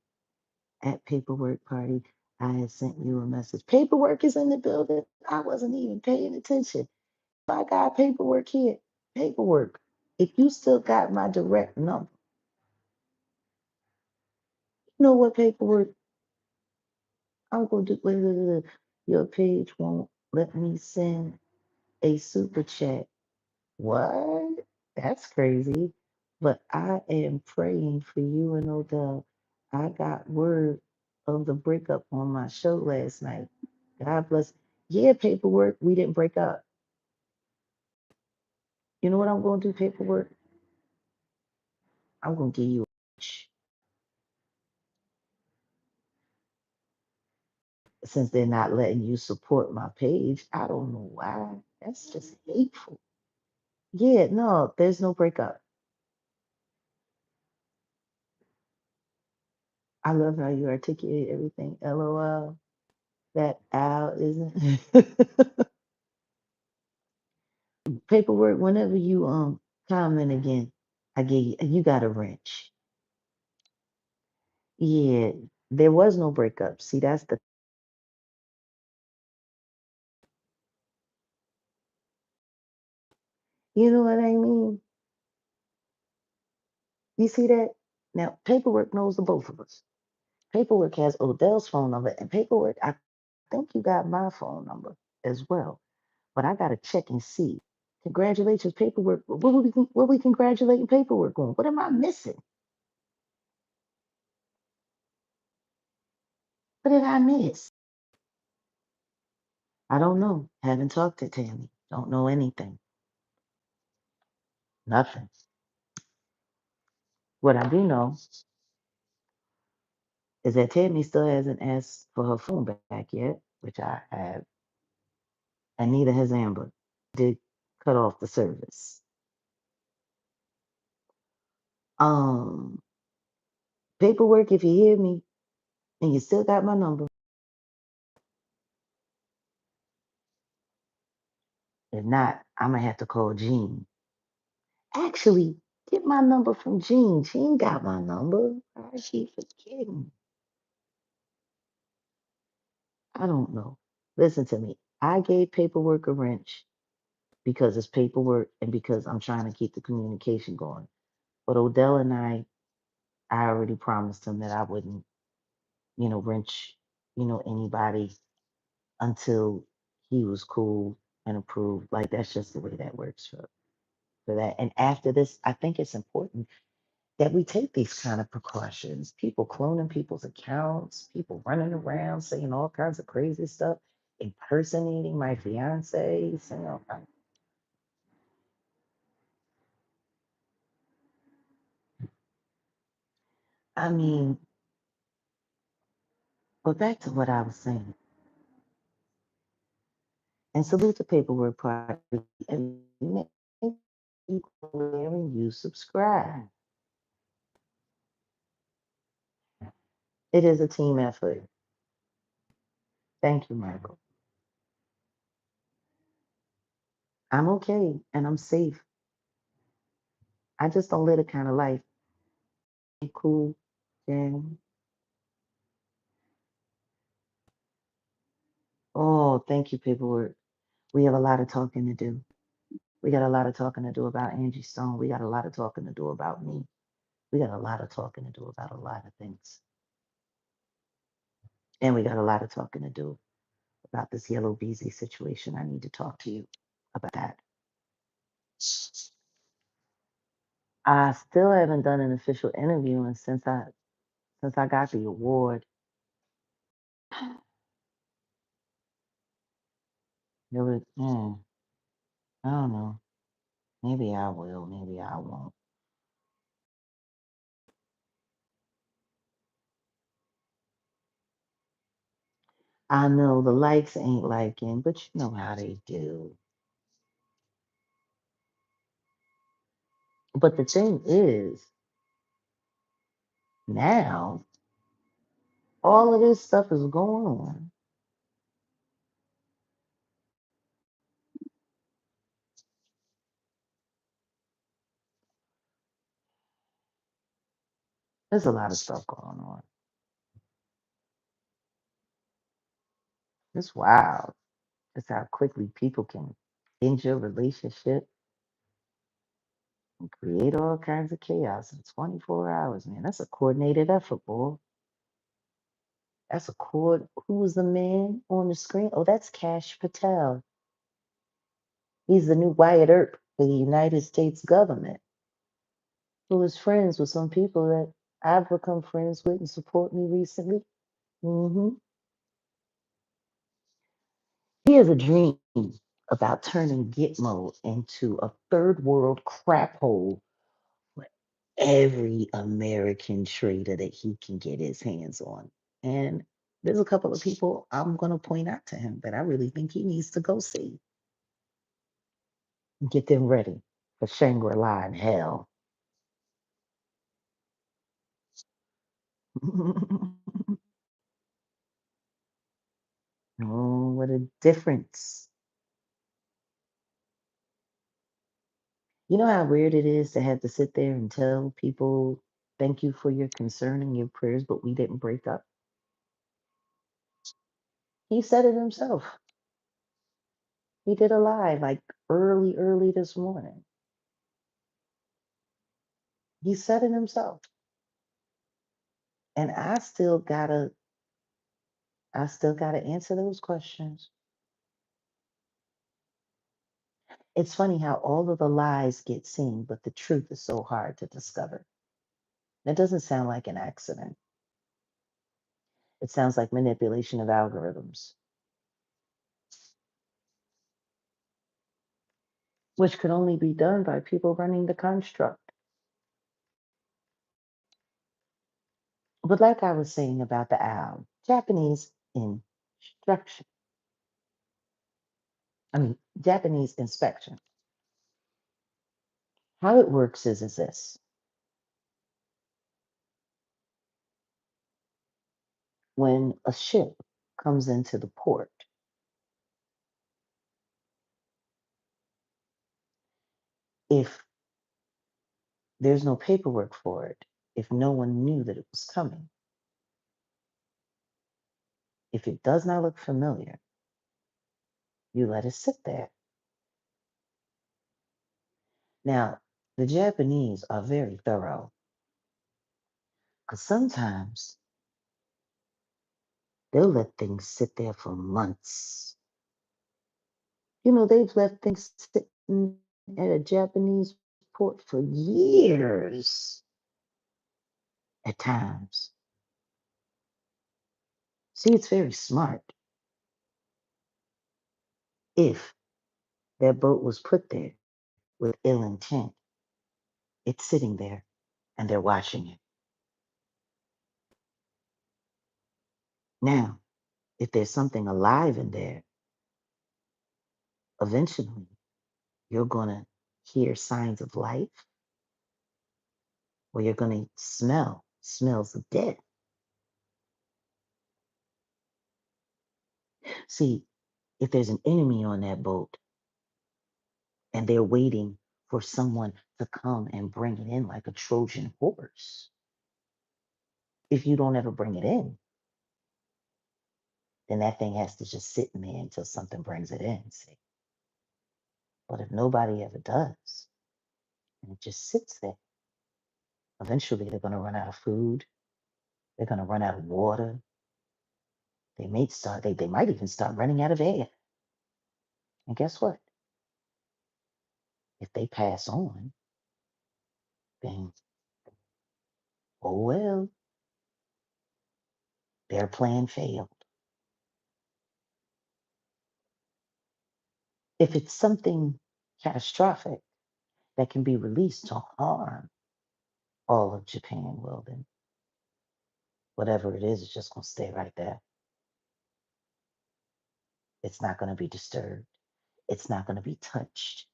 At paperwork party, I had sent you a message. Paperwork is in the building. I wasn't even paying attention. I got paperwork here. Paperwork. If you still got my direct number, you know what paperwork I'm gonna do? Wait, wait, wait, wait. Your page won't let me send a super chat. What? That's crazy. But I am praying for you and Odell. I got word of the breakup on my show last night. God bless. Yeah, paperwork. We didn't break up. You know what I'm going to do, paperwork? I'm going to give you a punch. Since they're not letting you support my page. I don't know why. That's just hateful. Yeah, no, there's no breakup. I love how you articulate everything. LOL. That owl isn't. Paperwork, whenever you comment again, I give you got a wrench. Yeah, there was no breakup. See, that's the you know what I mean? You see that? Now, paperwork knows the both of us. Paperwork has Odell's phone number, and paperwork, I think you got my phone number as well. But I gotta check and see. Congratulations, paperwork. What we congratulating paperwork on? What am I missing? What did I miss? I don't know. Haven't talked to Tammy. Don't know anything. Nothing. What I do know is that Tammy still hasn't asked for her phone back yet, which I have, and neither has Amber. Did cut off the service. Um, Paperwork, if you hear me and you still got my number, if not, I'm gonna have to call Jean. Actually, get my number from Jean. Jean got my number. I keep forgetting. I don't know. Listen to me. I gave paperwork a wrench because it's paperwork and because I'm trying to keep the communication going. But Odell and I already promised him that I wouldn't, wrench, anybody until he was cool and approved. Like that's just the way that works for that. And after this, I think it's important that we take these kind of precautions. People cloning people's accounts, people running around saying all kinds of crazy stuff, impersonating my fiance, saying all kinds. I mean, but back to what I was saying. And salute the paperwork party and make you go there and you subscribe. It is a team effort. Thank you, Michael. I'm okay and I'm safe. I just don't live a kind of life. Cool, Jen. Oh, thank you, paperwork. We have a lot of talking to do. We got a lot of talking to do about Angie Stone. We got a lot of talking to do about me. We got a lot of talking to do about a lot of things. And we got a lot of talking to do about this yellow beezy situation. I need to talk to you about that. I still haven't done an official interview, and since I got the award, there was I don't know. Maybe I will, maybe I won't. I know the likes ain't liking, but you know how they do. But the thing is, now all of this stuff is going on. There's a lot of stuff going on. It's wild. It's how quickly people can end your relationship and create all kinds of chaos in 24 hours, man. That's a coordinated effort, boy. That's a cord. Who was the man on the screen? Oh, that's Cash Patel. He's the new Wyatt Earp for the United States government, who is friends with some people that I've become friends with and support me recently. He has a dream about turning Gitmo into a third world crap hole for every American trader that he can get his hands on. And there's a couple of people I'm going to point out to him that I really think he needs to go see. Get them ready for Shangri-La in hell. Oh, what a difference. You know how weird it is to have to sit there and tell people, thank you for your concern and your prayers, but we didn't break up? He said it himself. He did a live like early this morning. He said it himself. And I still gotta answer those questions. It's funny how all of the lies get seen, but the truth is so hard to discover. That doesn't sound like an accident. It sounds like manipulation of algorithms, which could only be done by people running the construct. But like I was saying about the owl, Japanese instruction, Japanese inspection. How it works is this. When a ship comes into the port, if there's no paperwork for it, if no one knew that it was coming, if it does not look familiar, you let it sit there. Now, the Japanese are very thorough because sometimes they'll let things sit there for months. You know, they've left things sitting at a Japanese port for years at times. See, it's very smart if their boat was put there with ill intent. It's sitting there and they're watching it. Now, if there's something alive in there, eventually you're going to hear signs of life or you're going to smell smells of death. See, if there's an enemy on that boat and they're waiting for someone to come and bring it in like a Trojan horse, if you don't ever bring it in, then that thing has to just sit in there until something brings it in. See? But if nobody ever does, and it just sits there, eventually they're going to run out of food. They're going to run out of water. They might even start running out of air. And guess what? If they pass on, then, oh well, their plan failed. If it's something catastrophic that can be released to harm all of Japan, well, then whatever it is just going to stay right there. It's not going to be disturbed. It's not going to be touched.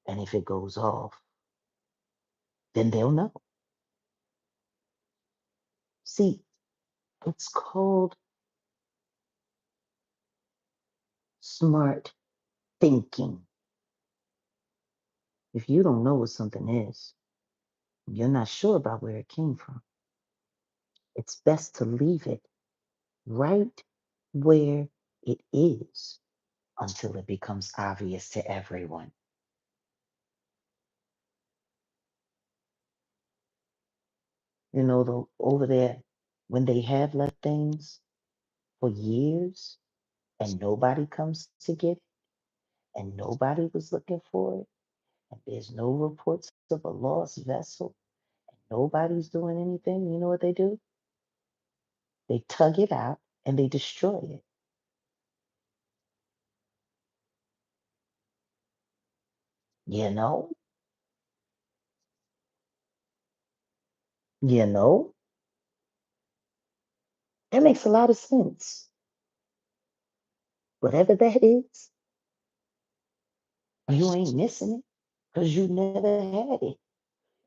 And if it goes off, then they'll know. See, it's called smart thinking. If you don't know what something is, you're not sure about where it came from, it's best to leave it right where it is until it becomes obvious to everyone. You know, over there, when they have left things for years and nobody comes to get it and nobody was looking for it, and there's no reports of a lost vessel and nobody's doing anything, you know what they do? They tug it out and they destroy it. You know? You know? That makes a lot of sense. Whatever that is, you ain't missing it because you never had it.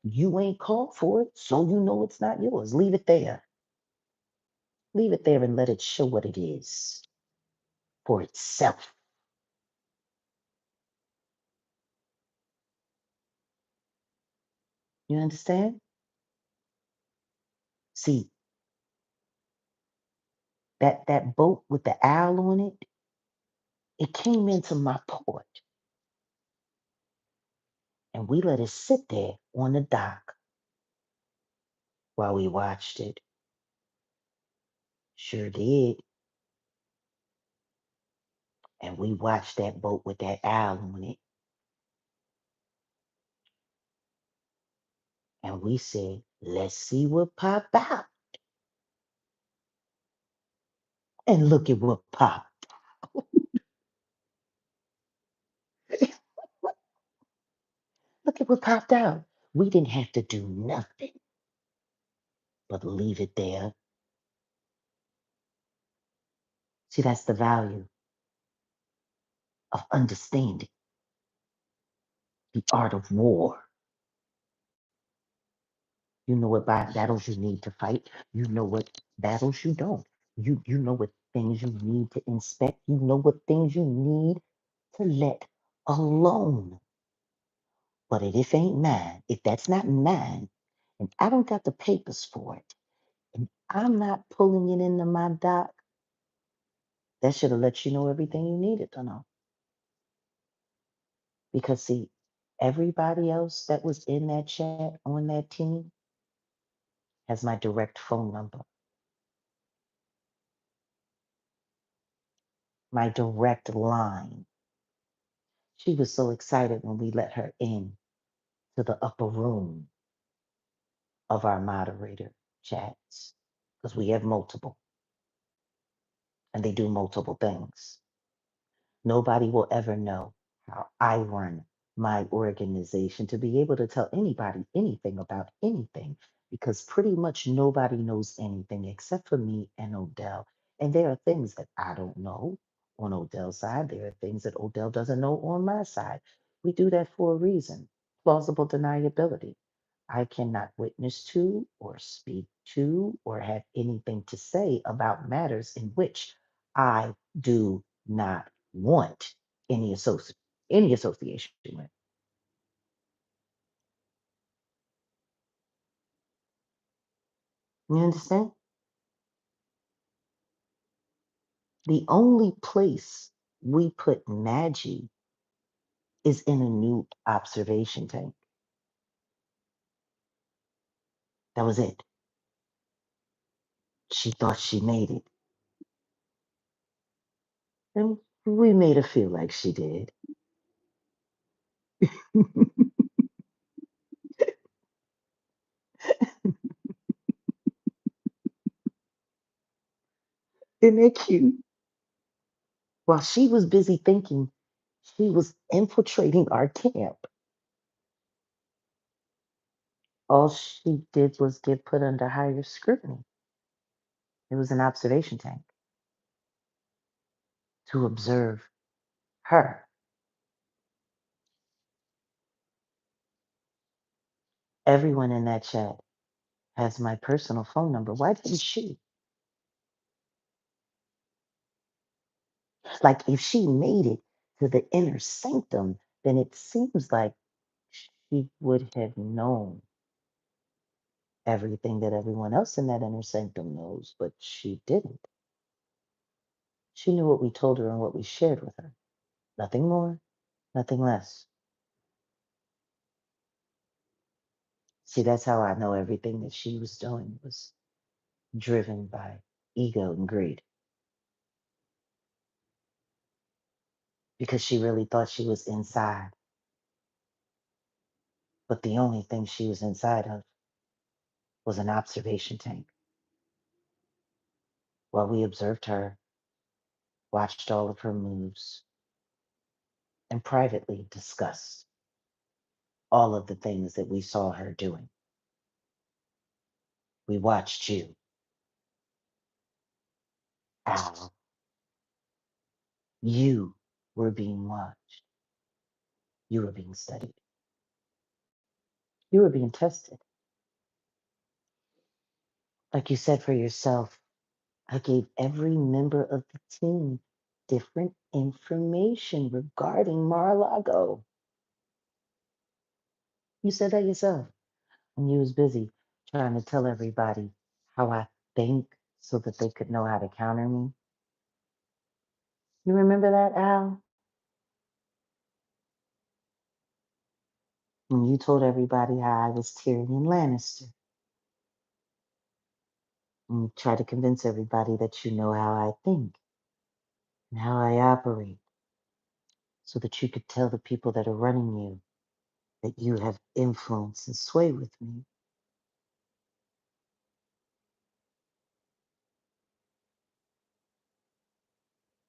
You ain't called for it, so you know it's not yours. Leave it there. Leave it there and let it show what it is for itself. You understand? See, that boat with the owl on it, it came into my port and we let it sit there on the dock while we watched it. Sure did. And we watched that boat with that owl on it. And we said, let's see what pop out. And look at what popped. Look at what popped out. We didn't have to do nothing but leave it there. See, that's the value of understanding the art of war. You know what battles you need to fight. You know what battles you don't. You know what things you need to inspect. You know what things you need to let alone. But if ain't mine, if that's not mine, and I don't got the papers for it, and I'm not pulling it into my doc, that should have let you know everything you needed to know. Because see, everybody else that was in that chat on that team has my direct phone number, my direct line. She was so excited when we let her in to the upper room of our moderator chats because we have multiple and they do multiple things. Nobody will ever know how I run my organization to be able to tell anybody anything about anything because pretty much nobody knows anything except for me and Odell. And there are things that I don't know on Odell's side. There are things that Odell doesn't know on my side. We do that for a reason. Plausible deniability. I cannot witness to or speak to or have anything to say about matters in which I do not want any association with. You understand? The only place we put Maggie is in a new observation tank. That was it. She thought she made it. And we made her feel like she did. Isn't that cute? While she was busy thinking she was infiltrating our camp, all she did was get put under higher scrutiny. It was an observation tank to observe her. Everyone in that chat has my personal phone number. Why didn't she? Like, if she made it to the inner sanctum, then it seems like she would have known everything that everyone else in that inner sanctum knows, but she didn't. She knew what we told her and what we shared with her. Nothing more, nothing less. See, that's how I know everything that she was doing was driven by ego and greed, because she really thought she was inside. But the only thing she was inside of was an observation tank. While we observed her, watched all of her moves, and privately discussed all of the things that we saw her doing. We watched you, Al. You were being watched. You were being studied. You were being tested. Like you said for yourself, I gave every member of the team different information regarding Mar-a-Lago. You said that yourself when you was busy trying to tell everybody how I think so that they could know how to counter me. You remember that, Al? When you told everybody how I was Tyrion Lannister and you tried to convince everybody that you know how I think and how I operate so that you could tell the people that are running you that you have influence and sway with me.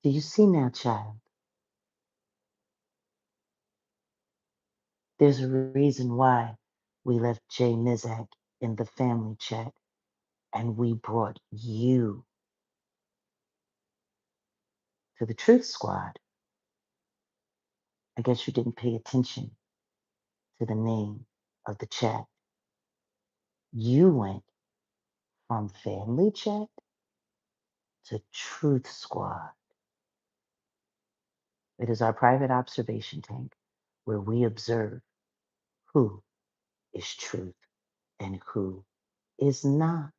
Do you see now, child? There's a reason why we left Jay Mizak in the family chat and we brought you to the Truth Squad. I guess you didn't pay attention to the name of the chat. You went from family chat to Truth Squad. It is our private observation tank where we observe who is truth and who is not.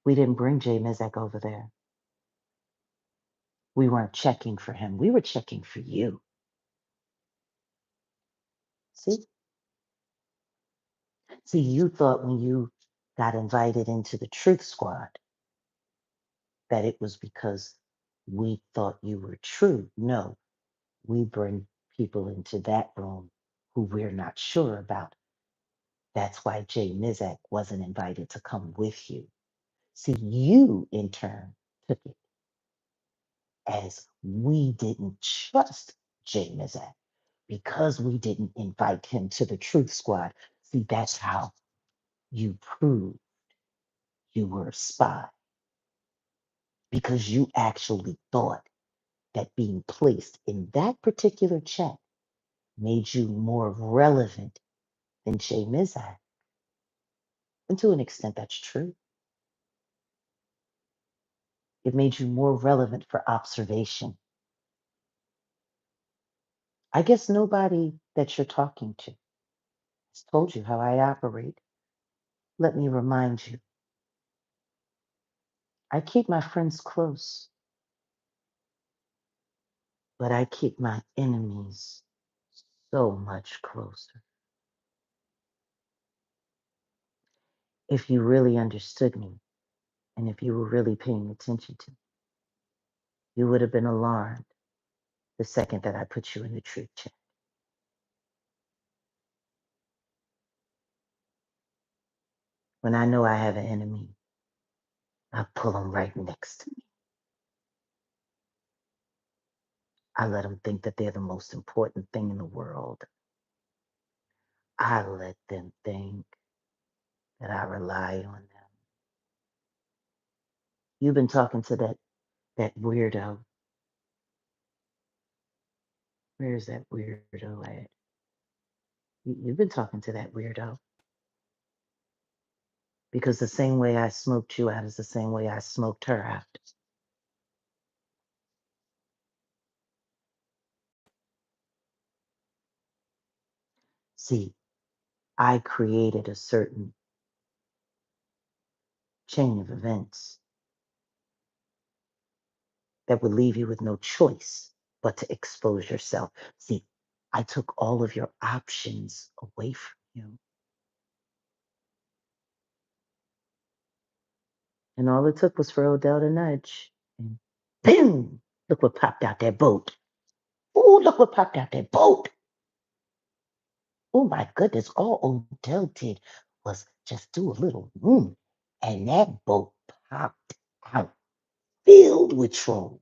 We didn't bring Jay Mizek over there. We weren't checking for him. We were checking for you. See? See, you thought when you got invited into the Truth Squad that it was because we thought you were true. No, we bring people into that room who we're not sure about. That's why Jay Mizek wasn't invited to come with you. See, you in turn took it as we didn't trust Jay Mizek because we didn't invite him to the Truth Squad. See, that's how you proved you were a spy, because you actually thought that being placed in that particular chat made you more relevant than Jay Mizek. And to an extent, that's true. It made you more relevant for observation. I guess nobody that you're talking to has told you how I operate. Let me remind you, I keep my friends close, but I keep my enemies so much closer. If you really understood me, and if you were really paying attention to me, you would have been alarmed the second that I put you in the truth check. When I know I have an enemy, I pull them right next to me. I let them think that they're the most important thing in the world. I let them think that I rely on them. You've been talking to that weirdo. Where's that weirdo at? You've been talking to that weirdo because the same way I smoked you out is the same way I smoked her out. See, I created a certain chain of events that would leave you with no choice but to expose yourself. See, I took all of your options away from you. And all it took was for Odell to nudge. And boom! Look what popped out that boat. Oh, look what popped out that boat. Oh my goodness. All Odell did was just do a little and that boat popped out, filled with trolls.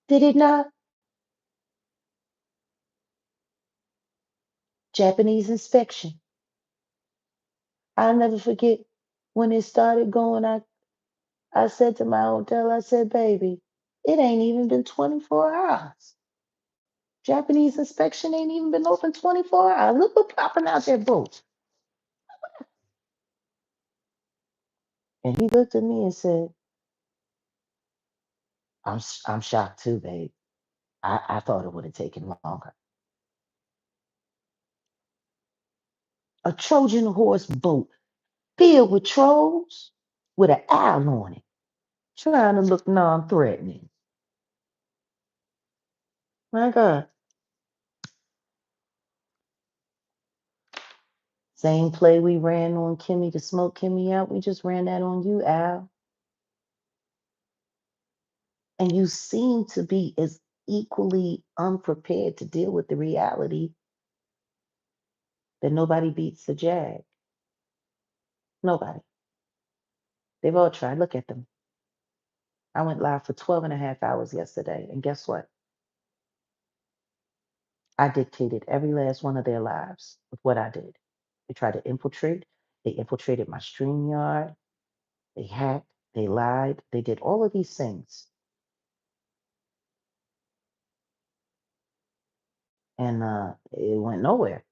Did it not? Japanese inspection. I'll never forget when it started going. I said to my hotel, I said, baby, it ain't even been 24 hours. Japanese inspection ain't even been open 24 hours. Look what popping out that boat. And he looked at me and said, I'm shocked too, babe. I thought it would have taken longer. A Trojan horse boat filled with trolls with an owl on it, trying to look non-threatening. My God. Same play we ran on Kimmy to smoke Kimmy out. We just ran that on you, Al. And you seem to be as equally unprepared to deal with the reality that nobody beats the Jag. Nobody. They've all tried. Look at them. I went live for 12 and a half hours yesterday. And guess what? I dictated every last one of their lives with what I did. They tried to infiltrate. They infiltrated my StreamYard. They hacked. They lied. They did all of these things. And it went nowhere.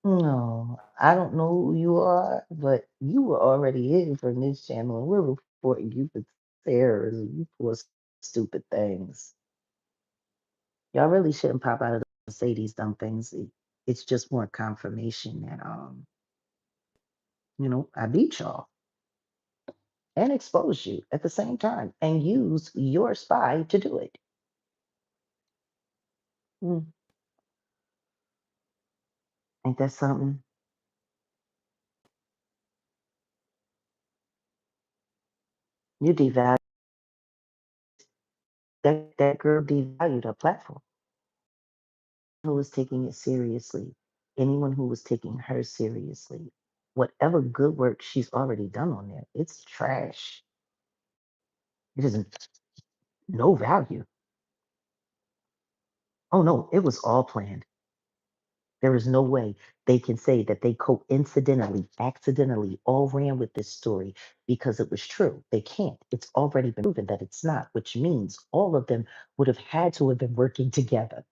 No, I don't know who you are, but you were already hidden from this channel, and we're reporting you for terrorism. You for stupid things. Y'all really shouldn't pop out of the say these dumb things. It's just more confirmation that I beat y'all and expose you at the same time and use your spy to do it. Hmm. Ain't that something? You devalued that girl devalued her platform. Who was taking it seriously, anyone who was taking her seriously, whatever good work she's already done on there, it's trash. It isn't no value. Oh no, it was all planned. There is no way they can say that they coincidentally, accidentally all ran with this story because it was true. They can't. It's already been proven that it's not, which means all of them would have had to have been working together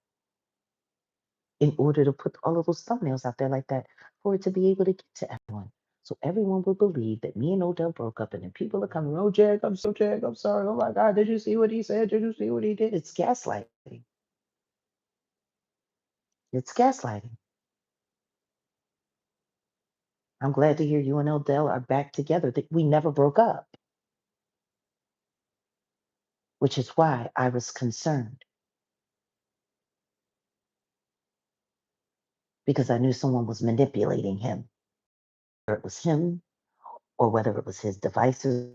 in order to put all of those thumbnails out there like that for it to be able to get to everyone. So everyone will believe that me and Odell broke up, and then people are coming, oh, Jag, I'm so Jag, I'm sorry. Oh my God, did you see what he said? Did you see what he did? It's gaslighting. It's gaslighting. I'm glad to hear you and Odell are back together, that we never broke up, which is why I was concerned, because I knew someone was manipulating him, whether it was him or whether it was his devices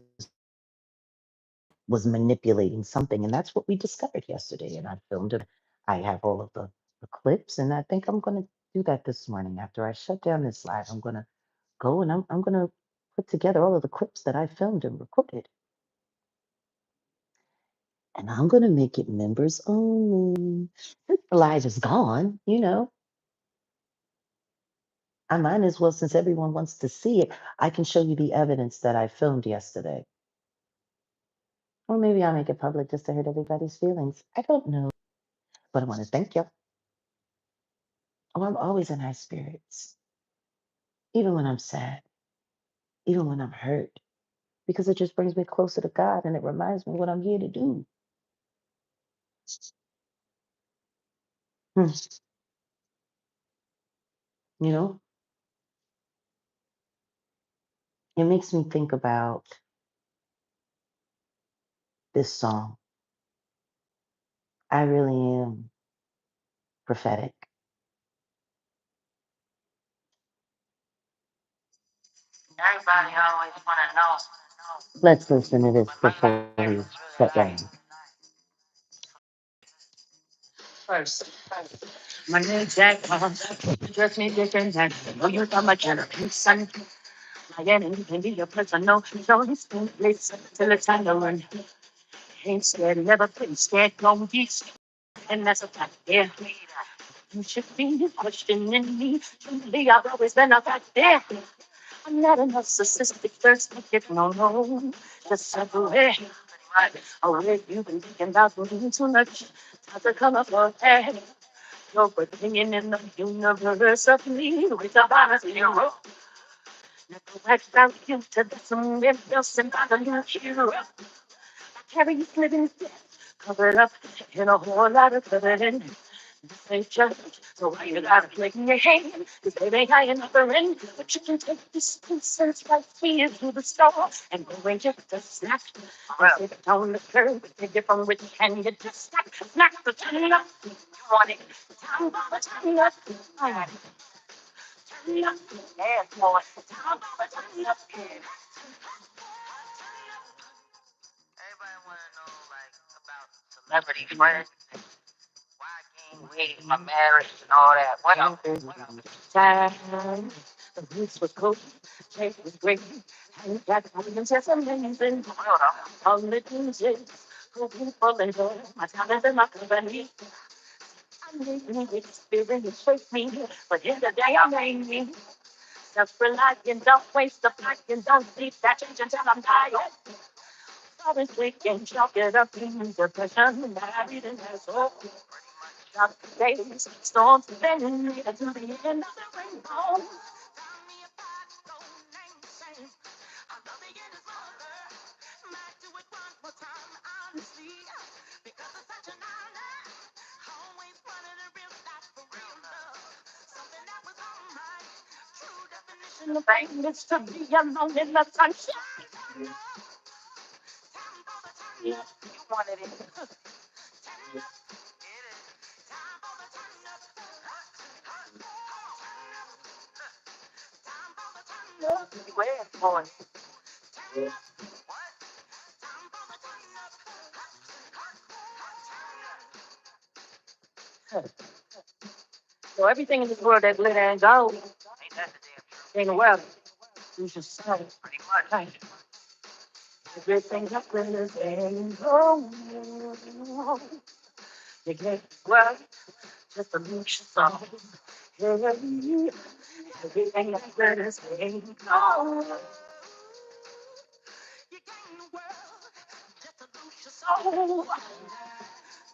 was manipulating something. And that's what we discovered yesterday. And I filmed it. I have all of the clips, and I think I'm going to do that this morning. After I shut down this live, I'm going to go and I'm going to put together all of the clips that I filmed and recorded. And I'm going to make it members only. The live is gone, you know. I might as well, since everyone wants to see it, I can show you the evidence that I filmed yesterday. Or maybe I'll make it public just to hurt everybody's feelings. I don't know. But I want to thank you. Oh, I'm always in high spirits, even when I'm sad, even when I'm hurt, because it just brings me closer to God and it reminds me what I'm here to do. Hmm. You know, it makes me think about this song. I really am prophetic. Everybody always want to know. Let's listen to this before we shut down. First, my name's Jaguar. Dress me different than no you got my generation. My enemy can be your personal. Don't spend place till it's time to run. Ain't scared, never been scared, don't be scared. And that's a fact, yeah. You should be questioning me. Truly, I've always been a fact, yeah. I'm not a narcissistic thirst bucket, no, no. Just separate. Away, you've been thinking about me too much. Time to come up for air. Your opinion in the universe of me with a bonus hero. Never went down you to the some else and I don't hero. Carry you living death, covered up in a whole lot of coveting. This ain't church, so why you gotta play in your hand? Cause baby, I ain't never in, but you can take this incense right here to the store and go and get the snack. And sit on the curb, take it from which hand you just snack the turn up. You want it, time for the turn up. Turn up, yeah, boy, time for the turn up. Everybody want to know, like, about celebrity friends, why I gained weight, my marriage, and all that. What else? Time, the roots was cool, shape was great, and got something just amazing. All the things is hoping for later. My talent and my company. I'm living with spirit and shape me, but in the day I'm aiming. Self-reliant, don't waste the fight, and don't sleep that change until I'm tired. Always waking, chalk it up in depression, married and has hope. Dark days, storms bending me to the end of the rainbow. Tell me about it, don't name shame. I love it in his mother. Might do it one more time, honestly, because it's such an honor. Always wanted a real life for real love. Something that was on my true definition of pain is to be alone in the sunshine. You wanted it. Where for it? So everything in this world that glitter and gold ain't that the damn truth? Ain't the world. You should say pretty much. Right. Everything that glitters ain't gold. You can't well just a lose your soul. Hey, everything that glitters ain't gold. You gain the world just to lose your soul.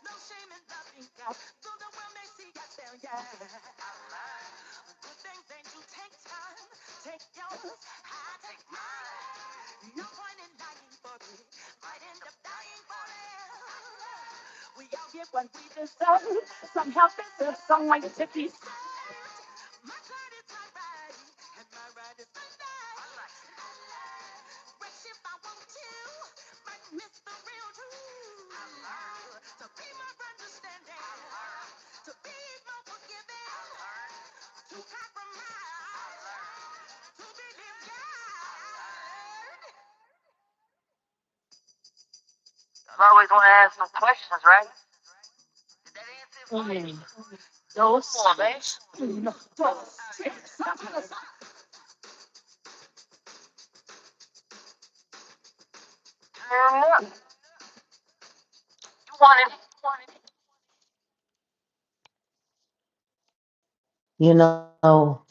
No shame in loving God, though the world may see us failure. Good things they do take time. Take yours, I take mine. No point in dying for it. Might end up dying for it. We all get what we deserve. Some help deserve, some like to be saved. My credit's my right, and my right is my I always want to ask some questions, right? Mm. Those space. You know,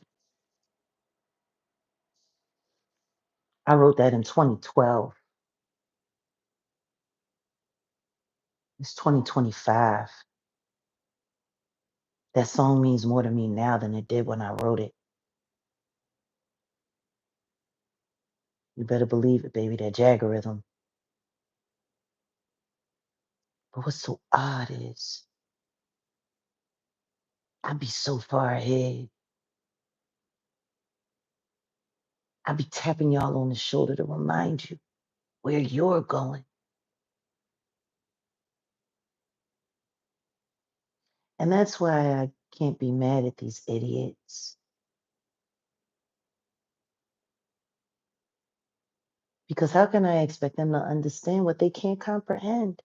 I wrote that in 2012. It's 2025. That song means more to me now than it did when I wrote it. You better believe it, baby, that Jaguarism. But what's so odd is I be so far ahead. I be tapping y'all on the shoulder to remind you where you're going. And that's why I can't be mad at these idiots. Because how can I expect them to understand what they can't comprehend?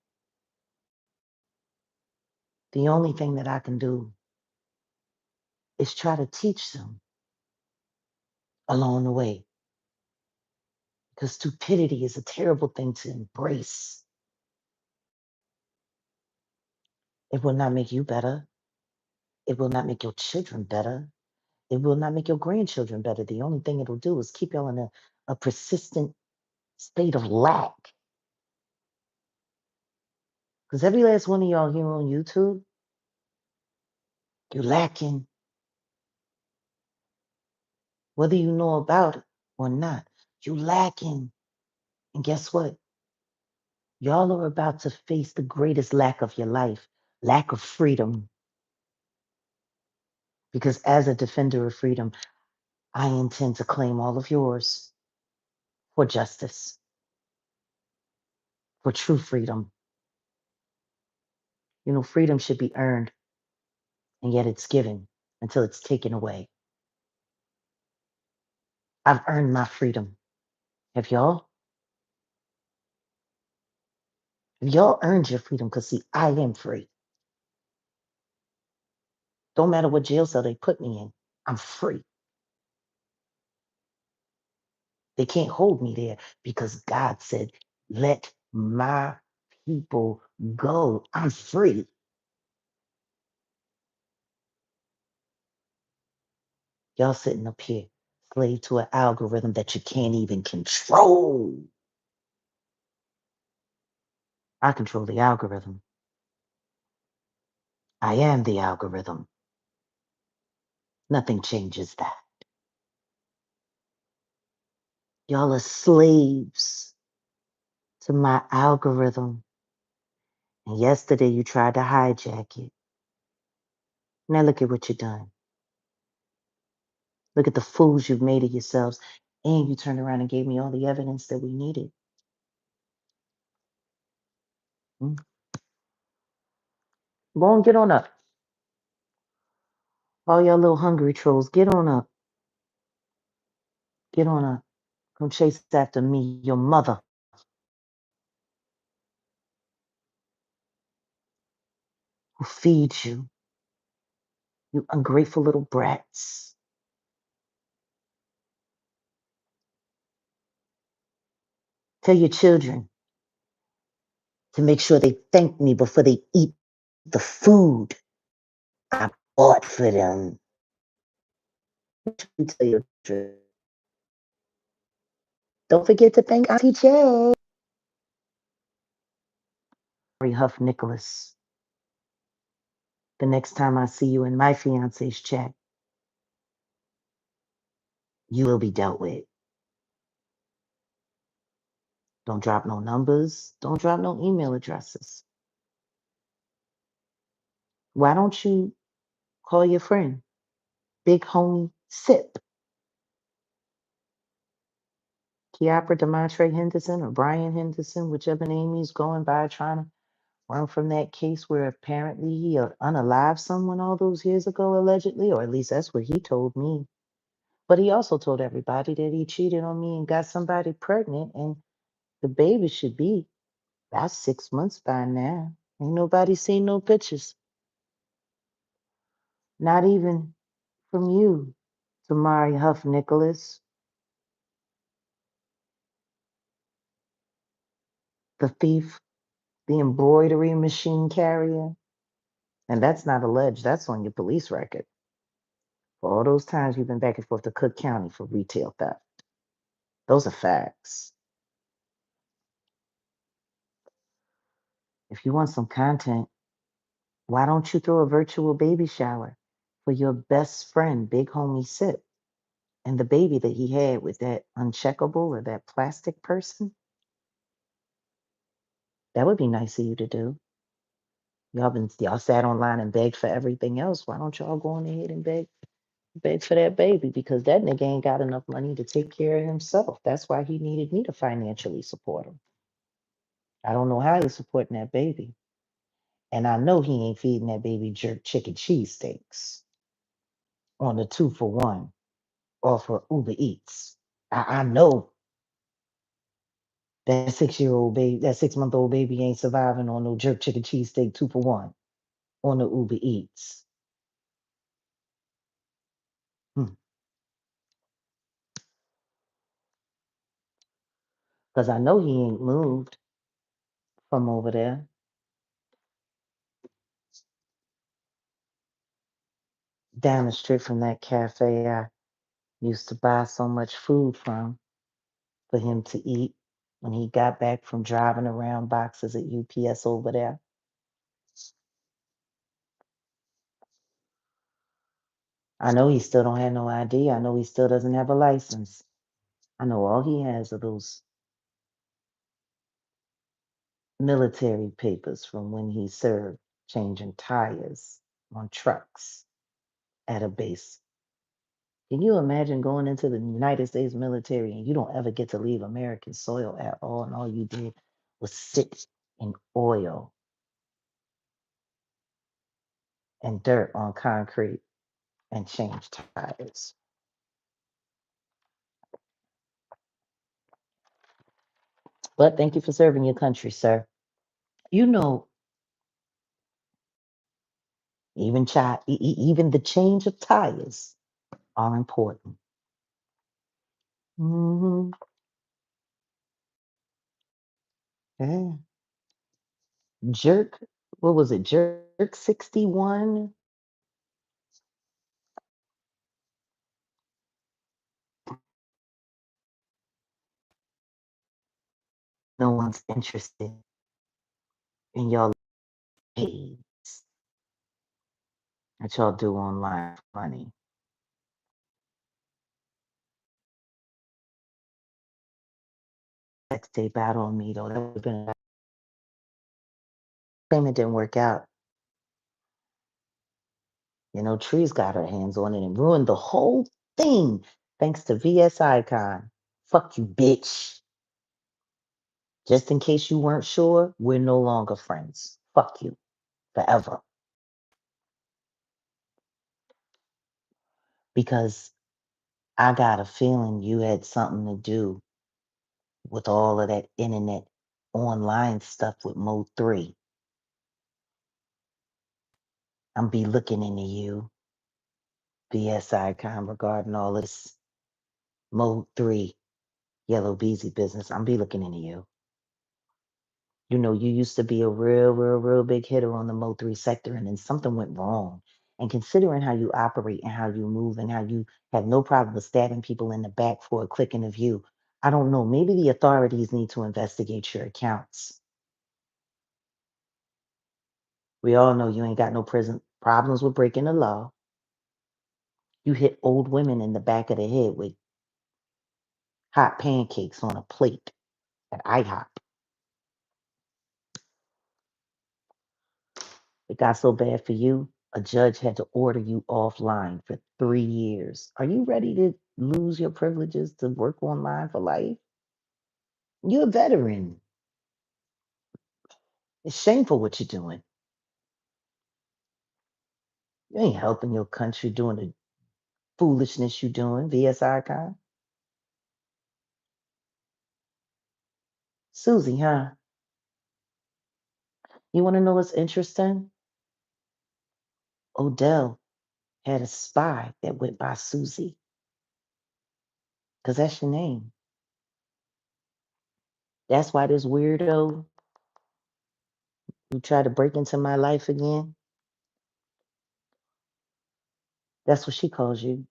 The only thing that I can do is try to teach them along the way. Because stupidity is a terrible thing to embrace. It will not make you better. It will not make your children better. It will not make your grandchildren better. The only thing it'll do is keep y'all in a persistent state of lack. Because every last one of y'all here on YouTube, you're lacking, whether you know about it or not. You lacking. And guess what? Y'all are about to face the greatest lack of your life, lack of freedom. Because as a defender of freedom, I intend to claim all of yours for justice, for true freedom. You know, freedom should be earned, and yet it's given until it's taken away. I've earned my freedom. Have y'all? Have y'all earned your freedom? Because, see, I am free. Don't matter what jail cell they put me in, I'm free. They can't hold me there because God said, let my people go. I'm free. Y'all sitting up here, slave to an algorithm that you can't even control. I control the algorithm. I am the algorithm. Nothing changes that. Y'all are slaves to my algorithm. And yesterday you tried to hijack it. Now look at what you've done. Look at the fools you've made of yourselves. And you turned around and gave me all the evidence that we needed. Mm. Go on, get on up. All y'all little hungry trolls, get on up. Get on up. Come chase after me, your mother, who feeds you, you ungrateful little brats. Tell your children to make sure they thank me before they eat the food I bought for them. You tell your children. Don't forget to thank Auntie Jay. Huff Nicholas. The next time I see you in my fiance's chat, you will be dealt with. Don't drop no numbers. Don't drop no email addresses. Why don't you call your friend, big homie Sip, Kiapra Demontre Henderson or Brian Henderson, whichever name he's going by, trying to run from that case where apparently he unalived someone all those years ago, allegedly, or at least that's what he told me. But he also told everybody that he cheated on me and got somebody pregnant, and the baby should be About 6 months by now. Ain't nobody seen no pictures. Not even from you, Tamari Huff Nicholas, the thief, the embroidery machine carrier. And that's not alleged, that's on your police record. For all those times you've been back and forth to Cook County for retail theft. Those are facts. If you want some content, why don't you throw a virtual baby shower for your best friend, Big Homie Sip, and the baby that he had with that uncheckable or that plastic person? That would be nice of you to do. Y'all sat online and begged for everything else. Why don't y'all go on ahead and beg for that baby? Because that nigga ain't got enough money to take care of himself. That's why he needed me to financially support him. I don't know how he's supporting that baby. And I know he ain't feeding that baby jerk chicken cheesesteaks on the 2-for-1 or for Uber Eats. I know that 6-year-old baby, that 6-month-old baby ain't surviving on no jerk chicken cheesesteak 2-for-1 on the Uber Eats. Because I know he ain't moved from over there. Down the street from that cafe I used to buy so much food from for him to eat when he got back from driving around boxes at UPS over there. I know he still don't have no ID. I know he still doesn't have a license. I know all he has are those military papers from when he served changing tires on trucks at a base. Can you imagine going into the United States military and you don't ever get to leave American soil at all, and all you did was sit in oil and dirt on concrete and change tires? But thank you for serving your country, sir. You know, even the change of tires are important. Hmm. Yeah. Jerk, what was it? Jerk 61? No one's interested in y'all pays that y'all do online for money. Sex tape out on me, though. That would have been a shame it didn't work out. You know, Trees got her hands on it and ruined the whole thing thanks to VS Icon. Fuck you, bitch. Just in case you weren't sure, we're no longer friends. Fuck you. Forever. Because I got a feeling you had something to do with all of that internet online stuff with Mo 3. I'm be looking into you, VS Icon, regarding all this Mo 3 Yellow Beezy business. I'm be looking into you. You know, you used to be a real big hitter on the Mo 3 sector, and then something went wrong. And considering how you operate and how you move and how you have no problem with stabbing people in the back for a click in a view, I don't know. Maybe the authorities need to investigate your accounts. We all know you ain't got no prison problems with breaking the law. You hit old women in the back of the head with hot pancakes on a plate at IHOP. It got so bad for you, a judge had to order you offline for 3 years. Are you ready to lose your privileges to work online for life? You're a veteran. It's shameful what you're doing. You ain't helping your country doing the foolishness you're doing, VS Icon. Susie, huh? You want to know what's interesting? Odell had a spy that went by Susie, because that's your name. That's why this weirdo who tried to break into my life again, that's what she calls you.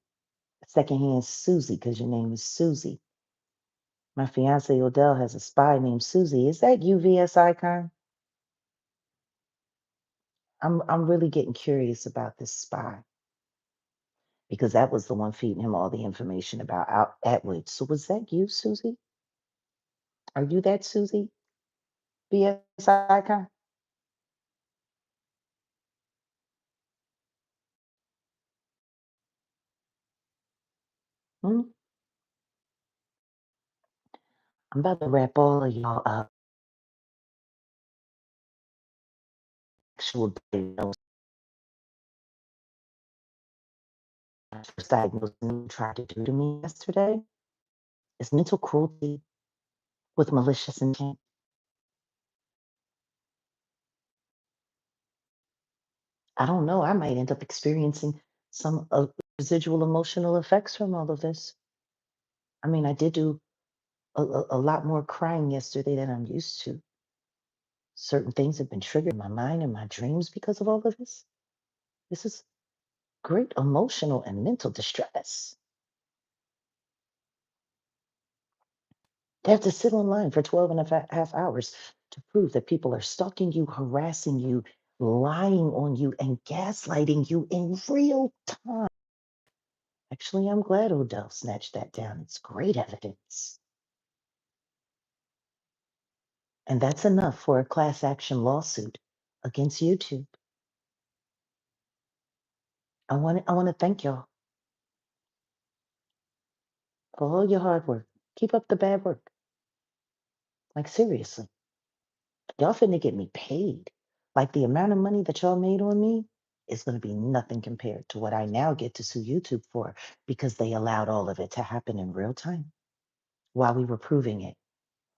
Secondhand Susie, because your name is Susie. My fiance Odell has a spy named Susie. Is that you, VS Icon? I'm really getting curious about this spy because that was the one feeding him all the information about Atwood. So was that you, Susie? Are you that Susie? VS Icon? Hmm? I'm about to wrap all of y'all up. Actual diagnosis, first diagnosis you tried to do to me yesterday is mental cruelty with malicious intent. I don't know. I might end up experiencing some residual emotional effects from all of this. I mean, I did do a lot more crying yesterday than I'm used to. Certain things have been triggered in my mind and my dreams because of all of this. This is great emotional and mental distress. They have to sit online for 12 and a half hours to prove that people are stalking you, harassing you, lying on you, and gaslighting you in real time. Actually, I'm glad Odell snatched that down. It's great evidence. And that's enough for a class action lawsuit against YouTube. I want to thank y'all for all your hard work. Keep up the bad work. Like, seriously, y'all finna get me paid. Like, the amount of money that y'all made on me is going to be nothing compared to what I now get to sue YouTube for because they allowed all of it to happen in real time while we were proving it,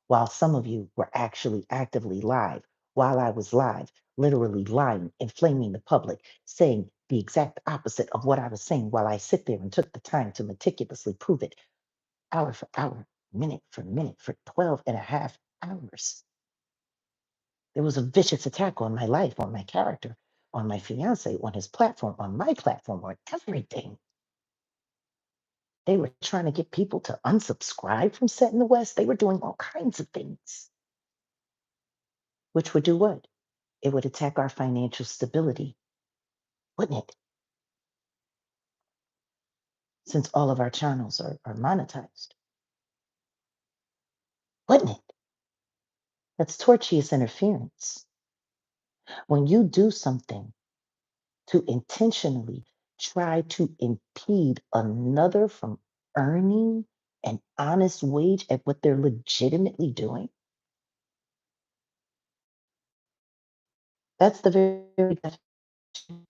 while some of you were actually actively live, while I was live, literally lying, inflaming the public, saying the exact opposite of what I was saying while I sit there and took the time to meticulously prove it hour for hour, minute for minute, for 12 and a half hours. There was a vicious attack on my life, on my character, on my fiance, on his platform, on my platform, on everything. They were trying to get people to unsubscribe from Set in the West. They were doing all kinds of things, which would do what? It would attack our financial stability, wouldn't it? Since all of our channels are monetized, wouldn't it? That's tortious interference. When you do something to intentionally try to impede another from earning an honest wage at what they're legitimately doing, that's the very definition.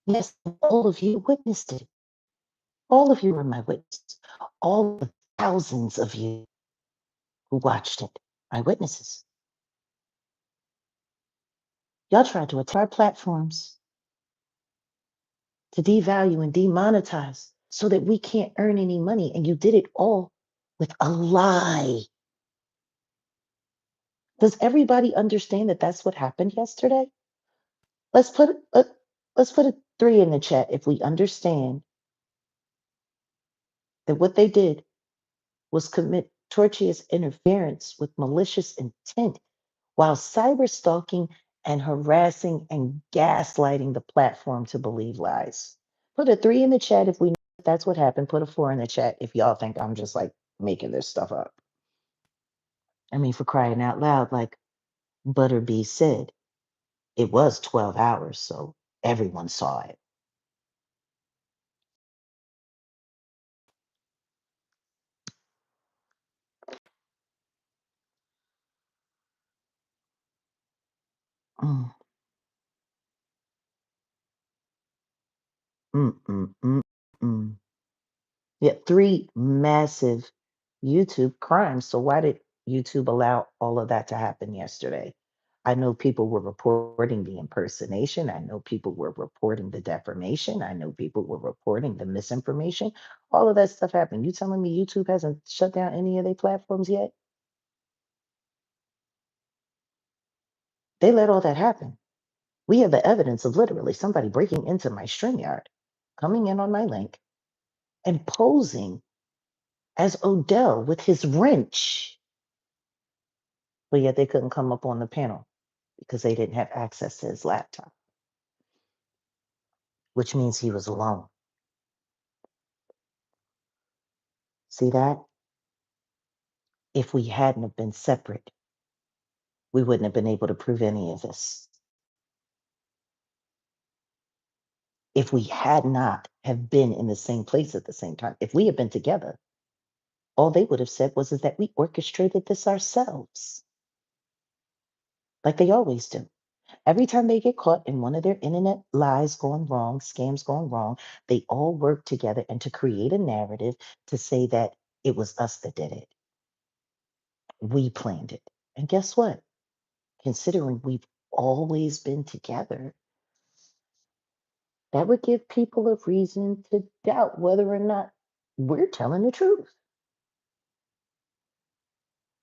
Yes, all of you witnessed it. All of you were my witnesses. All the thousands of you who watched it, my witnesses. Y'all tried to attack our platforms to devalue and demonetize so that we can't earn any money. And you did it all with a lie. Does everybody understand that that's what happened yesterday? Let's put let's put a 3 in the chat if we understand that what they did was commit tortious interference with malicious intent while cyber stalking and harassing and gaslighting the platform to believe lies. Put a 3 in the chat if we know that's what happened. Put a 4 in the chat if y'all think I'm just like making this stuff up. I mean, for crying out loud, like Butterbee said, it was 12 hours, so everyone saw it. Mm, mm, mm, mm, mm. Yeah, 3 massive YouTube crimes. So why did YouTube allow all of that to happen yesterday? I know people were reporting the impersonation. I know people were reporting the defamation. I know people were reporting the misinformation. All of that stuff happened. You telling me YouTube hasn't shut down any of their platforms yet? They let all that happen. We have the evidence of literally somebody breaking into my StreamYard, coming in on my link, and posing as Odell with his wrench. But yet they couldn't come up on the panel because they didn't have access to his laptop, which means he was alone. See that? If we hadn't have been separate, we wouldn't have been able to prove any of this. If we had not have been in the same place at the same time, if we had been together, all they would have said was is that we orchestrated this ourselves, like they always do. Every time they get caught in one of their internet lies going wrong, scams going wrong, they all work together and to create a narrative to say that it was us that did it. We planned it. And guess what? Considering we've always been together, that would give people a reason to doubt whether or not we're telling the truth.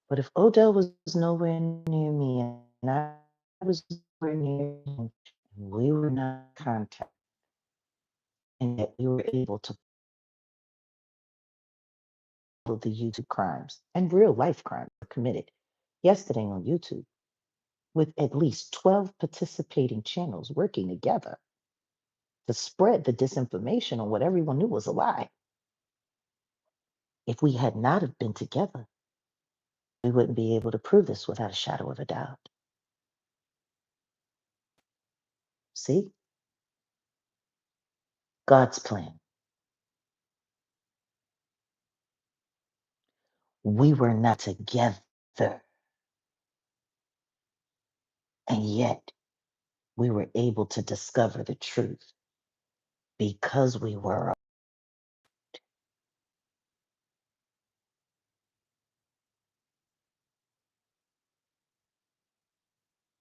But if Odell was nowhere near me and I was nowhere near him, and we were not in contact, and yet we were able to follow the YouTube crimes and real life crimes committed yesterday on YouTube, with at least 12 participating channels working together to spread the disinformation on what everyone knew was a lie. If we had not have been together, we wouldn't be able to prove this without a shadow of a doubt. See? God's plan. We were not together, and yet we were able to discover the truth because we were.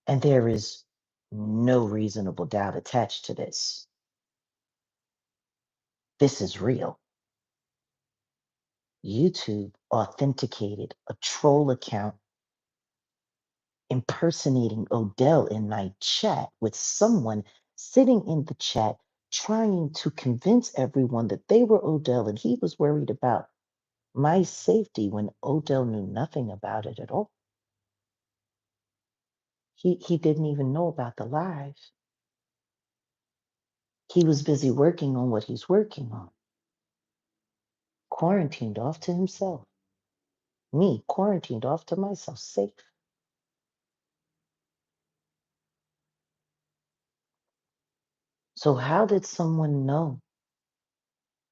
And there is no reasonable doubt attached to this. This is real. YouTube authenticated a troll account impersonating Odell in my chat with someone sitting in the chat trying to convince everyone that they were Odell and he was worried about my safety when Odell knew nothing about it at all. He didn't even know about the live. He was busy working on what he's working on, quarantined off to himself. Me, quarantined off to myself, safe. So, how did someone know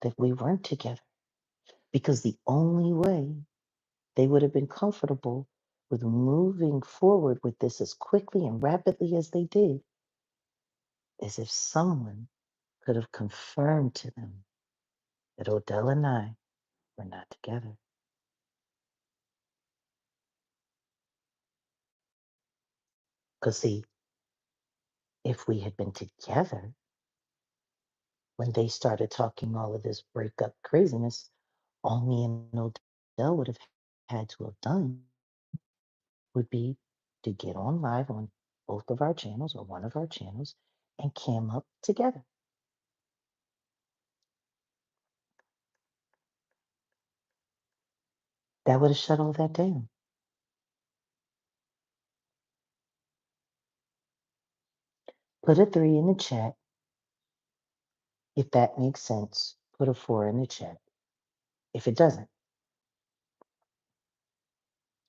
that we weren't together? Because the only way they would have been comfortable with moving forward with this as quickly and rapidly as they did is if someone could have confirmed to them that Odell and I were not together. Because, see, if we had been together when they started talking all of this breakup craziness, all me and Odell would have had to have done would be to get on live on both of our channels or one of our channels and cam up together. That would have shut all that down. Put a 3 in the chat if that makes sense. Put a 4 in the chat if it doesn't.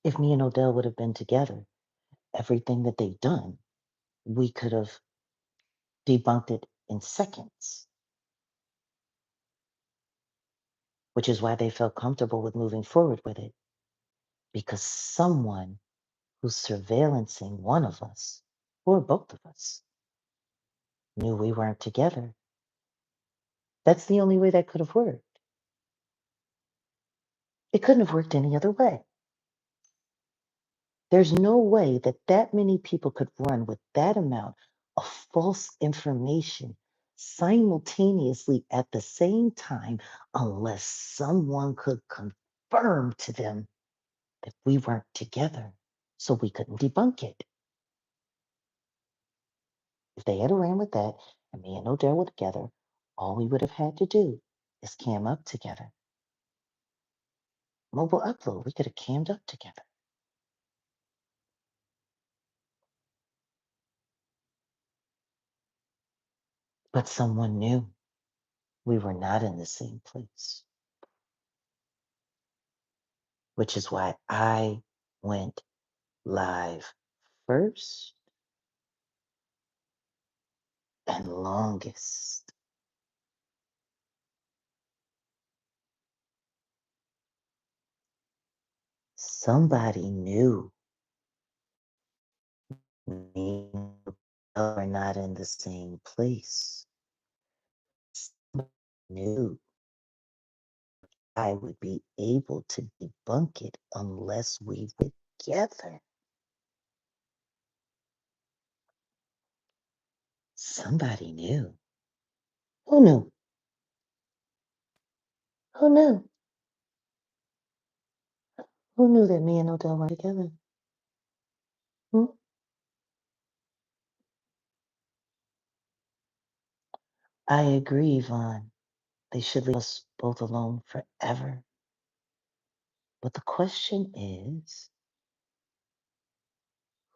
If me and Odell would have been together, everything that they've done, we could have debunked it in seconds, which is why they felt comfortable with moving forward with it, because someone who's surveillancing one of us or both of us knew we weren't together. That's the only way that could have worked. It couldn't have worked any other way. There's no way that that many people could run with that amount of false information simultaneously at the same time unless someone could confirm to them that we weren't together so we couldn't debunk it. If they had ran with that and me and Odell were together, all we would have had to do is cam up together. Mobile upload, we could have cammed up together. But someone knew we were not in the same place, which is why I went live first and longest. Somebody knew me and Odell were not in the same place. Somebody knew I would be able to debunk it unless we were together. Somebody knew. Who knew? Who knew? Who knew that me and Odell were together? Hmm? I agree, Yvonne. They should leave us both alone forever. But the question is,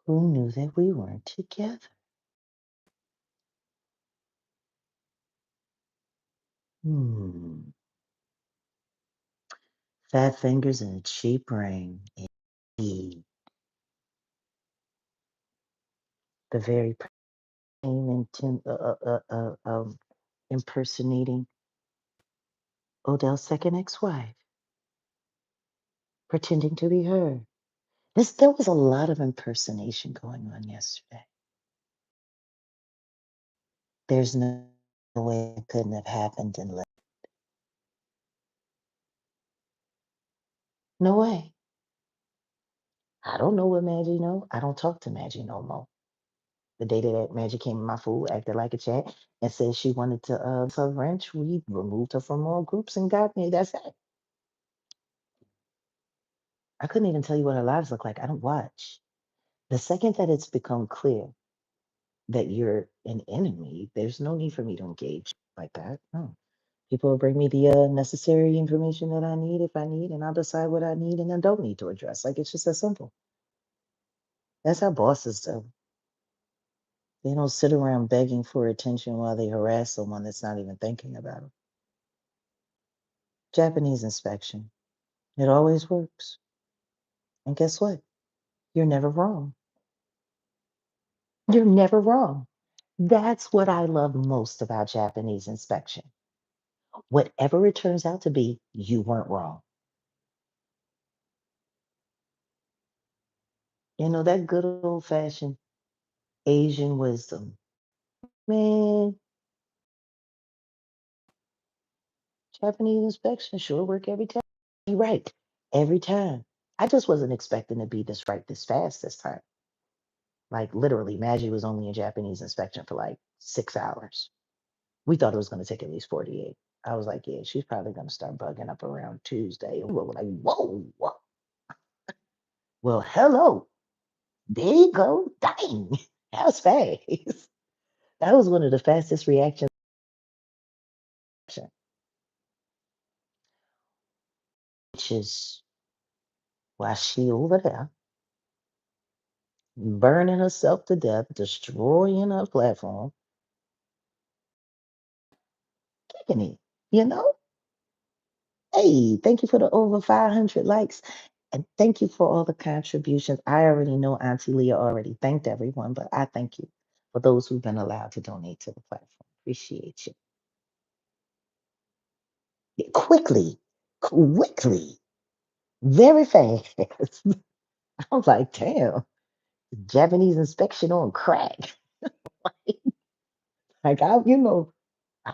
who knew that we weren't together? Hmm. Fat fingers and a cheap ring. Indeed. The very person impersonating Odell's second ex-wife, pretending to be her. There was a lot of impersonation going on yesterday. There's no way it couldn't have happened unless. No way. I don't know what Maggie know. I don't talk to Maggie no more. The day that Maggie came in my food, acted like a chat, and said she wanted to her wrench, we removed her from all groups and got me. That's it. I couldn't even tell you what her lives look like. I don't watch. The second that it's become clear that you're an enemy, there's no need for me to engage like that. No. People will bring me the necessary information that I need if I need, and I'll decide what I need and I don't need to address. Like it's just that simple. That's how bosses do. They don't sit around begging for attention while they harass someone that's not even thinking about them. Japanese inspection. It always works. And guess what? You're never wrong. You're never wrong. That's what I love most about Japanese inspection. Whatever it turns out to be, you weren't wrong. You know, that good old fashioned Asian wisdom. Man, Japanese inspection sure work every time. You're right. Every time. I just wasn't expecting to be this right this fast this time. Like literally, Maggie was only in Japanese inspection for like 6 hours. We thought it was going to take at least 48. I was like, yeah, she's probably going to start bugging up around Tuesday. We were like, whoa, whoa. Well, hello. There you go. Dang. That was fast. That was one of the fastest reactions. Which is why she over there burning herself to death, destroying her platform, kicking it, you know? Hey, thank you for the over 500 likes. And thank you for all the contributions. I already know Auntie Leah already thanked everyone, but I thank you for those who've been allowed to donate to the platform. Appreciate you. Yeah, quickly, very fast. I was like, damn, Japanese inspection on crack. Like, I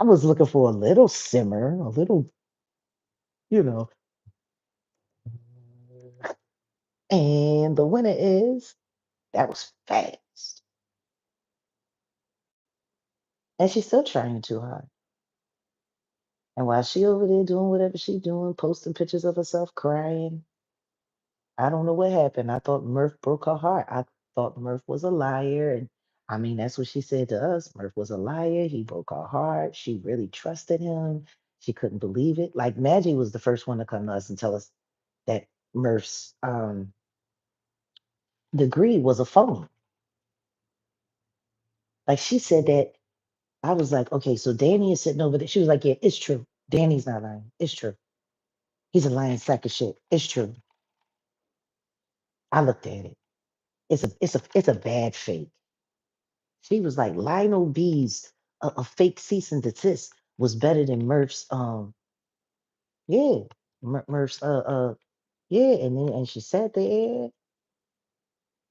was looking for a little simmer, a little, you know, And the winner is, that was fast. And she's still trying too hard. And while she over there doing whatever she doing, posting pictures of herself crying, I don't know what happened. I thought Murph broke her heart. I thought Murph was a liar. And I mean, that's what she said to us. Murph was a liar. He broke her heart. She really trusted him. She couldn't believe it. Like Maggie was the first one to come to us and tell us that Murph's degree was a phony. Like she said that. I was like, okay, so Danny is sitting over there. She was like, yeah, it's true. Danny's not lying. It's true. He's a lying sack of shit. It's true. I looked at it. It's a bad fake. She was like Lionel B's a fake cease and desist was better than Murph's yeah Murph's yeah, and then and she sat there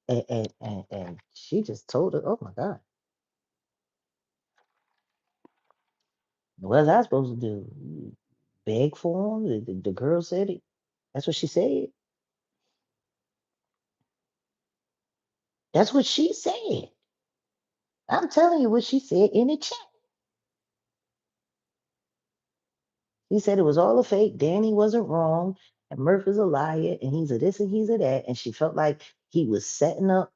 and she just told her, oh my god, what was I supposed to do? Beg for him? The girl said it. That's what she said. That's what she said. I'm telling you what she said in the chat. He said it was all a fake. Danny wasn't wrong, and Murph is a liar, and he's a this and he's a that. And she felt like he was setting up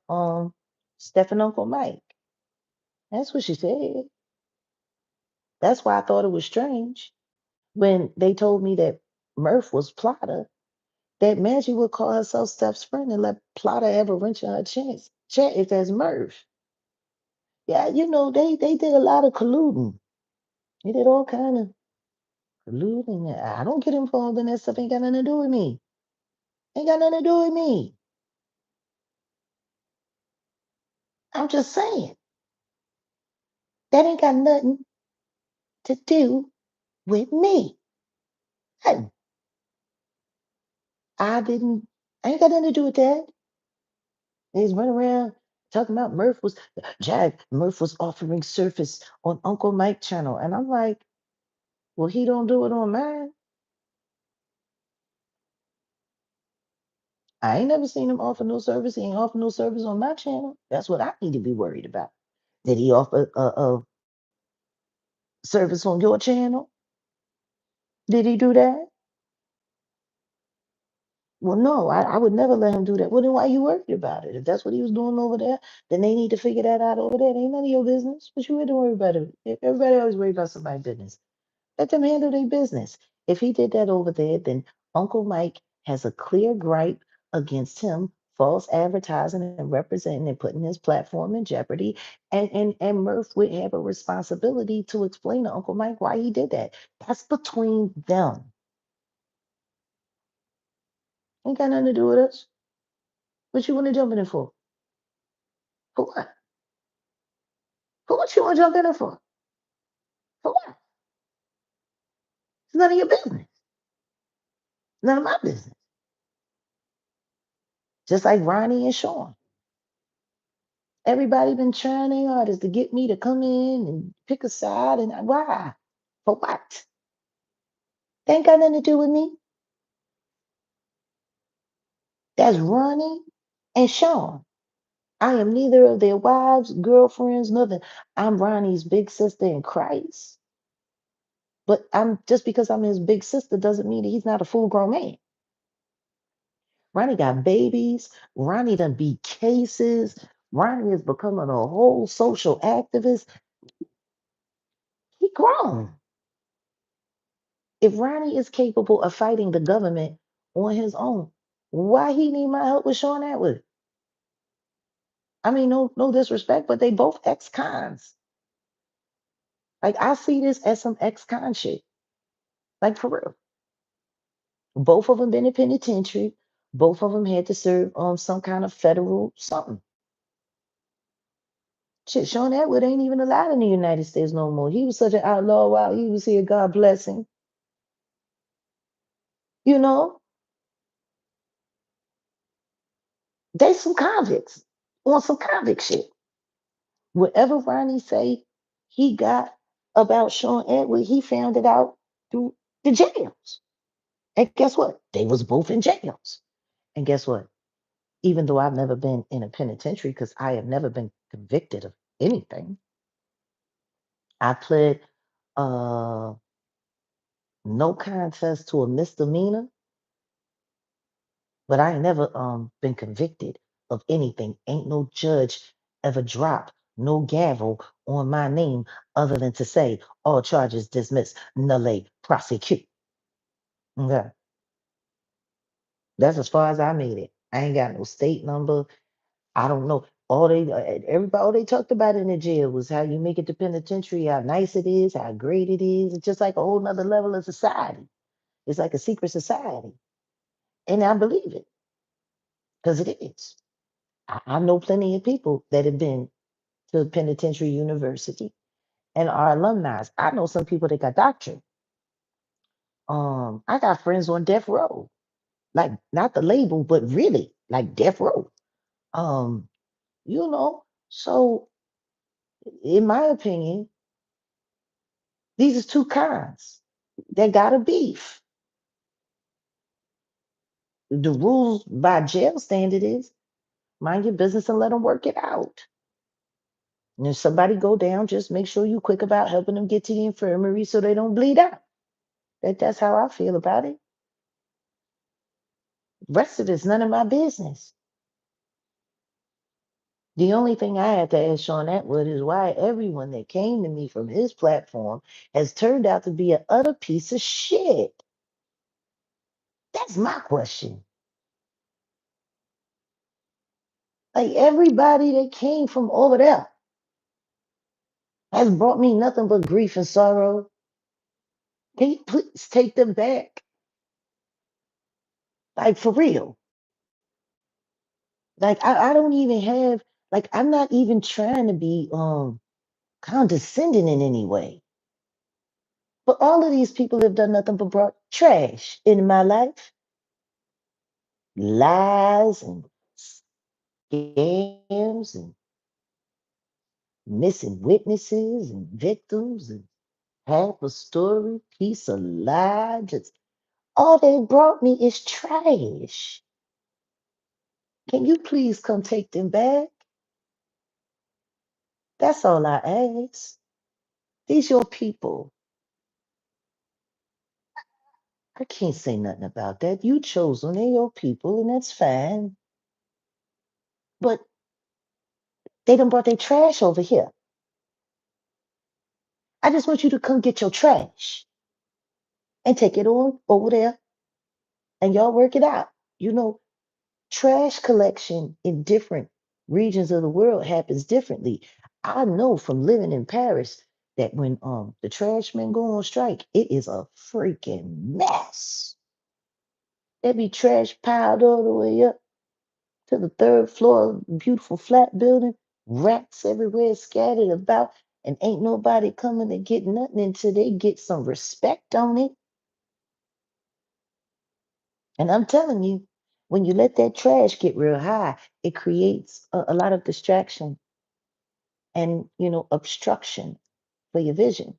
Steph and Uncle Mike. That's what she said. That's why I thought it was strange when they told me that Murph was Plotter, that Maggie would call herself Steph's friend and let Plotter have a wrench in her chance. Chat if that's Murph. Yeah, you know, they did a lot of colluding. They did all kind of colluding. I don't get involved in that stuff. Ain't got nothing to do with me. Ain't got nothing to do with me. I'm just saying. That ain't got nothing to do with me. Hey, I ain't got nothing to do with that. He's running around talking about Murph was offering service on Uncle Mike channel. And I'm like, well, he don't do it on mine. I ain't never seen him offer no service. He ain't offer no service on my channel. That's what I need to be worried about. Did he offer a service on your channel? Did he do that? Well, no, I would never let him do that. Well, then why you worried about it? If that's what he was doing over there, then they need to figure that out over there. It ain't none of your business. What you had to worry about it? Everybody always worry about somebody's business. Let them handle their business. If he did that over there, then Uncle Mike has a clear gripe against him, false advertising and representing and putting his platform in jeopardy. And Murph would have a responsibility to explain to Uncle Mike why he did that. That's between them. Ain't got nothing to do with us. What you want to jump in it for? For what? For what you want to jump in it for? For what? It's none of your business. None of my business. Just like Ronnie and Sean. Everybody been trying their hardest to get me to come in and pick a side. And why? For what? They ain't got nothing to do with me. That's Ronnie and Sean. I am neither of their wives, girlfriends, nothing. I'm Ronnie's big sister in Christ. But I'm just because I'm his big sister doesn't mean that he's not a full grown man. Ronnie got babies. Ronnie done beat cases. Ronnie is becoming a whole social activist. He grown. If Ronnie is capable of fighting the government on his own, why he need my help with Sean Atwood? I mean, no disrespect, but they both ex-cons. Like I see this as some ex-con shit. Like for real. Both of them been in penitentiary. Both of them had to serve on some kind of federal something. Shit, Sean Atwood ain't even allowed in the United States no more. He was such an outlaw while he was here. God bless him. You know, they some convicts on some convict shit. Whatever Ronnie say he got about Sean Edward, he found it out through the jails. And guess what? They was both in jails. And guess what? even though I've never been in a penitentiary because I have never been convicted of anything. I pled uh, no contest to a misdemeanor, but I ain't never been convicted of anything. Ain't no judge ever dropped no gavel on my name other than to say all charges dismissed, nulle prosecute. Okay. That's as far as I made it. I ain't got no state number. I don't know. Everybody, all they talked about in the jail was how you make it to penitentiary, how nice it is, how great it is. It's just like a whole nother level of society. It's like a secret society. And I believe it because it is. I know plenty of people that have been to penitentiary university and are alumni. I know some people that got doctorate. I got friends on death row, like not the label, but really like death row. Um, so in my opinion, these are two kinds. They got a beef. The rules by jail standard is mind your business and let them work it out. And if somebody go down, just make sure you quick about helping them get to the infirmary so they don't bleed out. That's how I feel about it. Rest of it's none of my business. The only thing I had to ask Sean Atwood is why everyone that came to me from his platform has turned out to be an utter piece of shit. That's my question. Like everybody that came from over there has brought me nothing but grief and sorrow. Can you please take them back? Like for real. Like I don't even have like I'm not even trying to be condescending in any way. But all of these people have done nothing but brought trash into my life. Lies and scams and missing witnesses and victims and half a story, piece of lie. Just all they brought me is trash. Can you please come take them back? That's all I ask. These your people. I can't say nothing about that. You chose them. They're your people, and that's fine. But they done brought their trash over here. I just want you to come get your trash and take it on over there and y'all work it out. You know, trash collection in different regions of the world happens differently. I know from living in Paris that when the trash men go on strike, it is a freaking mess. There be trash piled all the way up to the third floor of a beautiful flat building, rats everywhere scattered about, and ain't nobody coming to get nothing until they get some respect on it. And I'm telling you, when you let that trash get real high, it creates a lot of distraction and obstruction for your vision.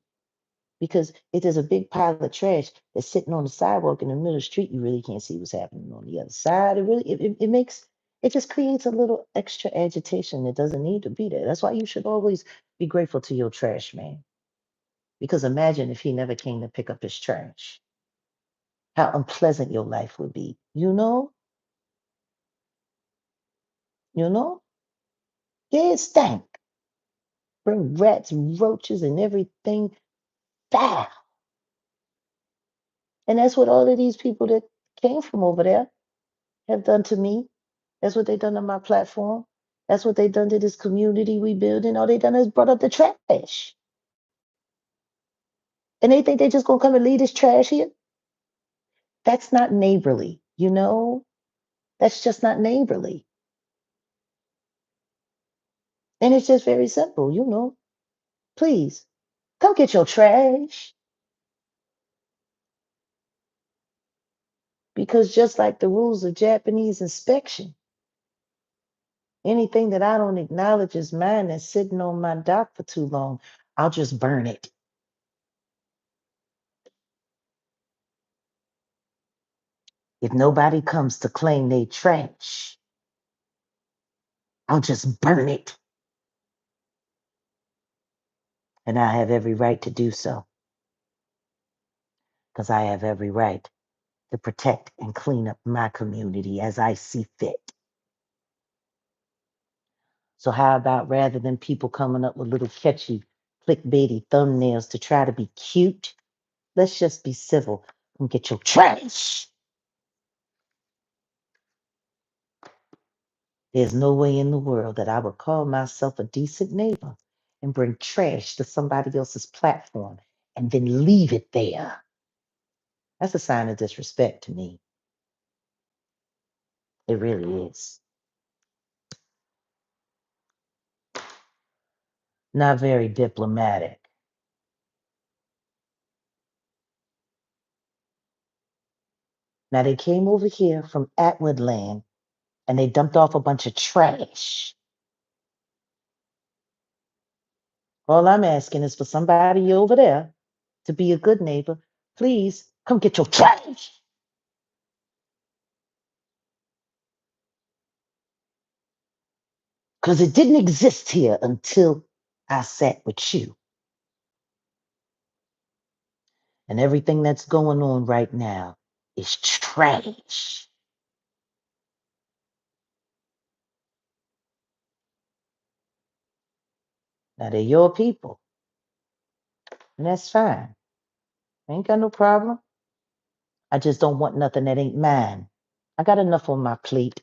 Because if there's a big pile of trash that's sitting on the sidewalk in the middle of the street, you really can't see what's happening on the other side. It just creates a little extra agitation that doesn't need to be there. That's why you should always be grateful to your trash man. Because imagine if he never came to pick up his trash, how unpleasant your life would be. You know, yeah, it stank. Bring rats, roaches, and everything foul. And that's what all of these people that came from over there have done to me. That's what they done on my platform. That's what they done to this community we building. All they done is brought up the trash. And they think they just gonna come and leave this trash here? That's not neighborly. That's just not neighborly. And it's just very simple. Please, come get your trash. Because just like the rules of Japanese inspection, anything that I don't acknowledge as mine that's sitting on my dock for too long, I'll just burn it. If nobody comes to claim they trash, I'll just burn it. And I have every right to do so because I have every right to protect and clean up my community as I see fit. So how about rather than people coming up with little catchy clickbaity thumbnails to try to be cute, let's just be civil and get your trash. There's no way in the world that I would call myself a decent neighbor and bring trash to somebody else's platform and then leave it there. That's a sign of disrespect to me. It really is. Not very diplomatic. Now they came over here from Atwood Land and they dumped off a bunch of trash. All I'm asking is for somebody over there to be a good neighbor. Please come get your trash. Because it didn't exist here until I sat with you. And everything that's going on right now is trash. Now they're your people, and that's fine. I ain't got no problem. I just don't want nothing that ain't mine. I got enough on my plate.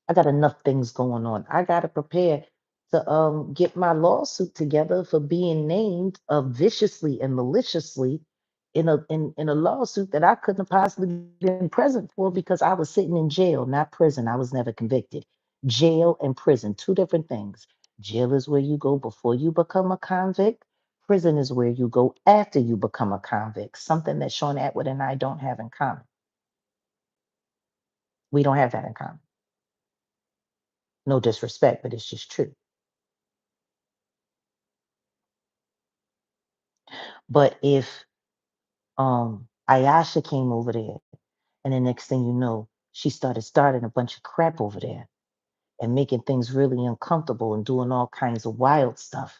I got enough things going on. I got to prepare to get my lawsuit together for being named viciously and maliciously in a lawsuit that I couldn't have possibly been present for because I was sitting in jail, not prison. I was never convicted. Jail and prison, two different things. Jail is where you go before you become a convict. Prison is where you go after you become a convict, something that Sean Atwood and I don't have in common. We don't have that in common. No disrespect, but it's just true. But if Ayasha came over there and the next thing you know, she starting a bunch of crap over there and making things really uncomfortable and doing all kinds of wild stuff,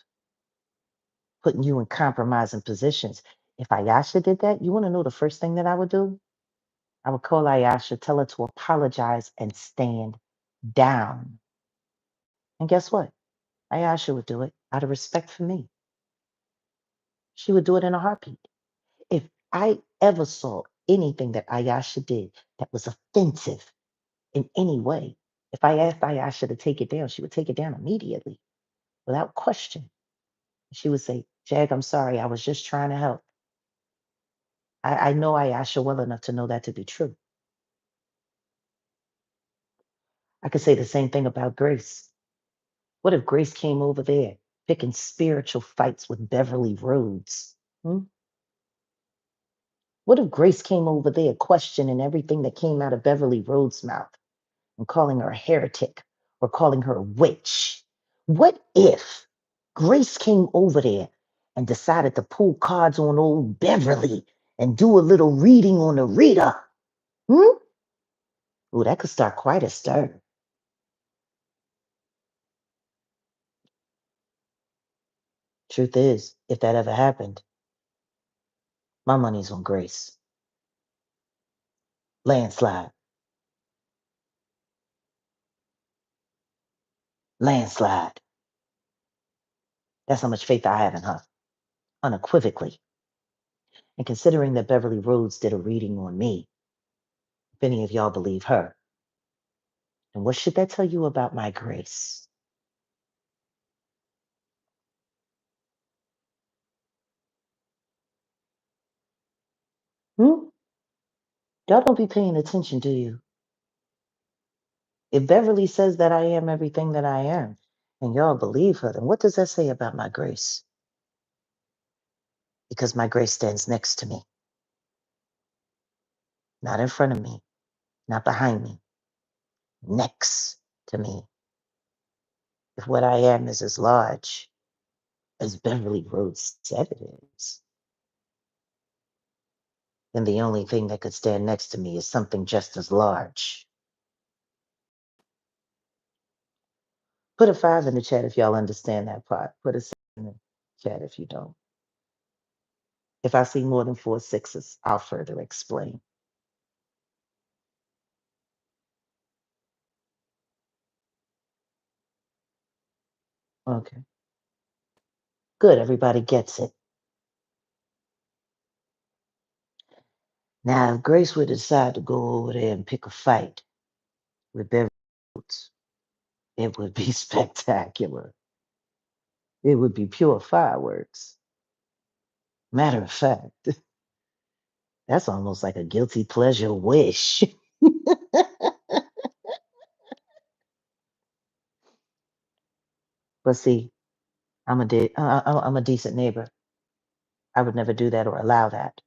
putting you in compromising positions. If Ayasha did that, you want to know the first thing that I would do? I would call Ayasha, tell her to apologize and stand down. And guess what? Ayasha would do it out of respect for me. She would do it in a heartbeat. If I ever saw anything that Ayasha did that was offensive in any way, if I asked Ayasha to take it down, she would take it down immediately without question. She would say, Jag, I'm sorry. I was just trying to help. I know Ayasha well enough to know that to be true. I could say the same thing about Grace. What if Grace came over there picking spiritual fights with Beverly Rhodes? Hmm? What if Grace came over there questioning everything that came out of Beverly Rhodes' mouth and calling her a heretic or calling her a witch? What if Grace came over there and decided to pull cards on old Beverly and do a little reading on the reader? Hmm? Oh, that could start quite a stir. Truth is, if that ever happened, my money's on Grace. Landslide. Landslide. That's how much faith I have in her, unequivocally. And considering that Beverly Rhodes did a reading on me, if any of y'all believe her, then what should that tell you about my Grace? Hmm? Y'all don't be paying attention, do you? If Beverly says that I am everything that I am, and y'all believe her, then what does that say about my Grace? Because my Grace stands next to me, not in front of me, not behind me, next to me. If what I am is as large as Beverly Rhodes said it is, then the only thing that could stand next to me is something just as large. Put a 5 in the chat if y'all understand that part. Put a 6 in the chat if you don't. If I see more than 4 sixes, I'll further explain. Okay. Good. Everybody gets it. Now, if Grace would decide to go over there and pick a fight with Beverly Hills, it would be spectacular. It would be pure fireworks. Matter of fact, that's almost like a guilty pleasure wish. But see, I'm a decent neighbor. I would never do that or allow that.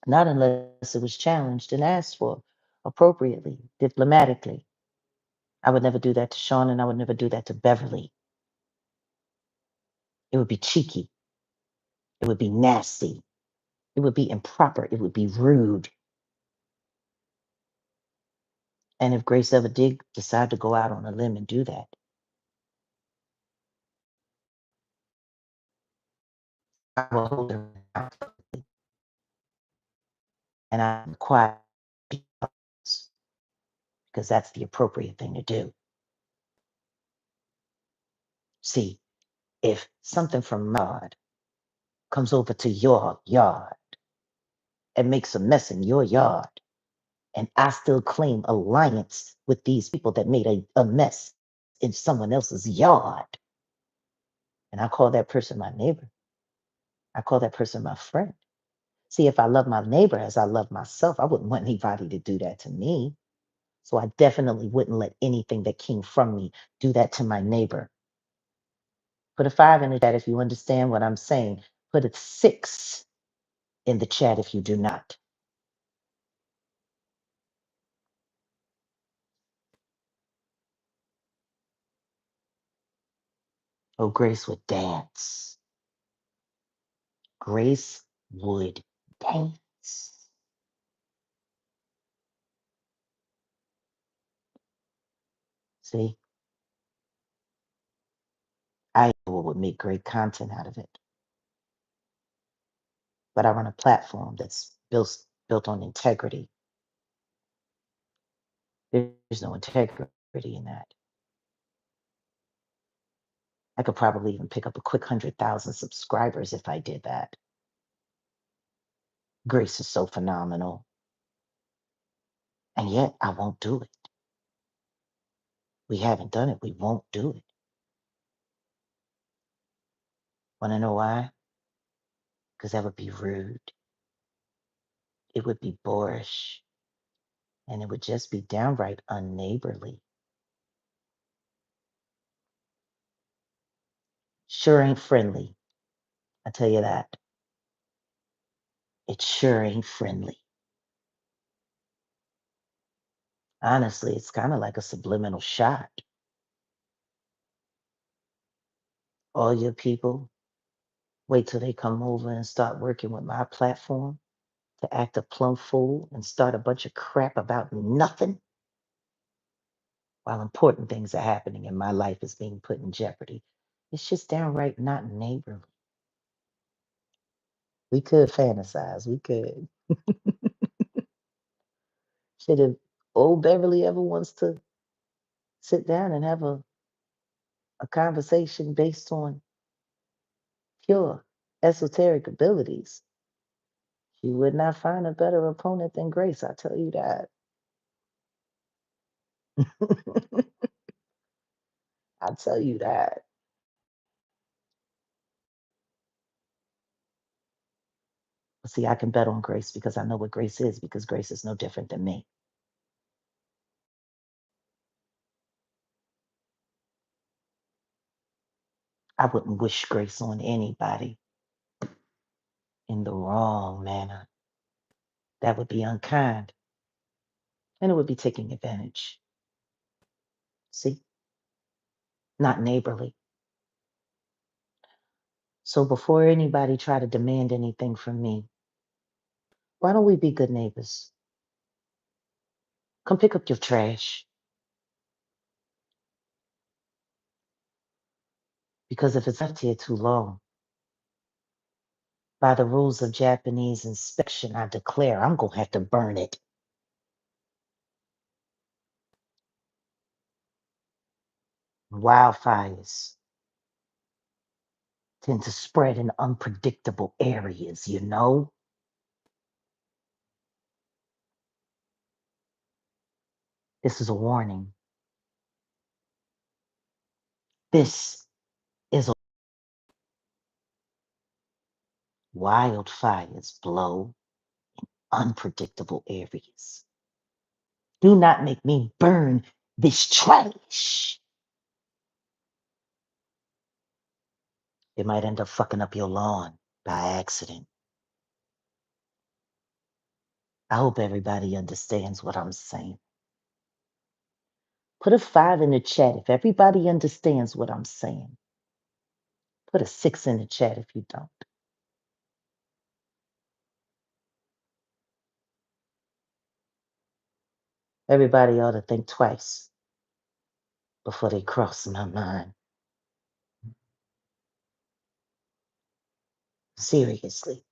Not unless it was challenged and asked for appropriately, diplomatically. I would never do that to Sean, and I would never do that to Beverly. It would be cheeky. It would be nasty. It would be improper. It would be rude. And if Grace ever did decide to go out on a limb and do that, I will hold her accountable, and I'm quiet because that's the appropriate thing to do. See, if something from my yard comes over to your yard and makes a mess in your yard, and I still claim alliance with these people that made a mess in someone else's yard, and I call that person my neighbor, I call that person my friend. See, if I love my neighbor as I love myself, I wouldn't want anybody to do that to me. So I definitely wouldn't let anything that came from me do that to my neighbor. Put a 5 in the chat if you understand what I'm saying. Put a 6 in the chat if you do not. Oh, Grace would dance. Grace would dance. See, I would make great content out of it. But I run a platform that's built on integrity. There's no integrity in that. I could probably even pick up a quick 100,000 subscribers if I did that. Grace is so phenomenal. And yet I won't do it. We haven't done it. We won't do it. Want to know why? Because that would be rude. It would be boorish. And it would just be downright unneighborly. Sure ain't friendly. I tell you that. It sure ain't friendly. Honestly, it's kind of like a subliminal shot. All your people, wait till they come over and start working with my platform to act a plumb fool and start a bunch of crap about nothing while important things are happening and my life is being put in jeopardy. It's just downright not neighborly. We could fantasize. We could. Shit, if old Beverly ever wants to sit down and have a conversation based on pure esoteric abilities, she would not find a better opponent than Grace. I tell you that. I tell you that. But see, I can bet on Grace because I know what Grace is, because Grace is no different than me. I wouldn't wish Grace on anybody in the wrong manner. That would be unkind and it would be taking advantage. See, not neighborly. So before anybody try to demand anything from me, why don't we be good neighbors? Come pick up your trash. Because if it's left here too long, by the rules of Japanese inspection, I declare I'm going to have to burn it. Wildfires tend to spread in unpredictable areas, you know? This is a warning. This is a wildfires blow unpredictable areas. Do not make me burn this trash. It might end up fucking up your lawn by accident. I hope everybody understands what I'm saying. Put a 5 in the chat if everybody understands what I'm saying. Put a 6 in the chat if you don't. Everybody ought to think twice before they cross my mind. Seriously.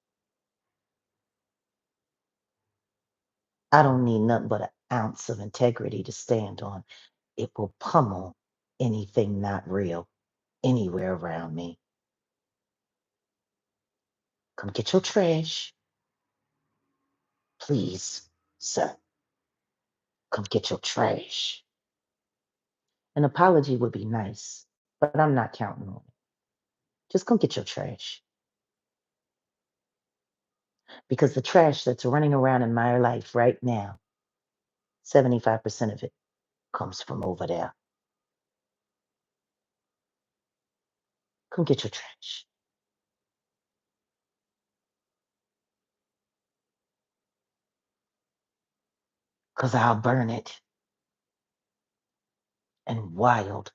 I don't need nothing but an ounce of integrity to stand on. It will pummel anything not real anywhere around me. Come get your trash. Please, sir. Come get your trash. An apology would be nice, but I'm not counting on it. Just come get your trash. Because the trash that's running around in my life right now, 75% of it comes from over there. Come get your trash. Because I'll burn it. And wildfires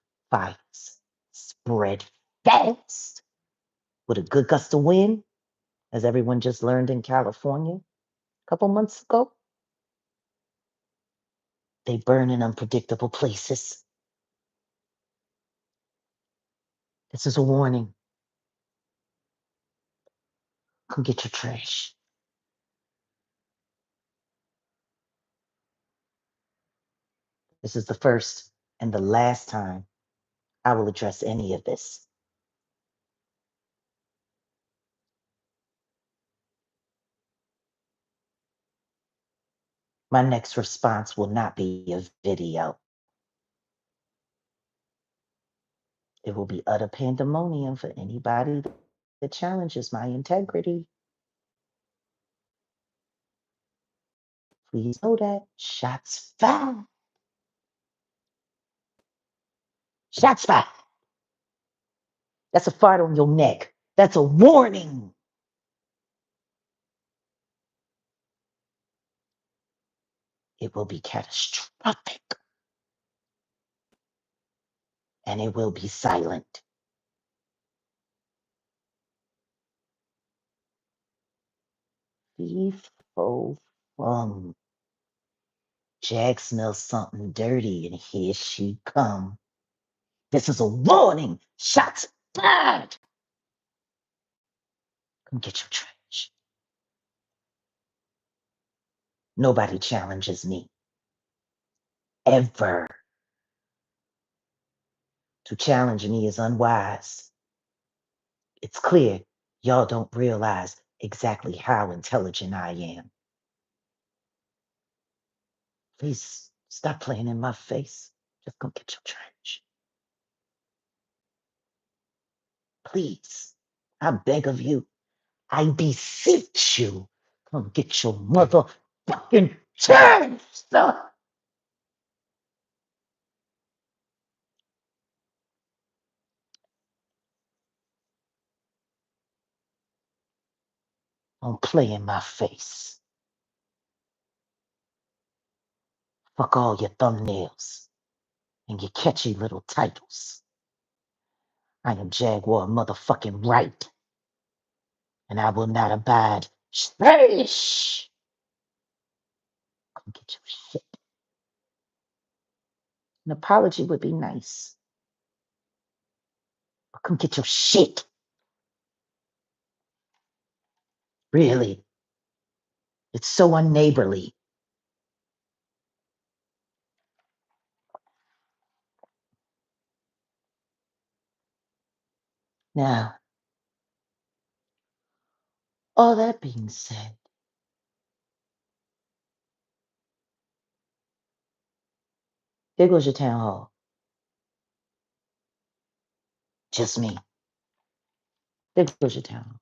spread fast with a good gust of wind, as everyone just learned in California a couple months ago. They burn in unpredictable places. This is a warning. Come get your trash. This is the first and the last time I will address any of this. My next response will not be a video. It will be utter pandemonium for anybody that challenges my integrity. Please know that. Shots fired. Shots fired. That's a fart on your neck. That's a warning. It will be catastrophic. And it will be silent. Fo fum. Jag smells something dirty, and here she come. This is a warning. Shots fired. Come get your trash. Nobody challenges me. Ever. To challenge me is unwise. It's clear y'all don't realize exactly how intelligent I am. Please stop playing in my face. Just come get your trash. Please, I beg of you, I beseech you, come get your motherfucking trash, son. Don't play in my face. Fuck all your thumbnails and your catchy little titles. I am Jaguar motherfucking Wright, and I will not abide trash. Come get your shit. An apology would be nice, Come get your shit. Really. It's so unneighborly. Now, all that being said, there goes your town hall. Just me. There goes your town hall.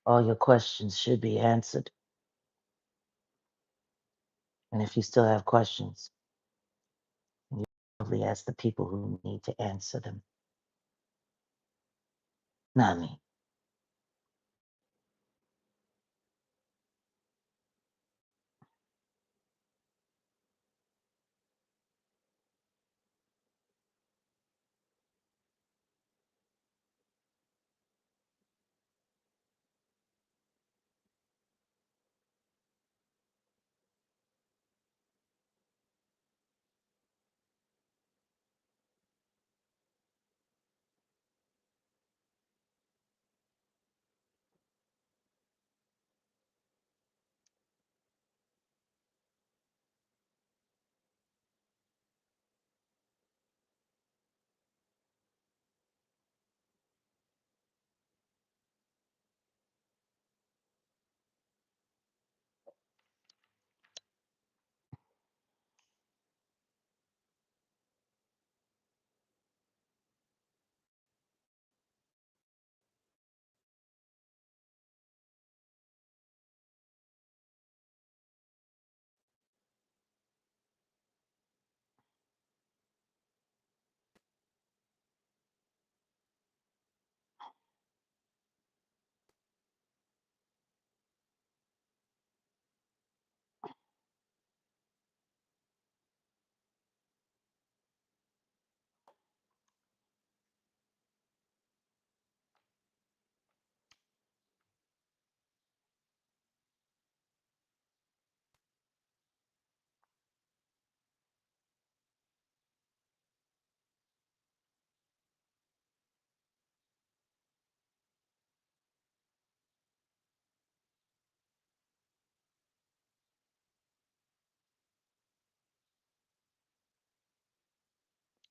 All your questions should be answered. And if you still have questions, you probably ask the people who need to answer them, not me.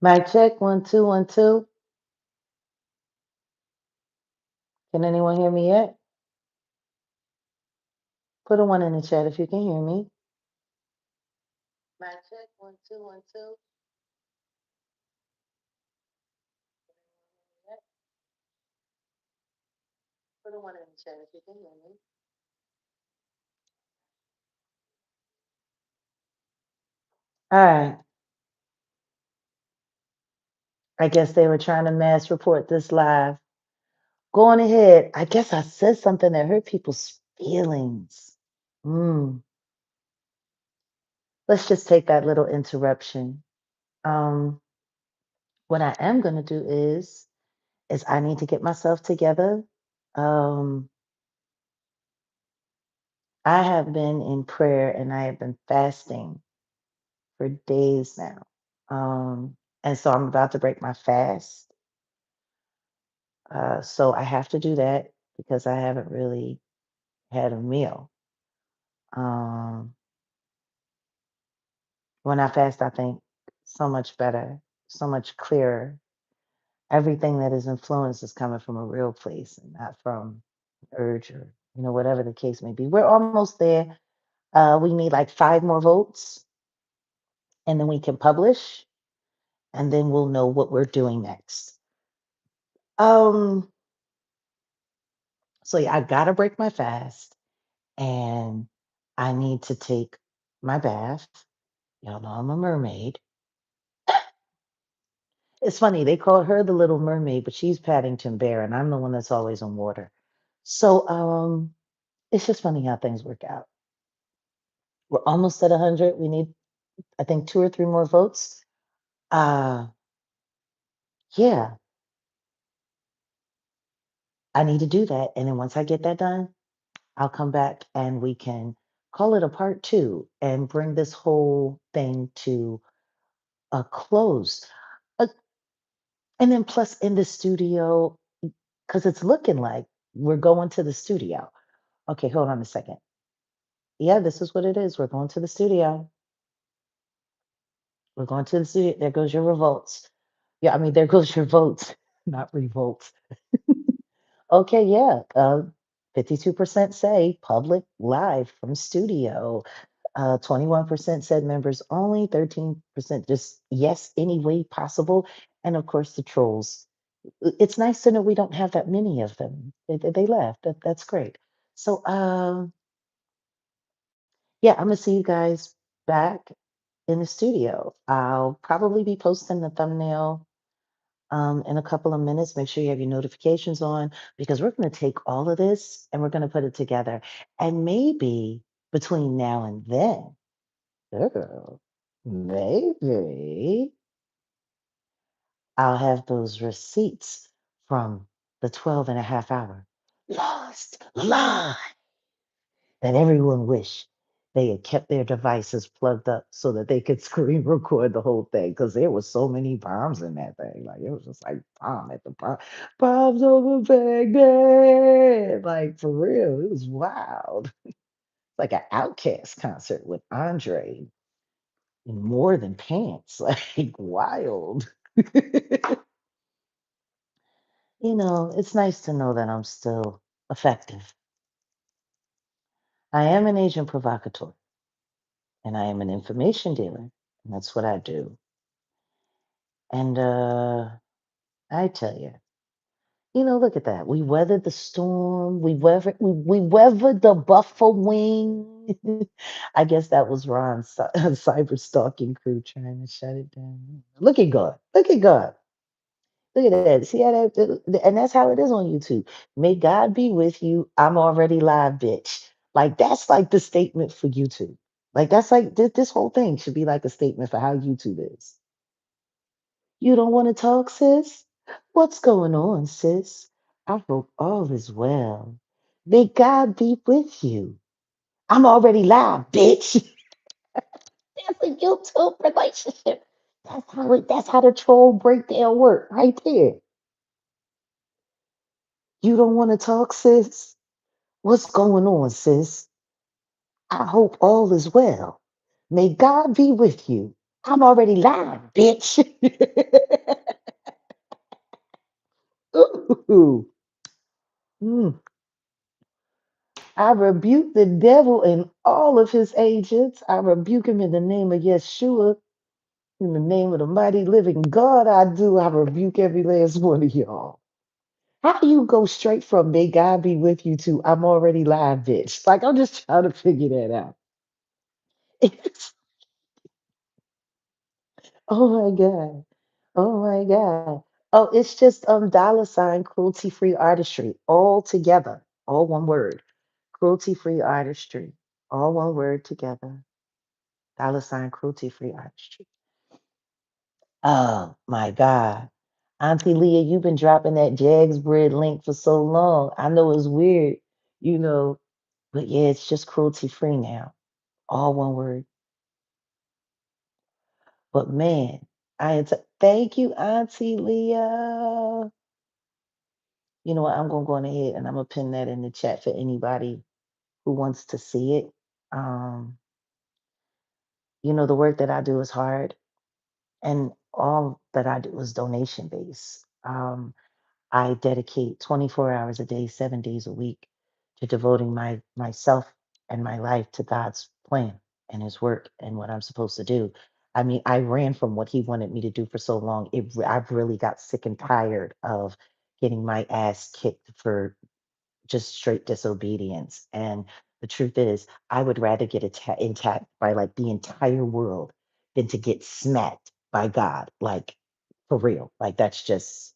Mic check, 1 2 1 2. Can anyone hear me yet? Put a 1 in the chat if you can hear me. Mic check, 1 2 1 2. Put a 1 in the chat if you can hear me. All right. I guess they were trying to mass report this live. Go on ahead. I guess I said something that hurt people's feelings. Let's just take that little interruption. What I am going to do is I need to get myself together. Um, I have been in prayer and I have been fasting for days now. And so I'm about to break my fast. So I have to do that because I haven't really had a meal. Um, when I fast, I think so much better, so much clearer. Everything that is influenced is coming from a real place and not from urge or whatever the case may be. We're almost there. We need like 5 more votes, and then we can publish, and then we'll know what we're doing next. Um, so yeah, I gotta break my fast, and I need to take my bath. Y'all know I'm a mermaid. It's funny, they call her the Little Mermaid, but she's Paddington Bear, and I'm the one that's always on water. So it's just funny how things work out. We're almost at 100. We need, I think, 2 or 3 more votes. Uh, yeah, I need to do that. And then once I get that done, I'll come back and we can call it a part two and bring this whole thing to a close. Uh, and then plus in the studio, because it's looking like we're going to the studio. Okay, hold on a second. Yeah, this is what it is. We're going to the studio. We're going to the studio. There goes your revolts. Yeah, I mean, there goes your votes, not revolts. Okay, yeah. 52% say public live from studio. 21% said members only. 13% just yes, any way possible. And of course, the trolls. It's nice to know we don't have that many of them. They left. That's great. So, yeah, I'm gonna see you guys back in the studio. I'll probably be posting the thumbnail in a couple of minutes. Make sure you have your notifications on because we're going to take all of this and we're going to put it together. And maybe between now and then, girl, maybe I'll have those receipts from the 12 and a half hour lost live that everyone wished they had kept their devices plugged up so that they could screen record the whole thing because there was so many bombs in that thing. Like it was just like bomb at the bomb, bombs over Baghdad. Like for real, it was wild. Like an Outcast concert with Andre in more than pants. Like wild. It's nice to know that I'm still effective. I am an agent provocateur and I am an information dealer. And that's what I do. And I tell you, look at that. We weathered the storm. We weathered the buffer wing. I guess that was Ron's cyber stalking crew trying to shut it down. Look at God. Look at God. Look at that. See how and that's how it is on YouTube. May God be with you. I'm already live, bitch. Like that's like the statement for YouTube. Like that's like this whole thing should be like a statement for how YouTube is. You don't want to talk, sis? What's going on, sis? I hope all is well. May God be with you. I'm already live, bitch. That's a YouTube relationship. That's how the troll breakdown work right there. You don't want to talk, sis? What's going on, sis? I hope all is well. May God be with you. I'm already live, bitch. Ooh. Mm. I rebuke the devil and all of his agents. I rebuke him in the name of Yeshua. In the name of the mighty living God, I do. I rebuke every last one of y'all. How do you go straight from may God be with you to I'm already live, bitch? Like, I'm just trying to figure that out. Oh my God. Oh my God. Oh, it's just $ cruelty free artistry all together. All one word. Cruelty free artistry. All one word together. Cruelty free artistry. Oh my God. Auntie Leah, you've been dropping that Jags bread link for so long. I know it's weird, you know, but yeah, it's just cruelty free now. All one word. But man, thank you, Auntie Leah. You know what? I'm gonna go on ahead and I'm gonna pin that in the chat for anybody who wants to see it. Um, the work that I do is hard, and all that I do is donation based. I dedicate 24 hours a day, 7 days a week, to devoting myself and my life to God's plan and His work and what I'm supposed to do. I mean, I ran from what He wanted me to do for so long. I've really got sick and tired of getting my ass kicked for just straight disobedience. And the truth is, I would rather get intact by like the entire world than to get smacked by God. Like for real. Like that's just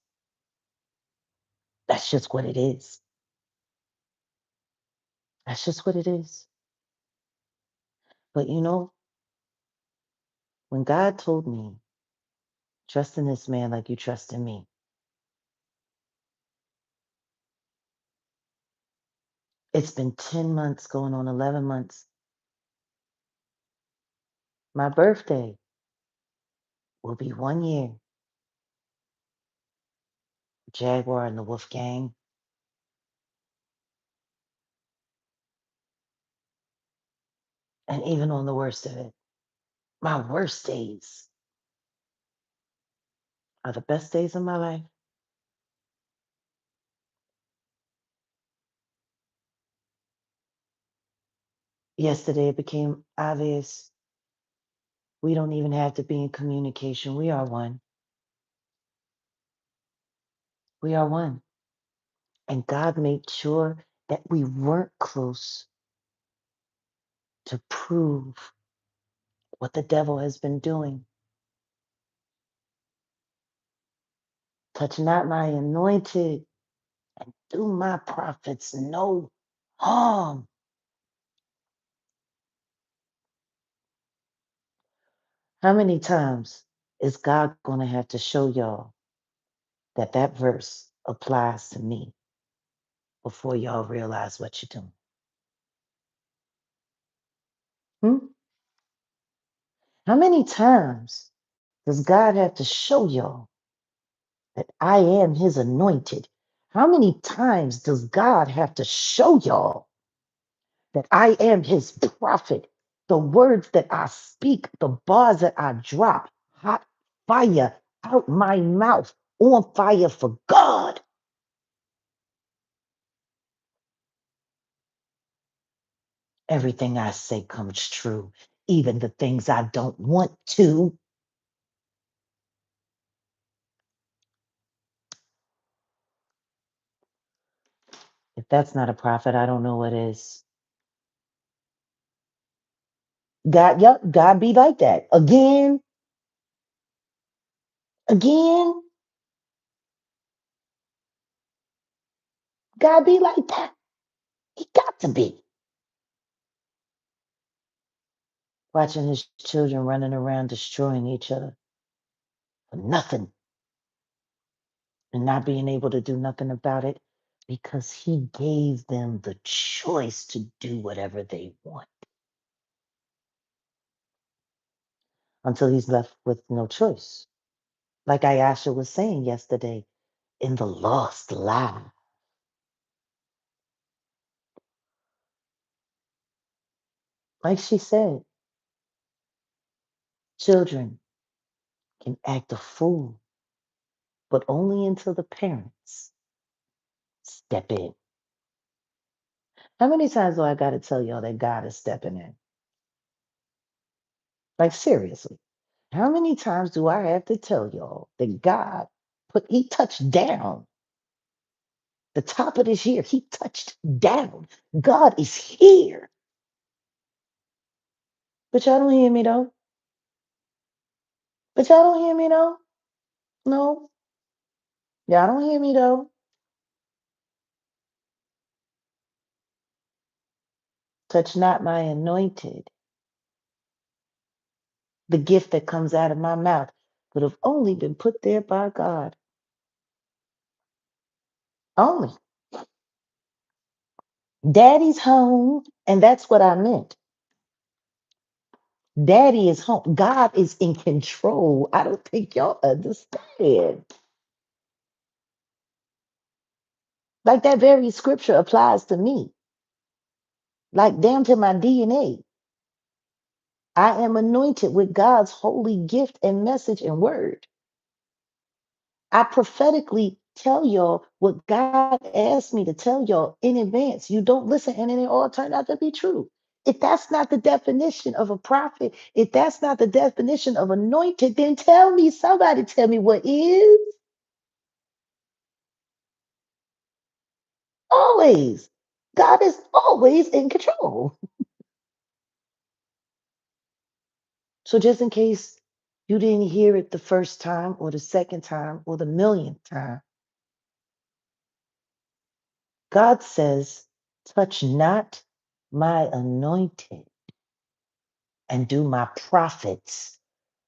what it is. That's just what it is. But when God told me, trust in this man like you trust in me, it's been 10 months going on 11 months. My birthday will be 1 year. Jaguar and the Wolf Gang. And even on the worst of it, my worst days are the best days of my life. Yesterday, it became obvious we don't even have to be in communication. We are one. We are one. And God made sure that we weren't close to prove what the devil has been doing. Touch not my anointed and do my prophets no harm. How many times is God going to have to show y'all that that verse applies to me before y'all realize what you're doing? Hmm? How many times does God have to show y'all that I am his anointed? How many times does God have to show y'all that I am his prophet? The words that I speak, the bars that I drop, hot fire out my mouth, on fire for God. Everything I say comes true, even the things I don't want to. If that's not a prophet, I don't know what is. God, yep, God be like that. Again, God be like that. He got to be. Watching his children running around destroying each other for nothing and not being able to do nothing about it because he gave them the choice to do whatever they want until he's left with no choice. Like Ayasha was saying yesterday in the Lost Live. Like she said, children can act a fool, but only until the parents step in. How many times do I got to tell y'all that God is stepping in? Like, seriously. How many times do I have to tell y'all that he touched down the top of this year? He touched down. God is here. But y'all don't hear me though. But y'all don't hear me though. No, y'all don't hear me though. Touch not my anointed. The gift that comes out of my mouth would have only been put there by God. Only. Daddy's home, and that's what I meant. Daddy is home. God is in control. I don't think y'all understand. Like that very scripture applies to me, like down to my DNA. I am anointed with God's holy gift and message and word. I prophetically tell y'all what God asked me to tell y'all in advance. You don't listen, and then it all turned out to be true. If that's not the definition of a prophet, if that's not the definition of anointed, then tell me, somebody tell me what is. Always. God is always in control. So just in case you didn't hear it the first time or the second time or the millionth time, God says, touch not my anointed and do my prophets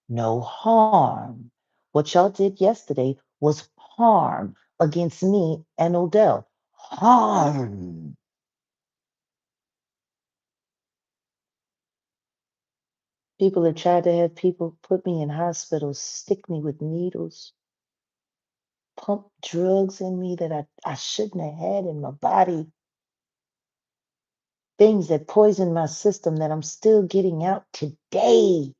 no harm. What y'all did yesterday was harm against me and Odell. Harm. People have tried to have people put me in hospitals, stick me with needles, pump drugs in me that I shouldn't have had in my body, things that poison my system that I'm still getting out today.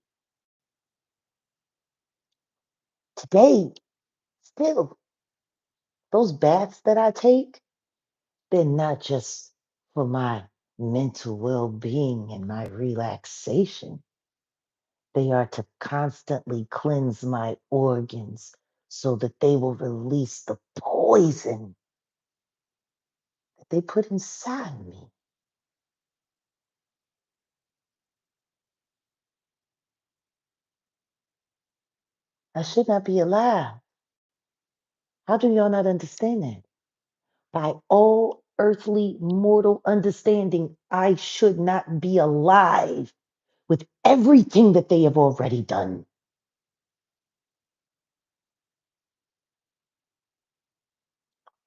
Today, still, those baths that I take, they're not just for my mental well being and my relaxation. They are to constantly cleanse my organs so that they will release the poison that they put inside me. I should not be alive. How do y'all not understand that? By all earthly mortal understanding, I should not be alive with everything that they have already done.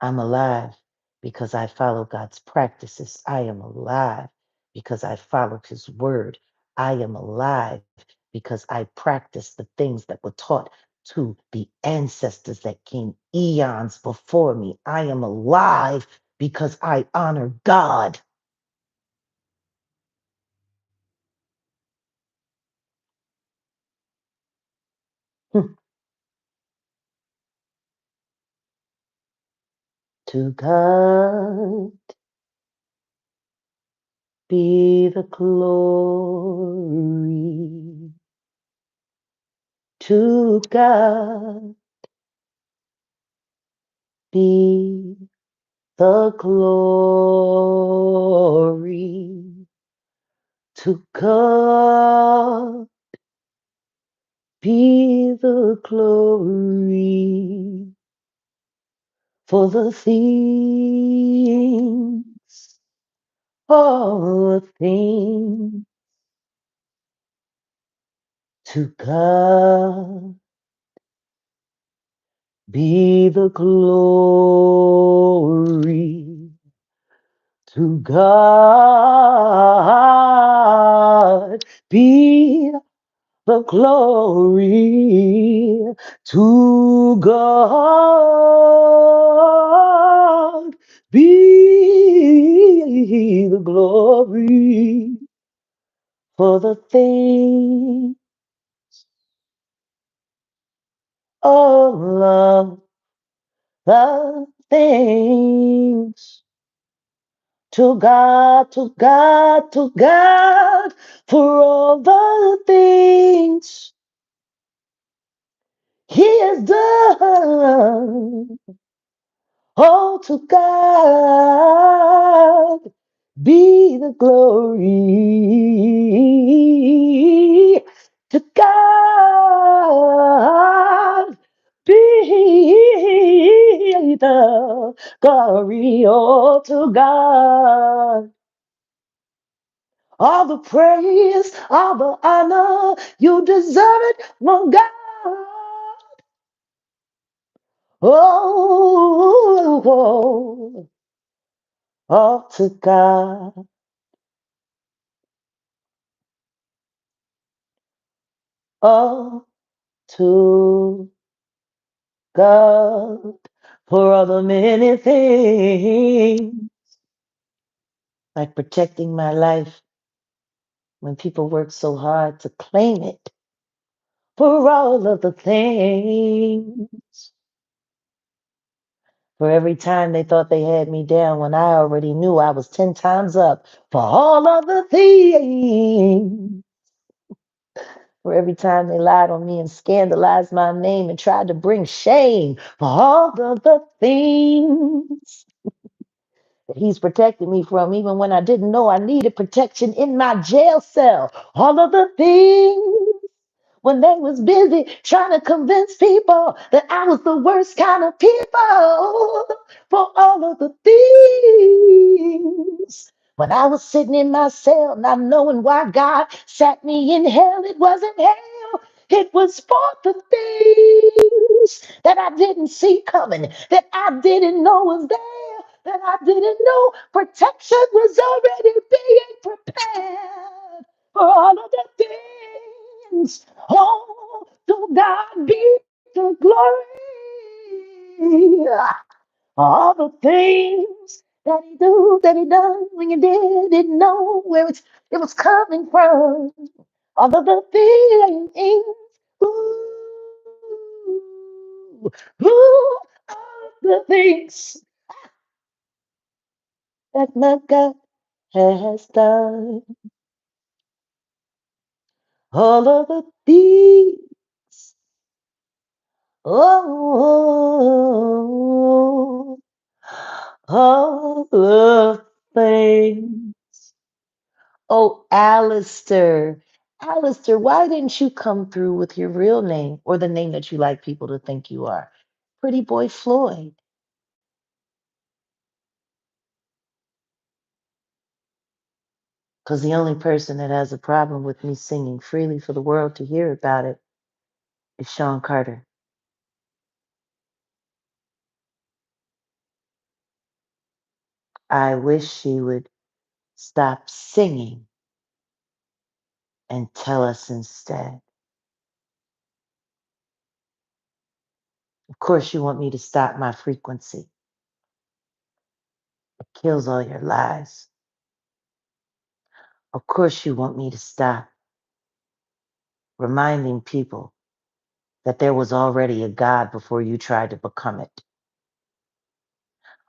I'm alive because I follow God's practices. I am alive because I follow His word. I am alive because I practice the things that were taught to the ancestors that came eons before me. I am alive because I honor God. Hmm. To God be the glory. To God be the glory. To God be the glory for the things, all things. To God be the glory. To God be the glory. To God be the glory for the things of love, the things. To God, to God, to God for all the things He has done. Oh, to God be the glory. To God be the glory. Oh, to God. All the praise, all the honor, you deserve it, my God. Oh, oh, all to God, all to God, for all the many things, like protecting my life when people work so hard to claim it, for all of the things. For every time they thought they had me down when I already knew I was 10 times up. For all of the things. For every time they lied on me and scandalized my name and tried to bring shame. For all of the things that He's protected me from, even when I didn't know I needed protection in my jail cell. All of the things when they was busy trying to convince people that I was the worst kind of people, for all of the things. When I was sitting in my cell, not knowing why God sat me in hell, it wasn't hell. It was for the things that I didn't see coming, that I didn't know was there, that I didn't know protection was already being prepared for all of the things. things. Oh, to God be the glory. All the things that he do, that he done when you didn't know where it was coming from. All of the feelings, ooh, ooh, all the things that my God has done. All of the things, oh, all the things. Oh, Alistair. Alistair, why didn't you come through with your real name or the name that you like people to think you are? Pretty Boy Floyd. Because the only person that has a problem with me singing freely for the world to hear about it is Sean Carter. I wish she would stop singing and tell us instead. Of course, you want me to stop my frequency. It kills all your lies. Of course, you want me to stop reminding people that there was already a God before you tried to become it.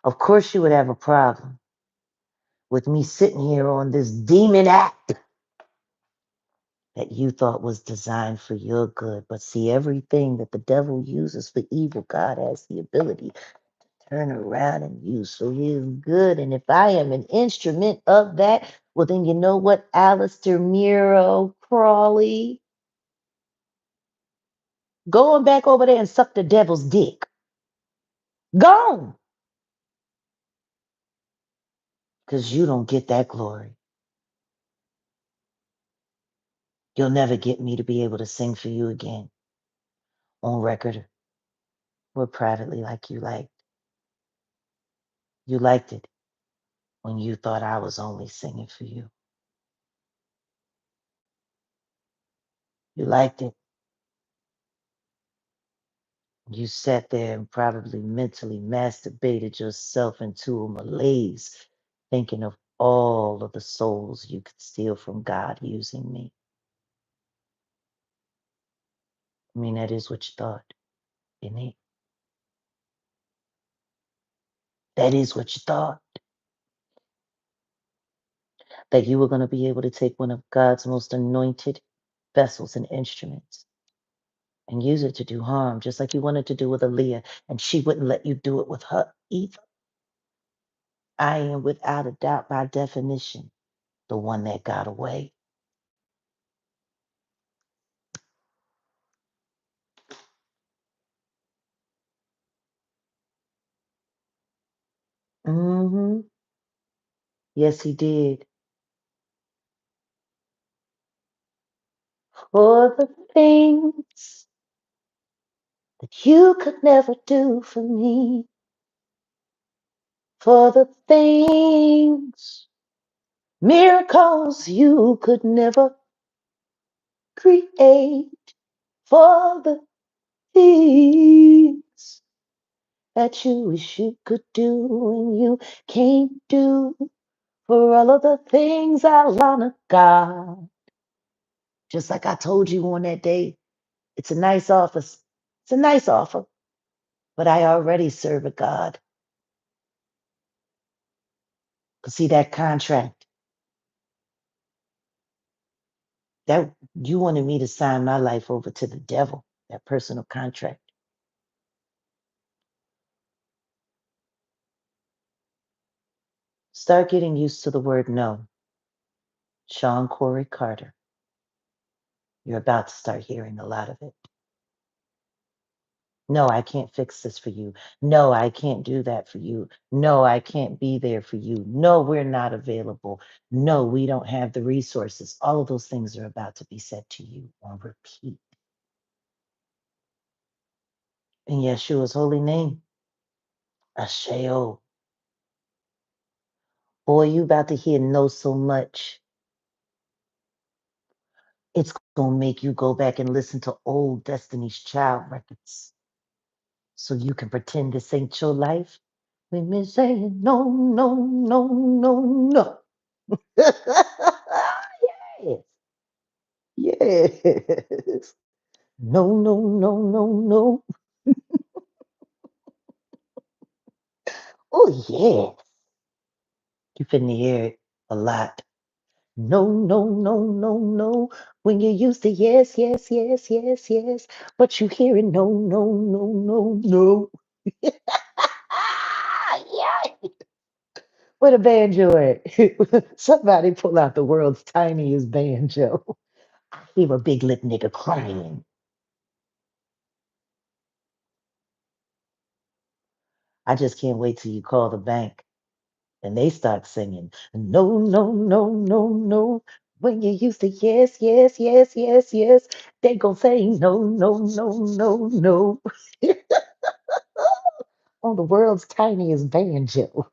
Of course, you would have a problem with me sitting here on this demon act that you thought was designed for your good. But see, everything that the devil uses for evil, God has the ability to turn around and use for his good. And if I am an instrument of that, well, then you know what, Alistair Miro Crawley? Go on back over there and suck the devil's dick. Gone. Because you don't get that glory. You'll never get me to be able to sing for you again on record or privately like you liked. You liked it when you thought I was only singing for you. You liked it. You sat there and probably mentally masturbated yourself into a malaise, thinking of all of the souls you could steal from God using me. I mean, that is what you thought, isn't it? That is what you thought. That you were going to be able to take one of God's most anointed vessels and instruments and use it to do harm, just like you wanted to do with Aaliyah, and she wouldn't let you do it with her either. I am, without a doubt, by definition, the one that got away. Mm-hmm. Yes, he did. For the things that you could never do for me, for the things, miracles you could never create, for the things that you wish you could do and you can't do, for all of the things I honor God. Just like I told you on that day, it's a nice office. It's a nice offer, but I already serve a God. Cause see that contract, that you wanted me to sign my life over to the devil, that personal contract. Start getting used to the word no. Sean Corey Carter. You're about to start hearing a lot of it. No, I can't fix this for you. No, I can't do that for you. No, I can't be there for you. No, we're not available. No, we don't have the resources. All of those things are about to be said to you on repeat. In Yeshua's holy name, Asheo. Boy, you about to hear no so much. It's Gonna make you go back and listen to old Destiny's Child records so you can pretend this ain't your life. With me saying no, no, no, no, no. Yes, yes. No, no, no, no, no. Oh, yeah. You finna hear it a lot. No, no, no, no, no. When you used to yes, yes, yes, yes, yes. But you hearing no, no, no, no, no. Yeah. Where the banjo at? Somebody pull out the world's tiniest banjo. I hear a big lip nigga crying. I just can't wait till you call the bank and they start singing. No, no, no, no, no. When you used to yes, yes, yes, yes, yes, they gonna say no, no, no, no, no. On the world's tiniest banjo.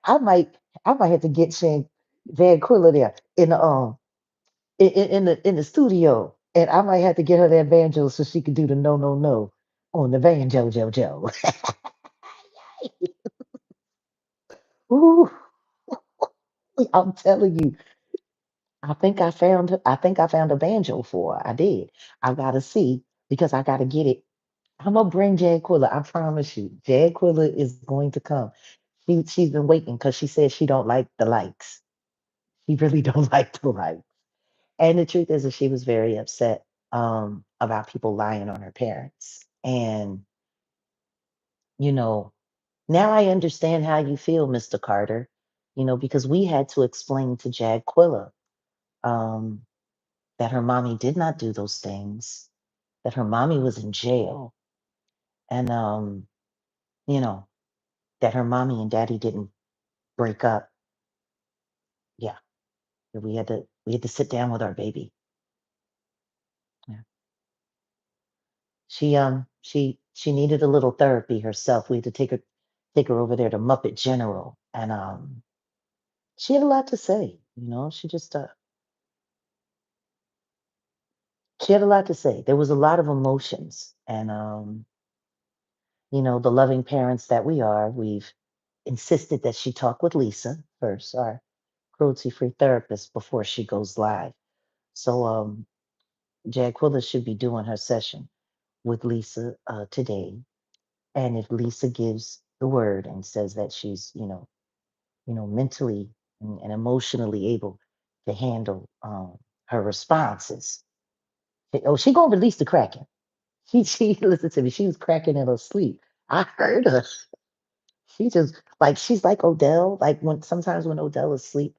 I might, I might have to get Shane Van Quilla there in the studio, and I might have to get her that banjo so she can do the no, no, no on the banjo, Jojo. Ooh, I'm telling you, I think I found a banjo for her. I did. I gotta see because I gotta get it. I'm gonna bring Jaguar. I promise you, Jaguar is going to come. She's been waiting because she said she don't like the likes. She really don't like the likes. And the truth is that she was very upset about people lying on her parents. And you know, now I understand how you feel, Mr. Carter. Because we had to explain to Jaguar um, that her mommy did not do those things, that her mommy was in jail, and you know, that her mommy and daddy didn't break up. Yeah, we had to sit down with our baby. Yeah. She needed a little therapy herself. We had to take her over there to Muppet General, and she had a lot to say. She had a lot to say. There was a lot of emotions, and the loving parents that we are, we've insisted that she talk with Lisa first, our cruelty-free therapist, before she goes live. So Jaquilla should be doing her session with Lisa today. And if Lisa gives the word and says that she's, mentally and emotionally able to handle her responses, she gonna release the Kraken. She listen to me. She was cracking in her sleep. I heard her. She just like she's like Odell. Like when Odell is asleep,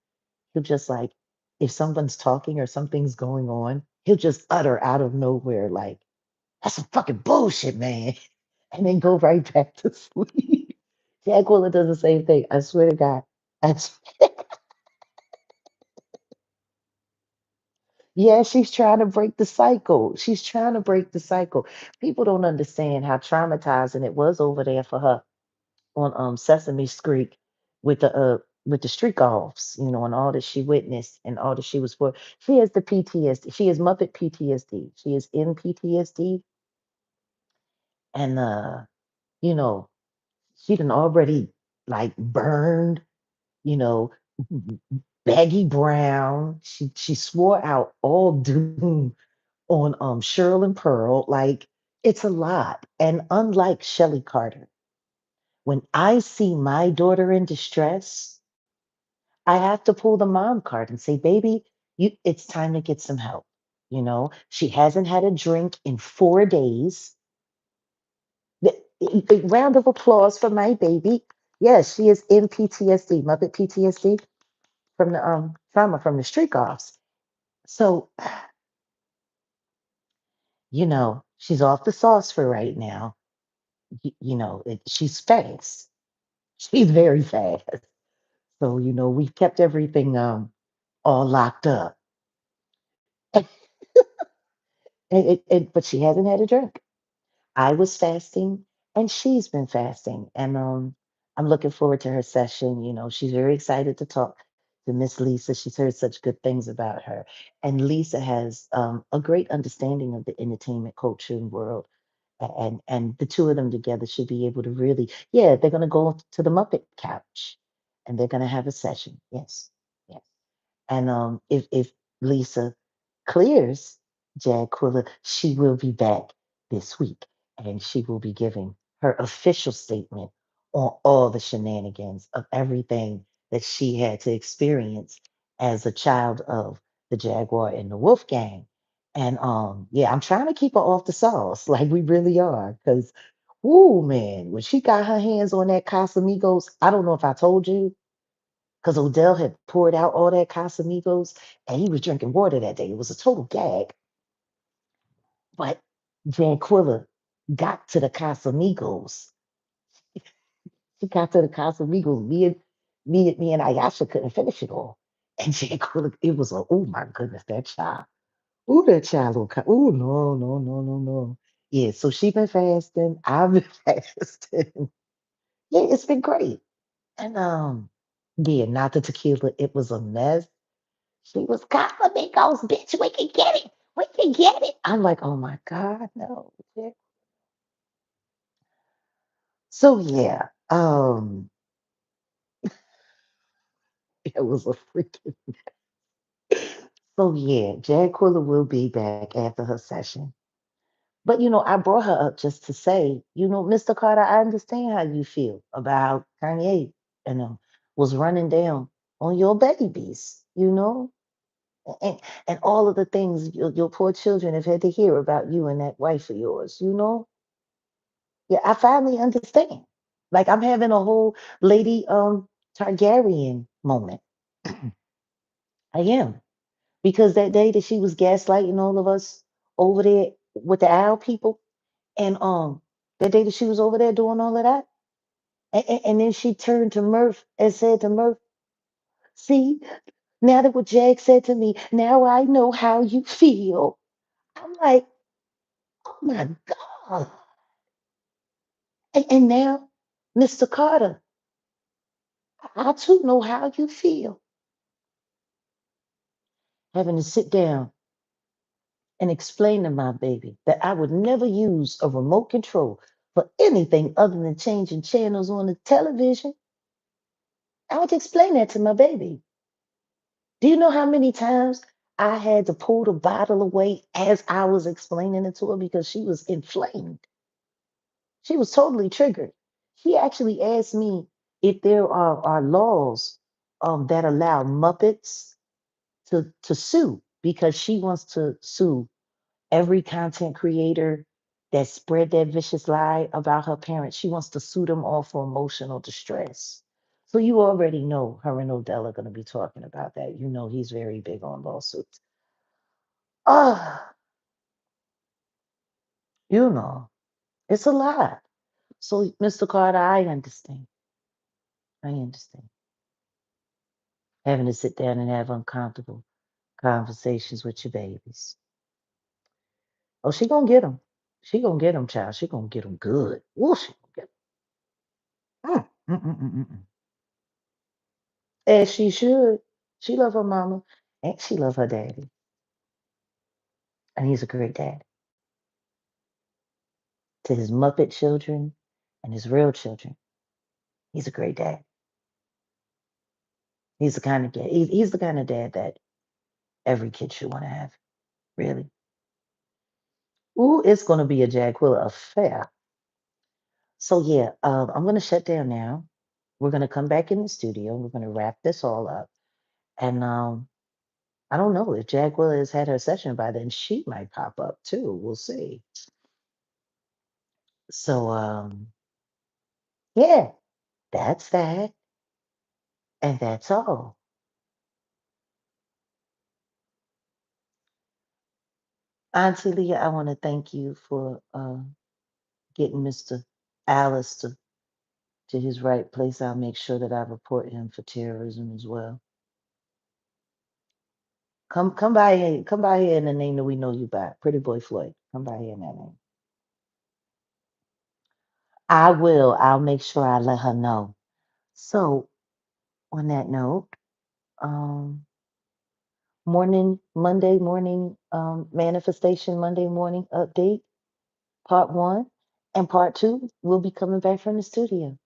he'll just like if someone's talking or something's going on, he'll just utter out of nowhere like that's some fucking bullshit, man, and then go right back to sleep. Jaguar does the same thing. I swear to God. I s- yeah, she's trying to break the cycle. She's trying to break the cycle. People don't understand how traumatizing it was over there for her on Sesame Street with the streak offs, and all that she witnessed and all that she was for. She has the PTSD. She is Muppet PTSD. She is in PTSD, and you know, she done already like burned, you know, Baggy Brown. She swore out all doom on Cheryl and Pearl. Like it's a lot. And unlike Shelley Carter, when I see my daughter in distress, I have to pull the mom card and say, baby, it's time to get some help. She hasn't had a drink in 4 days. A round of applause for my baby. Yes, she is in PTSD, Muppet PTSD from the trauma from the streak offs. So, she's off the sauce for right now. She's fast. She's very fast. So, we've kept everything all locked up. But she hasn't had a drink. I was fasting and she's been fasting. And I'm looking forward to her session. She's very excited to talk to Miss Lisa. She's heard such good things about her. And Lisa has a great understanding of the entertainment culture and world. And the two of them together should be able to really, yeah, they're going to go to the Muppet couch and they're going to have a session. Yes, yes. And if Lisa clears Jaguar, she will be back this week and she will be giving her official statement on all the shenanigans of everything that she had to experience as a child of the Jaguar and the Wolf Gang. And yeah, I'm trying to keep her off the sauce, like we really are, because whoo man, when she got her hands on that Casamigos, I don't know if I told you, because Odell had poured out all that Casamigos and he was drinking water that day. It was a total gag. But Janquilla got to the Casamigos. She got to the Casamigos. Me and Ayasha couldn't finish it all. And Janquilla, it was a, oh my goodness, that child. Oh, that child. Oh, no, no, no, no, no. Yeah, so she been fasting. I've been fasting. Yeah, it's been great. And yeah, not the tequila. It was a mess. She was Casamigos, bitch. We can get it. We can get it. I'm like, oh my God, no. So yeah, it was a freaking. So yeah, Jaguar will be back after her session. But I brought her up just to say, Mr. Carter, I understand how you feel about Kanye and was running down on your babies, and, and all of the things your poor children have had to hear about you and that wife of yours. Yeah, I finally understand. Like I'm having a whole Lady Targaryen moment. I am. Because that day that she was gaslighting all of us over there with the owl people, and that day that she was over there doing all of that, and then she turned to Murph and said to Murph, "See, now that what Jag said to me, now I know how you feel." I'm like, "Oh my God!" And now, Mr. Carter, I too know how you feel. Having to sit down and explain to my baby that I would never use a remote control for anything other than changing channels on the television. I would explain that to my baby. Do you know how many times I had to pull the bottle away as I was explaining it to her because she was inflamed? She was totally triggered. She actually asked me if there are laws that allow Muppets to sue because she wants to sue every content creator that spread that vicious lie about her parents. She wants to sue them all for emotional distress. So you already know her and Odell are going to be talking about that. You know he's very big on lawsuits. Ah, it's a lot. So, Mr. Carter, I understand. I understand. Having to sit down and have uncomfortable conversations with your babies. Oh, she gonna get them. She gonna get them, child. She gonna get them good. Ooh, she gonna get 'em. As she should. She love her mama and she love her daddy. And he's a great dad to his Muppet children and his real children. He's a great dad. He's the kind of dad. He's the kind of dad that every kid should want to have. Really. Ooh, it's gonna be a Jaguar affair. So yeah, I'm gonna shut down now. We're gonna come back in the studio. We're gonna wrap this all up. And I don't know if Jaguar has had her session by then. She might pop up too. We'll see. So yeah, that's that. And that's all. Auntie Leah, I want to thank you for getting Mr. Alice to his right place. I'll make sure that I report him for terrorism as well. Come by here in the name that we know you by. Pretty Boy Floyd. Come by here in that name. I will. I'll make sure I let her know. So on that note, um, Monday morning manifestation, Monday morning update, part one. And part two will be coming back from the studio.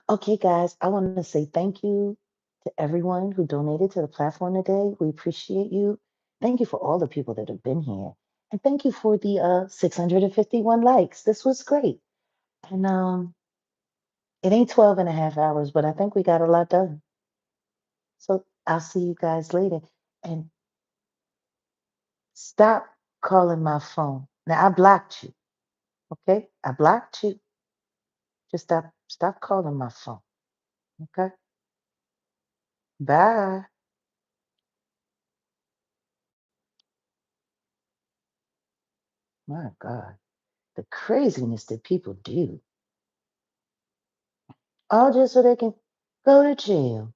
Okay, guys, I want to say thank you to everyone who donated to the platform today. We appreciate you. Thank you for all the people that have been here. And thank you for the 651 likes. This was great. And it ain't 12 and a half hours, but I think we got a lot done. So I'll see you guys later. And stop calling my phone. Now I blocked you. Okay? I blocked you. Just stop calling my phone. Okay? Bye. My God. The craziness that people do. All just so they can go to jail.